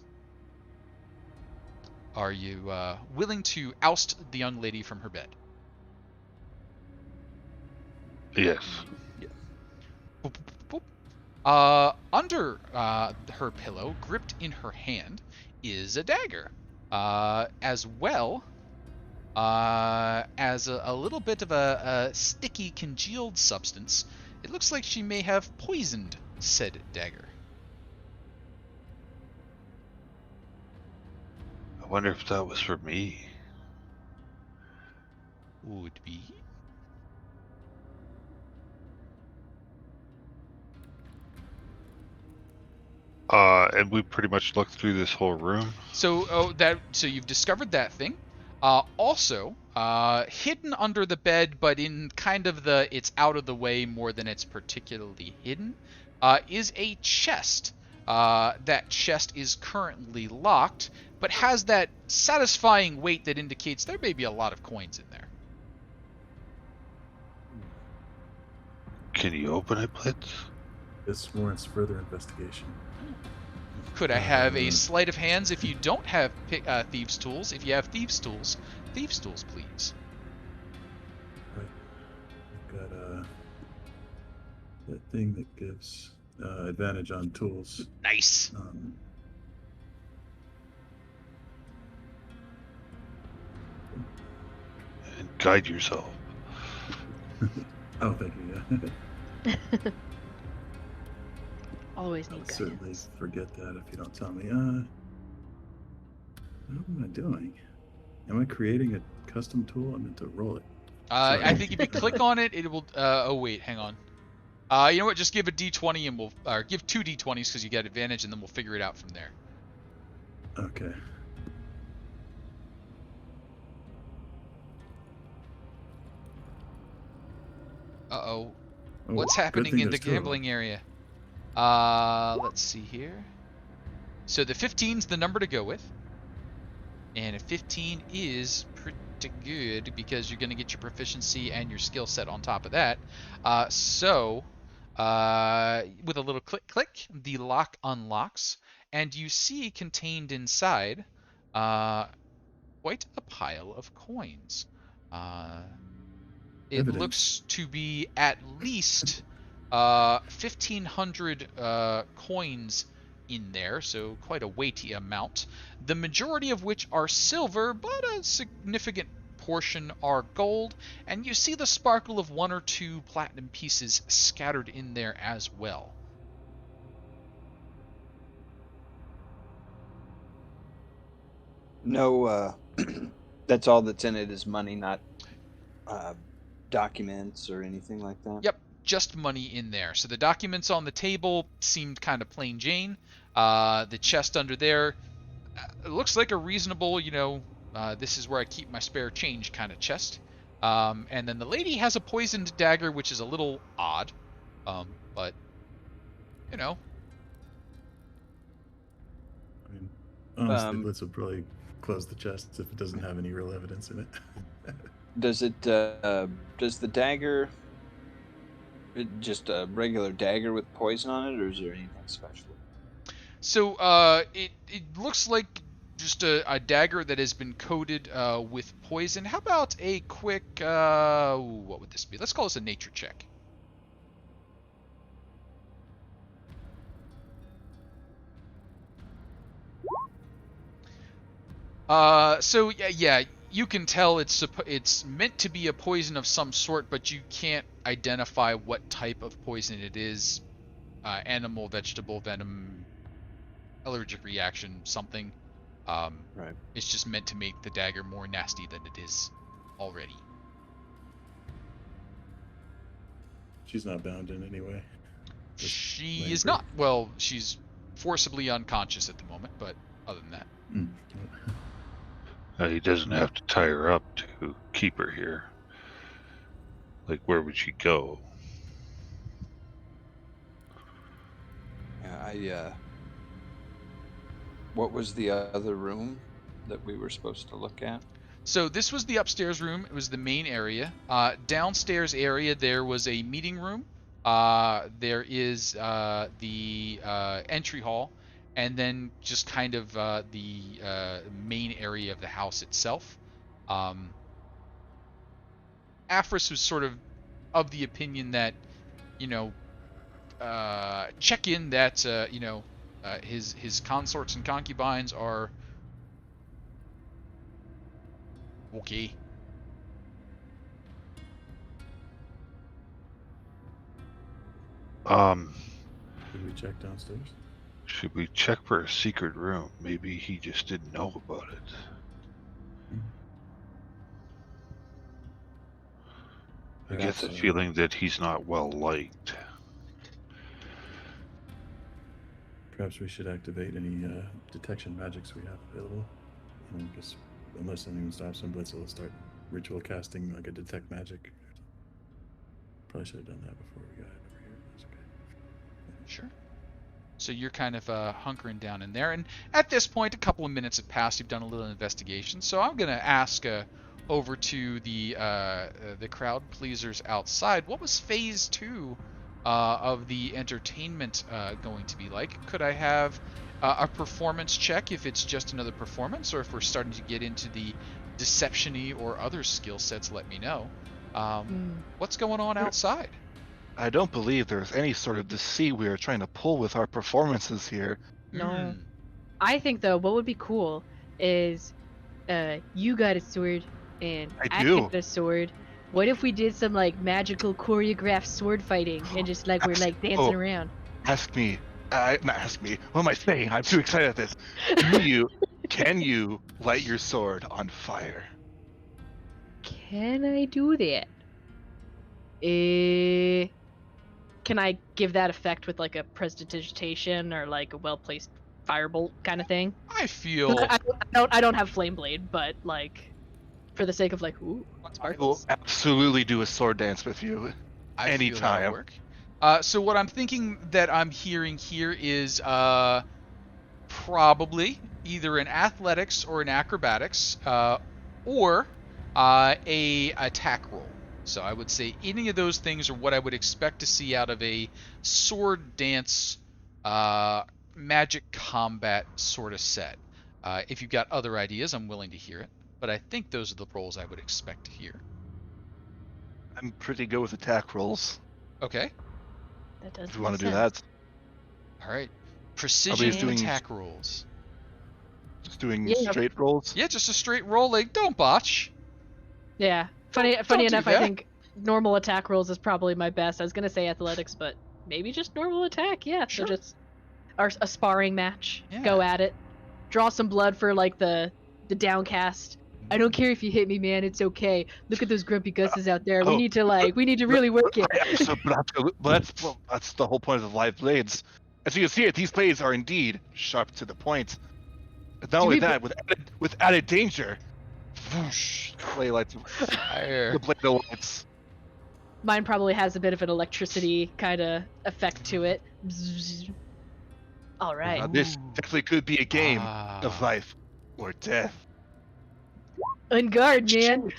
Are you willing to oust the young lady from her bed? Yes. Boop, boop, boop. Under her pillow, gripped in her hand, is a dagger, as well as a little bit of a sticky, congealed substance. It looks like she may have poisoned said dagger. I wonder if that was for me. Would be. And we pretty much looked through this whole room. So you've discovered that thing. Also, hidden under the bed, but in kind of it's out of the way more than it's particularly hidden, is a chest. That chest is currently locked, but has that satisfying weight that indicates there may be a lot of coins in there. Can you open it, Blitz? This warrants further investigation. Could I have a sleight of hands if you don't have thieves' tools? If you have thieves' tools, please. Right. I've got that thing that gives advantage on tools. Nice. And guide yourself. Oh, thank you. Yeah. Always I'll need certainly guidance. forget that if you don't tell me. What am I doing? Am I creating a custom tool? I meant to roll it. I think if you click on it, it will. Oh wait, hang on. You know what? Just give a D20 and we'll give 2 D20s because you get advantage, and then we'll figure it out from there. Okay. Uh-oh. Oh, What's good happening thing in the there's two of them. gambling area? Let's see here. So the 15's the number to go with. And a 15 is pretty good because you're going to get your proficiency and your skill set on top of that. So with a little click, the lock unlocks, and you see contained inside quite a pile of coins. It Evidence. looks to be at least 1,500 coins in there, so quite a weighty amount. The majority of which are silver, but a significant portion are gold, and you see the sparkle of 1 or 2 platinum pieces scattered in there as well. No, that's all that's in it is money, not documents or anything like that? Yep, just money in there. So the documents on the table seemed kind of plain Jane. The chest under there looks like a reasonable, this is where I keep my spare change kind of chest. And then the lady has a poisoned dagger, which is a little odd. But, I mean, honestly, Um, Blitz would probably close the chest if it doesn't have any real evidence in it. does the dagger Just a regular dagger with poison on it, or is there anything special? So it looks like just a dagger that has been coated with poison. How about a quick what would this be? Let's call this a nature check. So yeah, you can tell it's meant to be a poison of some sort, but you can't identify what type of poison it is. Animal, vegetable, venom, allergic reaction, something. Right. It's just meant to make the dagger more nasty than it is already. She's not bound in any way. Just She laying is pretty. not. Well, she's forcibly unconscious at the moment, but other than that. Mm. He doesn't have to tie her up to keep her here. Like, where would she go? Yeah, what was the other room that we were supposed to look at? So this was the upstairs room. It was the main area. Downstairs area, there was a meeting room. There is the entry hall, and then just kind of the main area of the house itself. Afris was sort of the opinion that, check in that, his consorts and concubines are okay. Did we check downstairs? Should we check for a secret room? Maybe he just didn't know about it. I get the feeling that he's not well liked. Perhaps we should activate any detection magics we have available. Just unless anyone stops him, Blitz will start ritual casting like a detect magic. Probably should have done that before we got over here. That's okay. Sure. So you're kind of hunkering down in there, and at this point, a couple of minutes have passed. You've done a little investigation, so I'm gonna ask over to the crowd pleasers outside. What was phase 2 of the entertainment going to be like? Could I have a performance check if it's just another performance, or if we're starting to get into the deception-y or other skill sets? Let me know. What's going on outside? I don't believe there's any sort of deceit we are trying to pull with our performances here. No. I think though, what would be cool is, you got a sword and I do. got a sword. What if we did some like magical choreographed sword fighting and just like we're like dancing around? Ask me. Not ask me. What am I saying? I'm too excited at this. Can you light your sword on fire? Can I do that? Can I give that effect with like a prestidigitation or like a well-placed firebolt kind of thing? I feel I don't have flame blade, but like for the sake of like, ooh, I will sparkles. absolutely do a sword dance with you. I feel anytime. that'll work. So what I'm thinking that I'm hearing here is probably either an athletics or an acrobatics, or a attack roll. So I would say any of those things are what I would expect to see out of a sword dance, magic combat sort of set. If you've got other ideas, I'm willing to hear it. But I think those are the rolls I would expect to hear. I'm pretty good with attack rolls. Okay. That does If you want to make do that, sense. All right. Precision doing- attack rolls. just doing Yeah. straight rolls. Yeah, just a straight roll. Like, don't botch. Yeah. Funny Don't do enough, that. I think normal attack rolls is probably my best. I was gonna say athletics, but maybe just normal attack. Yeah. Sure. So just a sparring match. Yeah. Go at it. Draw some blood for like the downcast. I don't care if you hit me, man. It's okay. Look at those grumpy gusses out there. We oh, need to really work it. That's the whole point of the live blades. As you can see, these blades are indeed sharp to the point. Not only we- that, with added danger, whoosh, blade lights, Fire. the blade lights. Mine probably has a bit of an electricity kind of effect to it. Bzzz. All right. Now, this definitely could be a game Ah. of life or death. On guard, man.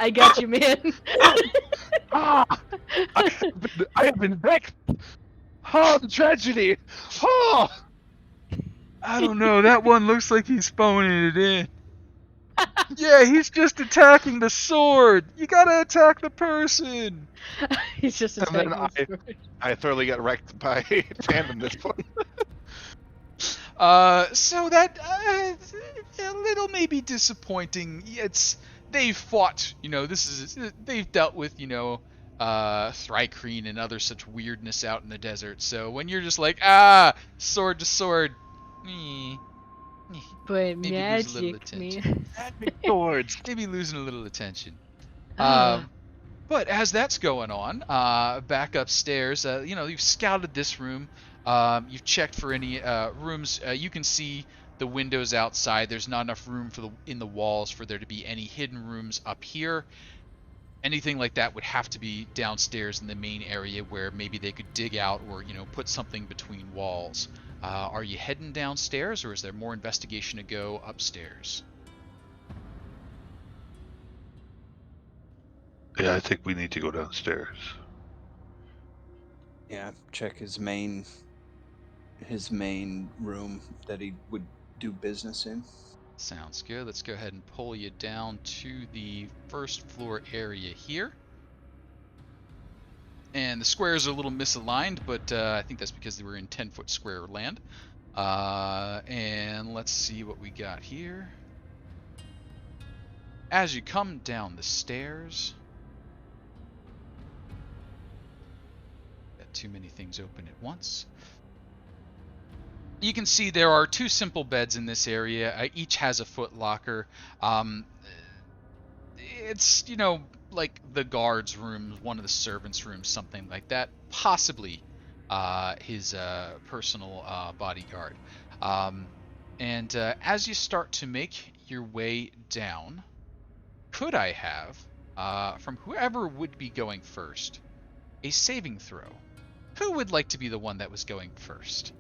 I got you, man. Ah! I have been wrecked! Oh, the tragedy! Oh! I don't know. That one looks like he's phoning it in. Yeah, he's just attacking the sword. You gotta attack the person. He's just And then attacking. I thoroughly got wrecked by Tann in this one. So that a little maybe disappointing. They've fought. They've dealt with Thrycreen and other such weirdness out in the desert. So when you're just like sword to sword, But maybe lose a little magic, attention. Magic swords. Maybe losing a little attention. Ah. But as that's going on, back upstairs, you've scouted this room. You've checked for any rooms. You can see the windows outside. There's not enough room in the walls for there to be any hidden rooms up here. Anything like that would have to be downstairs in the main area where maybe they could dig out or put something between walls. Are you heading downstairs, or is there more investigation to go upstairs? Yeah, I think we need to go downstairs. Yeah, check his main room that he would do business in. Sounds good. Let's go ahead and pull you down to the first floor area here. And the squares are a little misaligned, but I think that's because they were in 10-foot square land. And let's see what we got here. As you come down the stairs... Got too many things open at once. You can see there are 2 simple beds in this area. Each has a foot locker. It's, like the guard's room, one of the servants' rooms, something like that. Possibly his personal bodyguard. And as you start to make your way down, could I have, from whoever would be going first, a saving throw? Who would like to be the one that was going first?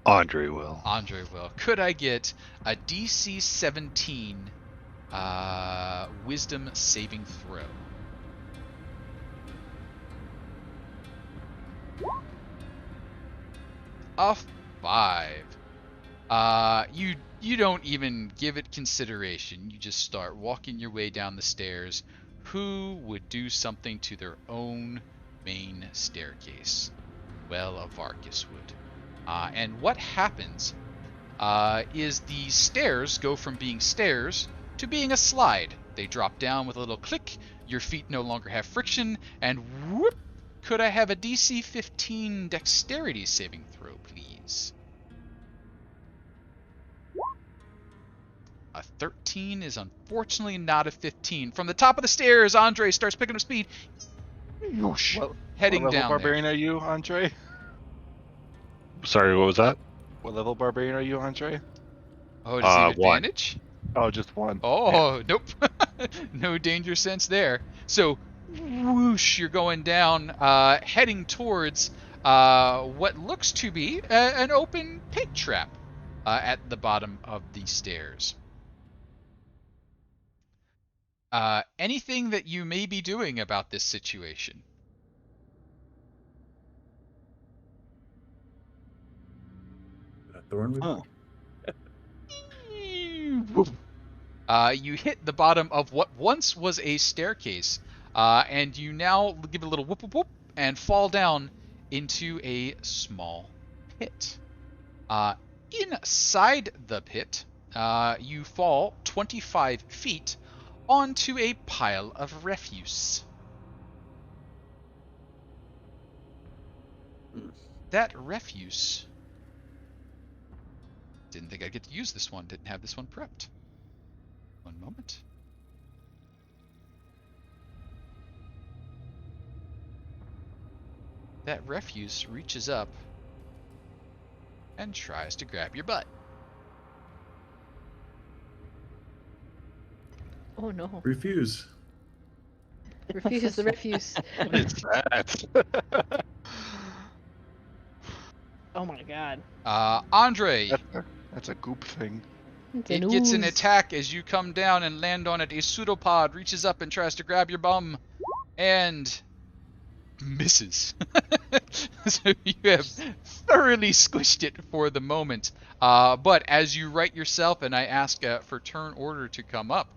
Andry will. Andry will. Could I get a DC 17 Wisdom saving throw? A 5. You don't even give it consideration. You just start walking your way down the stairs. Who would do something to their own main staircase? Well, a Vargas would. And what happens is the stairs go from being stairs to being a slide. They drop down with a little click, your feet no longer have friction, and whoop! Could I have a DC 15 dexterity saving throw, please? A 13 is unfortunately not a 15. From the top of the stairs, Andry starts picking up speed. Whoosh, heading what level down barbarian there. are you, Andry? Sorry, what was that? What level barbarian are you, Andry? Oh, does he have 1. advantage? Oh, just 1. Oh, yeah. Nope. No danger sense there. So, whoosh, you're going down, heading towards what looks to be an open pit trap at the bottom of the stairs. Anything that you may be doing about this situation? Thorn Huh. You hit the bottom of what once was a staircase, and you now give it a little whoop whoop whoop and fall down into a small pit. Inside the pit, you fall 25 feet onto a pile of refuse. That refuse... Didn't think I'd get to use this one. Didn't have this one prepped. One moment. That refuse reaches up and tries to grab your butt. Oh no. Refuse. Refuse the refuse. What is that? Oh my god. Andry, That's a goop thing. It gets an ooze. attack as you come down and land on it. A pseudopod reaches up and tries to grab your bum and misses. So you have thoroughly squished it for the moment. But as you right yourself and I ask for turn order to come up,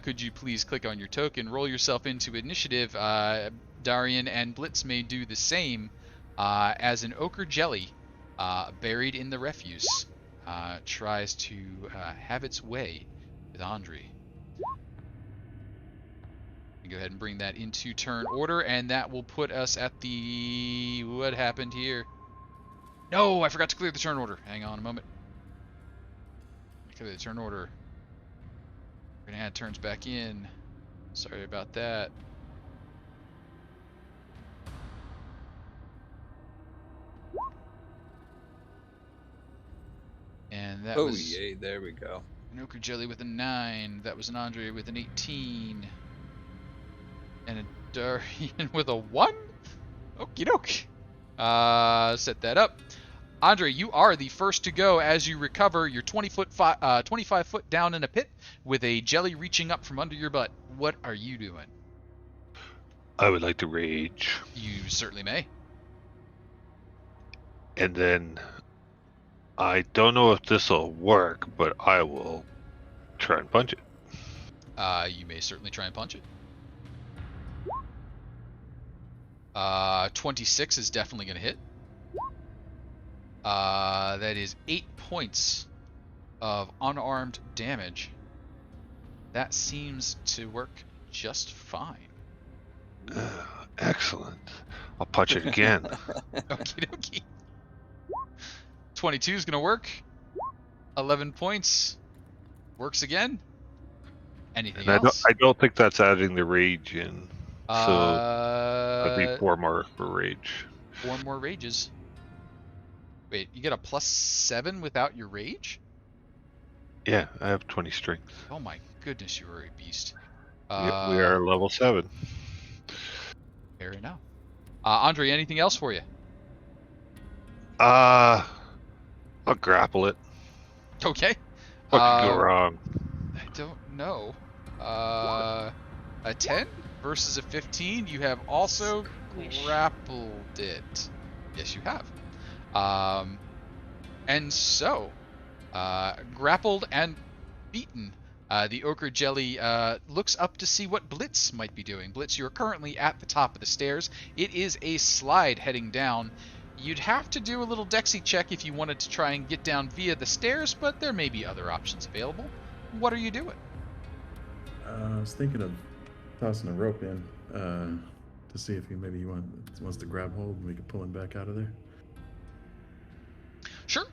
could you please click on your token, roll yourself into initiative. Dahrian and Blitz may do the same as an ochre jelly buried in the refuse tries to have its way with Andry. Go ahead and bring that into turn order, and that will put us at the... What happened here? No, I forgot to clear the turn order. Hang on a moment. Clear the turn order. We're gonna add turns back in. Sorry about that. And that was... yay, there we go. An ochre jelly with a 9. That was an Andry with an 18. And a Dahrian with a 1? Okie doke. Set that up. Andry, you are the first to go as you recover. You're 25 foot down in a pit with a jelly reaching up from under your butt. What are you doing? I would like to rage. You certainly may. And then I don't know if this will work, but I will try and punch it. You may certainly try and punch it. 26 is definitely going to hit. That is 8 points of unarmed damage. That seems to work just fine. Excellent. I'll punch it again. Okie dokie. 22 is going to work. 11 points. Works again. Anything And else? I don't think that's adding the rage in. So that'd be 4 more for rage. 4 more rages. Wait, you get a +7 without your rage? Yeah, I have 20 strength. Oh my goodness, you are a beast. We are level 7. Fair enough. Andry, anything else for you? I'll grapple it. Okay. What could go wrong? I don't know. A 10 versus a 15. You have also Squish. grappled it. Yes, you have. And so, grappled and beaten, the ochre jelly looks up to see what Blitz might be doing. Blitz, you're currently at the top of the stairs. It is a slide heading down. You'd have to do a little Dexy check if you wanted to try and get down via the stairs, but there may be other options available. What are you doing? I was thinking of tossing a rope in to see if he wants to grab hold and we can pull him back out of there. Sure.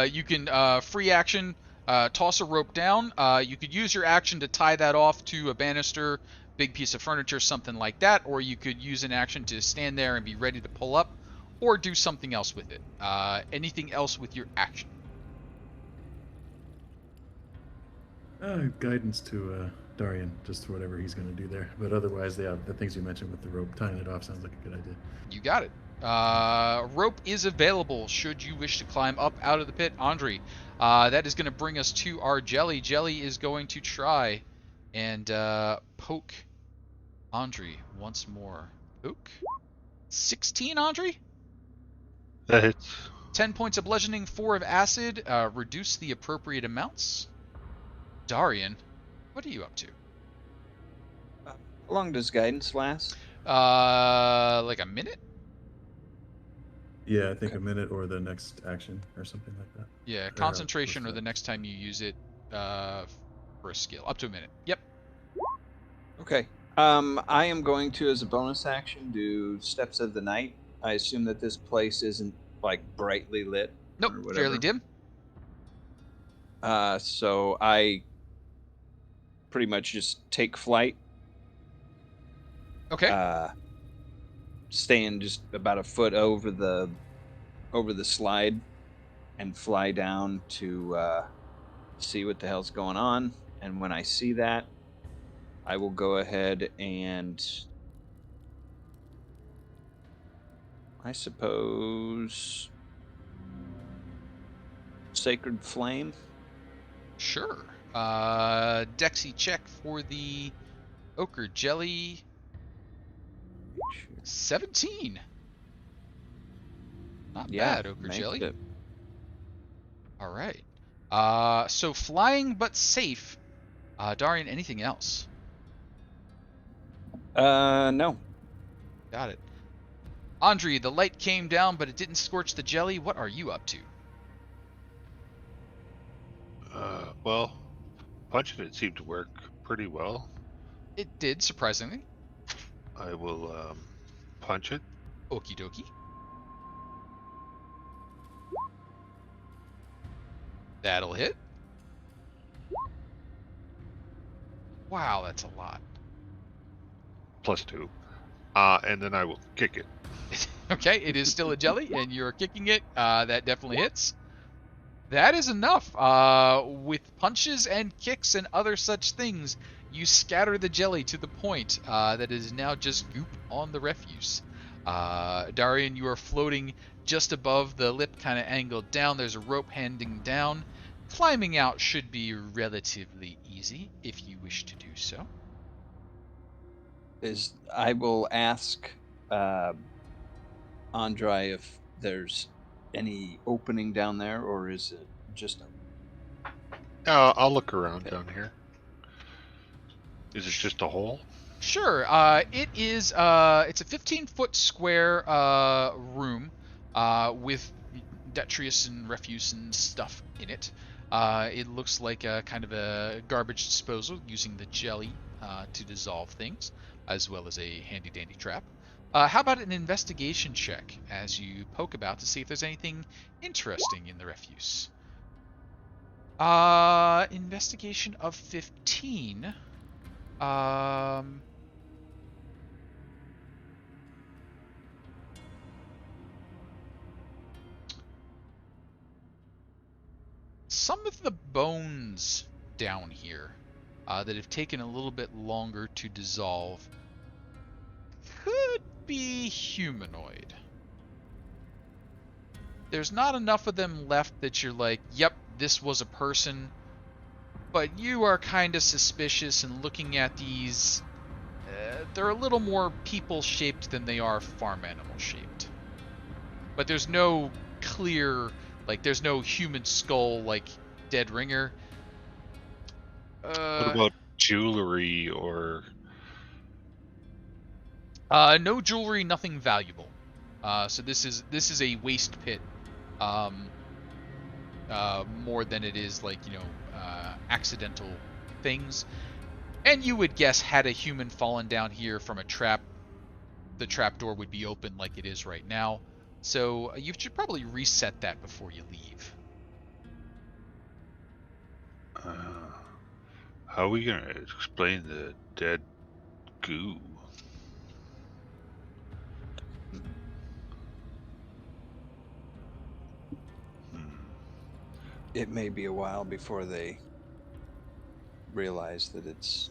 You can free action toss a rope down. You could use your action to tie that off to a banister, big piece of furniture, something like that, or you could use an action to stand there and be ready to pull up, or do something else with it. Anything else with your action? Guidance to Dahrian, just whatever he's going to do there. But otherwise, the things you mentioned with the rope, tying it off sounds like a good idea. You got it. Rope is available should you wish to climb up out of the pit. Andry, that is going to bring us to our jelly. Jelly is going to try and poke Andry once more. Poke. 16, Andry? That hits. 10 points of bludgeoning, 4 of acid. Reduce the appropriate amounts. Dahrian, what are you up to? How long does guidance last? Like a minute? Yeah, I think a minute or the next action or something like that. Yeah, concentration or the next time you use it for a skill. Up to a minute. Yep. Okay. I am going to, as a bonus action, do Steps of the Night. I assume that this place isn't, like, brightly lit. Nope, or whatever. fairly dim. So I pretty much just take flight. Okay. Stand just about a foot over the slide and fly down to see what the hell's going on. And when I see that, I will go ahead and, I suppose, Sacred Flame. Sure. Dexy check for the ochre jelly. 17. Not bad, ochre makes jelly. it. All right. So flying but safe. Dahrian, anything else? No. Got it. Andry, the light came down, but it didn't scorch the jelly. What are you up to? Well, punching it seemed to work pretty well. It did, surprisingly. I will punch it. Okie dokie. That'll hit. Wow, that's a lot. +2. And then I will kick it. Okay, it is still a jelly, and you're kicking it. That definitely hits. That is enough. With punches and kicks and other such things, you scatter the jelly to the point that it is now just goop on the refuse. Dahrian, you are floating just above the lip, kind of angled down. There's a rope handing down. Climbing out should be relatively easy if you wish to do so. I will ask Andry if there's any opening down there, or is it just a... I'll look around down here. Is it just a hole? Sure. It is. It's a 15-foot square room with detritus and refuse and stuff in it. It looks like a kind of a garbage disposal using the jelly to dissolve things, as well as a handy-dandy trap. How about an investigation check as you poke about to see if there's anything interesting in the refuse? Investigation of 15. Some of the bones down here that have taken a little bit longer to dissolve could be humanoid. There's not enough of them left that you're like, yep, this was a person, but you are kind of suspicious and looking at these. They're a little more people-shaped than they are farm animal-shaped. But there's no clear, like, there's no human skull like dead ringer. What about jewelry or... No jewelry, nothing valuable. So this is a waste pit, more than it is like, you know, accidental things. And you would guess, had a human fallen down here from a trap, the trap door would be open like it is right now. So you should probably reset that before you leave. How are we gonna explain the dead goo? It may be a while before they realize that it's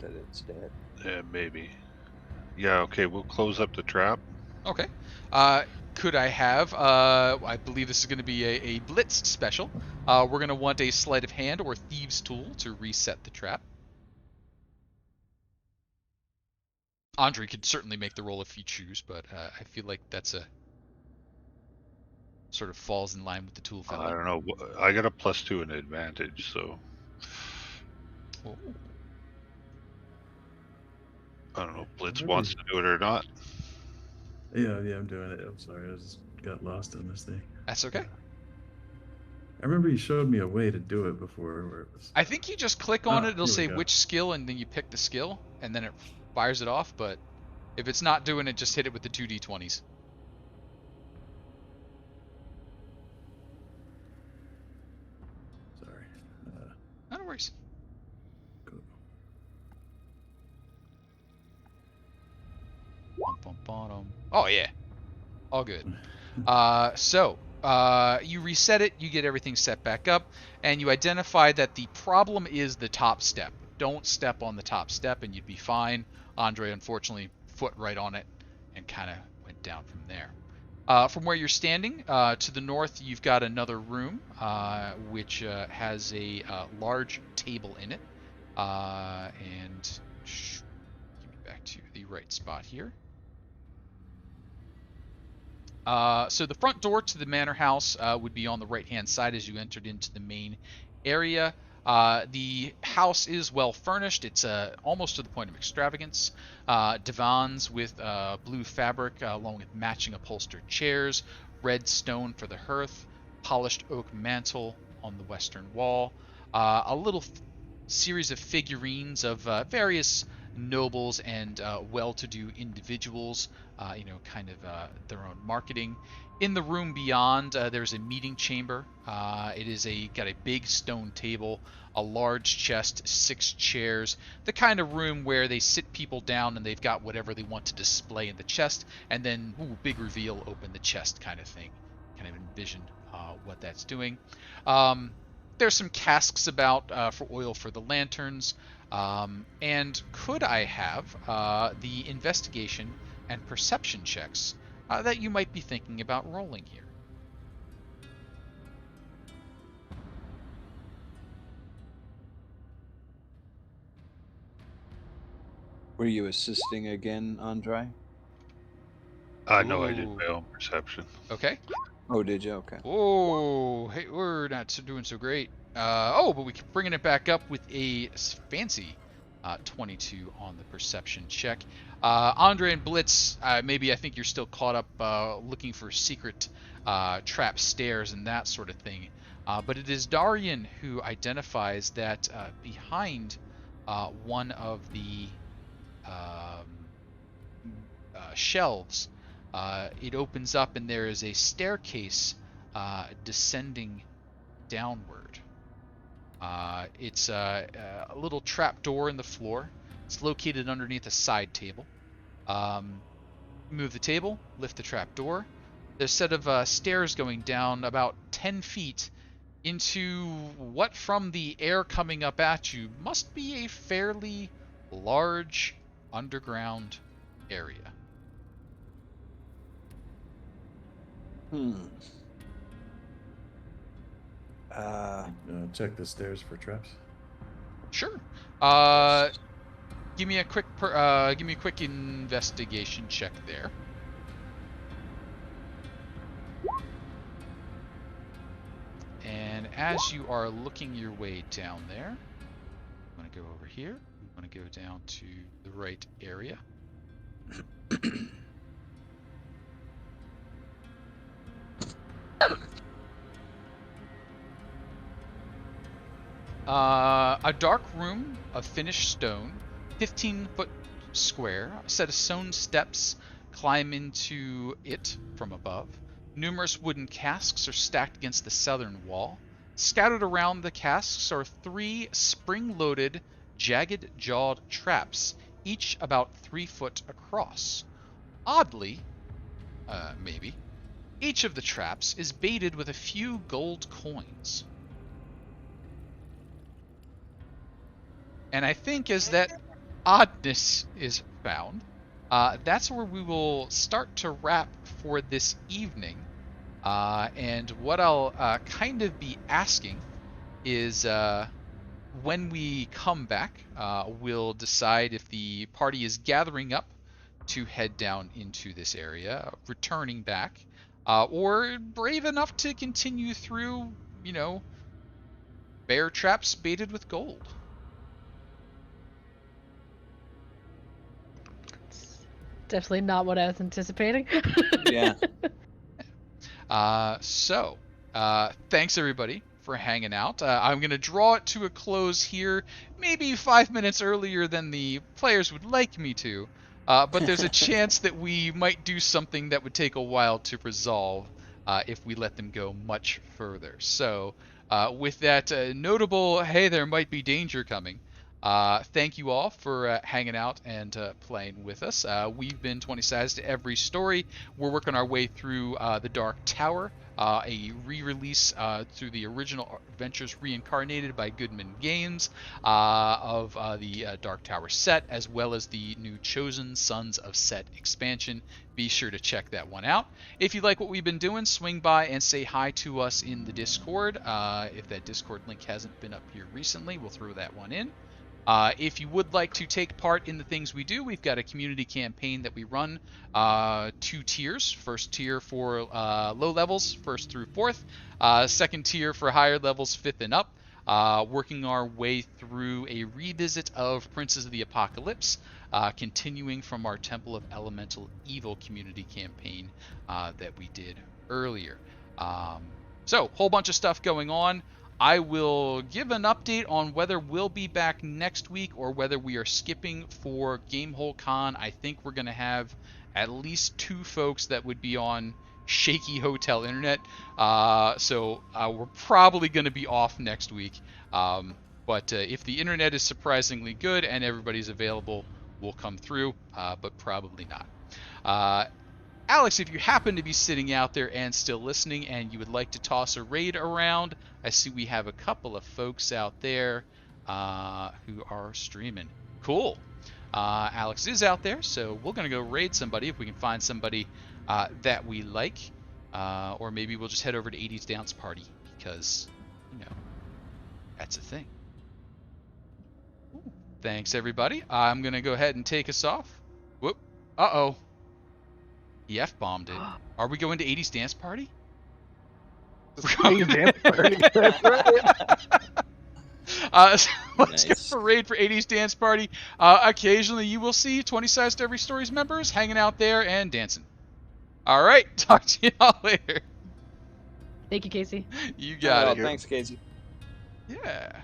dead. Yeah, maybe. Yeah, okay, we'll close up the trap. Okay. Could I have, I believe this is going to be a Blitz special. We're going to want a sleight of hand or thieves tool to reset the trap. Andry could certainly make the roll if you choose, but I feel like that's a sort of falls in line with the tool fellow. I don't know. I got a +2 and advantage, so... Oh. I don't know if Blitz wants to do it or not. Yeah, I'm doing it. I'm sorry, I just got lost in this thing. That's okay. I remember you showed me a way to do it before. Where it was... I think you just click on it, it'll say go. which skill, and then you pick the skill, and then it fires it off, but if it's not doing it, just hit it with the 2d20s. Sorry. No worries. Cool. Oh yeah, all good. So you reset it, you get everything set back up, and you identify that the problem is the top step. Don't step on the top step and you'd be fine. Andry, unfortunately, foot right on it and kind of went down from there. From where you're standing, to the north, you've got another room, which has a large table in it. Give me back to the right spot here. So the front door to the manor house would be on the right-hand side as you entered into the main area. The house is well furnished. It's almost to the point of extravagance. Divans with blue fabric along with matching upholstered chairs, red stone for the hearth, polished oak mantle on the western wall, a little series of figurines of various nobles and well-to-do individuals, kind of their own marketing. In the room beyond, there's a meeting chamber. It is got a big stone table, a large chest, 6 chairs, the kind of room where they sit people down and they've got whatever they want to display in the chest, and then, big reveal, open the chest kind of thing. Kind of envision what that's doing. There's some casks about for oil for the lanterns. And could I have the investigation and perception checks that you might be thinking about rolling here? Were you assisting again, Andry? No, I did Ooh. my own perception. Okay. Oh, did you? Okay. Oh, hey, we're not doing so great. But we keep bringing it back up with a fancy 22 on the perception check. Andry and Blitz, maybe I think you're still caught up looking for secret trap stairs and that sort of thing. But it is Dahrian who identifies that behind one of the shelves, it opens up and there is a staircase descending downward. It's a little trap door in the floor. It's located underneath a side table. Move the table, lift the trap door. There's a set of stairs going down about 10 feet into what, from the air coming up at you, must be a fairly large underground area. Check the stairs for traps. Sure. Give me a quick investigation check there. And as you are looking your way down there, I'm going to go over here. I'm going to go down to the right area. A dark room of finished stone, 15-foot square, a set of stone steps climb into it from above. Numerous wooden casks are stacked against the southern wall. Scattered around the casks are 3 spring-loaded, jagged-jawed traps, each about 3 foot across. Oddly, maybe, each of the traps is baited with a few gold coins. And I think as that oddness is found, that's where we will start to wrap for this evening. And what I'll kind of be asking is when we come back, we'll decide if the party is gathering up to head down into this area, returning back, or brave enough to continue through, bear traps baited with gold. Definitely not what I was anticipating. Yeah. So, thanks everybody for hanging out. I'm going to draw it to a close here, maybe 5 minutes earlier than the players would like me to, but there's a chance that we might do something that would take a while to resolve if we let them go much further. So, with that notable, hey, there might be danger coming, thank you all for hanging out and playing with us. We've been 20 Sides to Every Story. We're working our way through The Dark Tower, a re-release through the original Adventures Reincarnated by Goodman Games of the Dark Tower set, as well as the new Chosen Sons of Set expansion be sure to check that one out. If you like what we've been doing, swing by and say hi to us in the Discord. If that Discord link hasn't been up here recently, we'll throw that one in. If you would like to take part in the things we do, we've got a community campaign that we run, 2 tiers. First tier for low levels, 1st through 4th. Second tier for higher levels, 5th and up. Working our way through a revisit of Princes of the Apocalypse, continuing from our Temple of Elemental Evil community campaign that we did earlier. So, whole bunch of stuff going on. I will give an update on whether we'll be back next week or whether we are skipping for Gamehole Con. I think we're going to have at least 2 folks that would be on shaky hotel internet. So we're probably going to be off next week. But if the internet is surprisingly good and everybody's available, we'll come through, but probably not. Alex, if you happen to be sitting out there and still listening and you would like to toss a raid around, I see we have a couple of folks out there who are streaming. Cool. Alex is out there, so we're going to go raid somebody if we can find somebody that we like. Or maybe we'll just head over to 80's Dance Party because, that's a thing. Ooh. Thanks, everybody. I'm going to go ahead and take us off. Whoop. Uh-oh. He F-bombed it. Are we going to 80's Dance Party? Dance Party. So let's get a raid for 80's Dance Party. Occasionally you will see 20 Sides to Every Stories members hanging out there and dancing. All right, talk to y'all later. Thank you, Casey. You got it. Thanks, Casey. Yeah.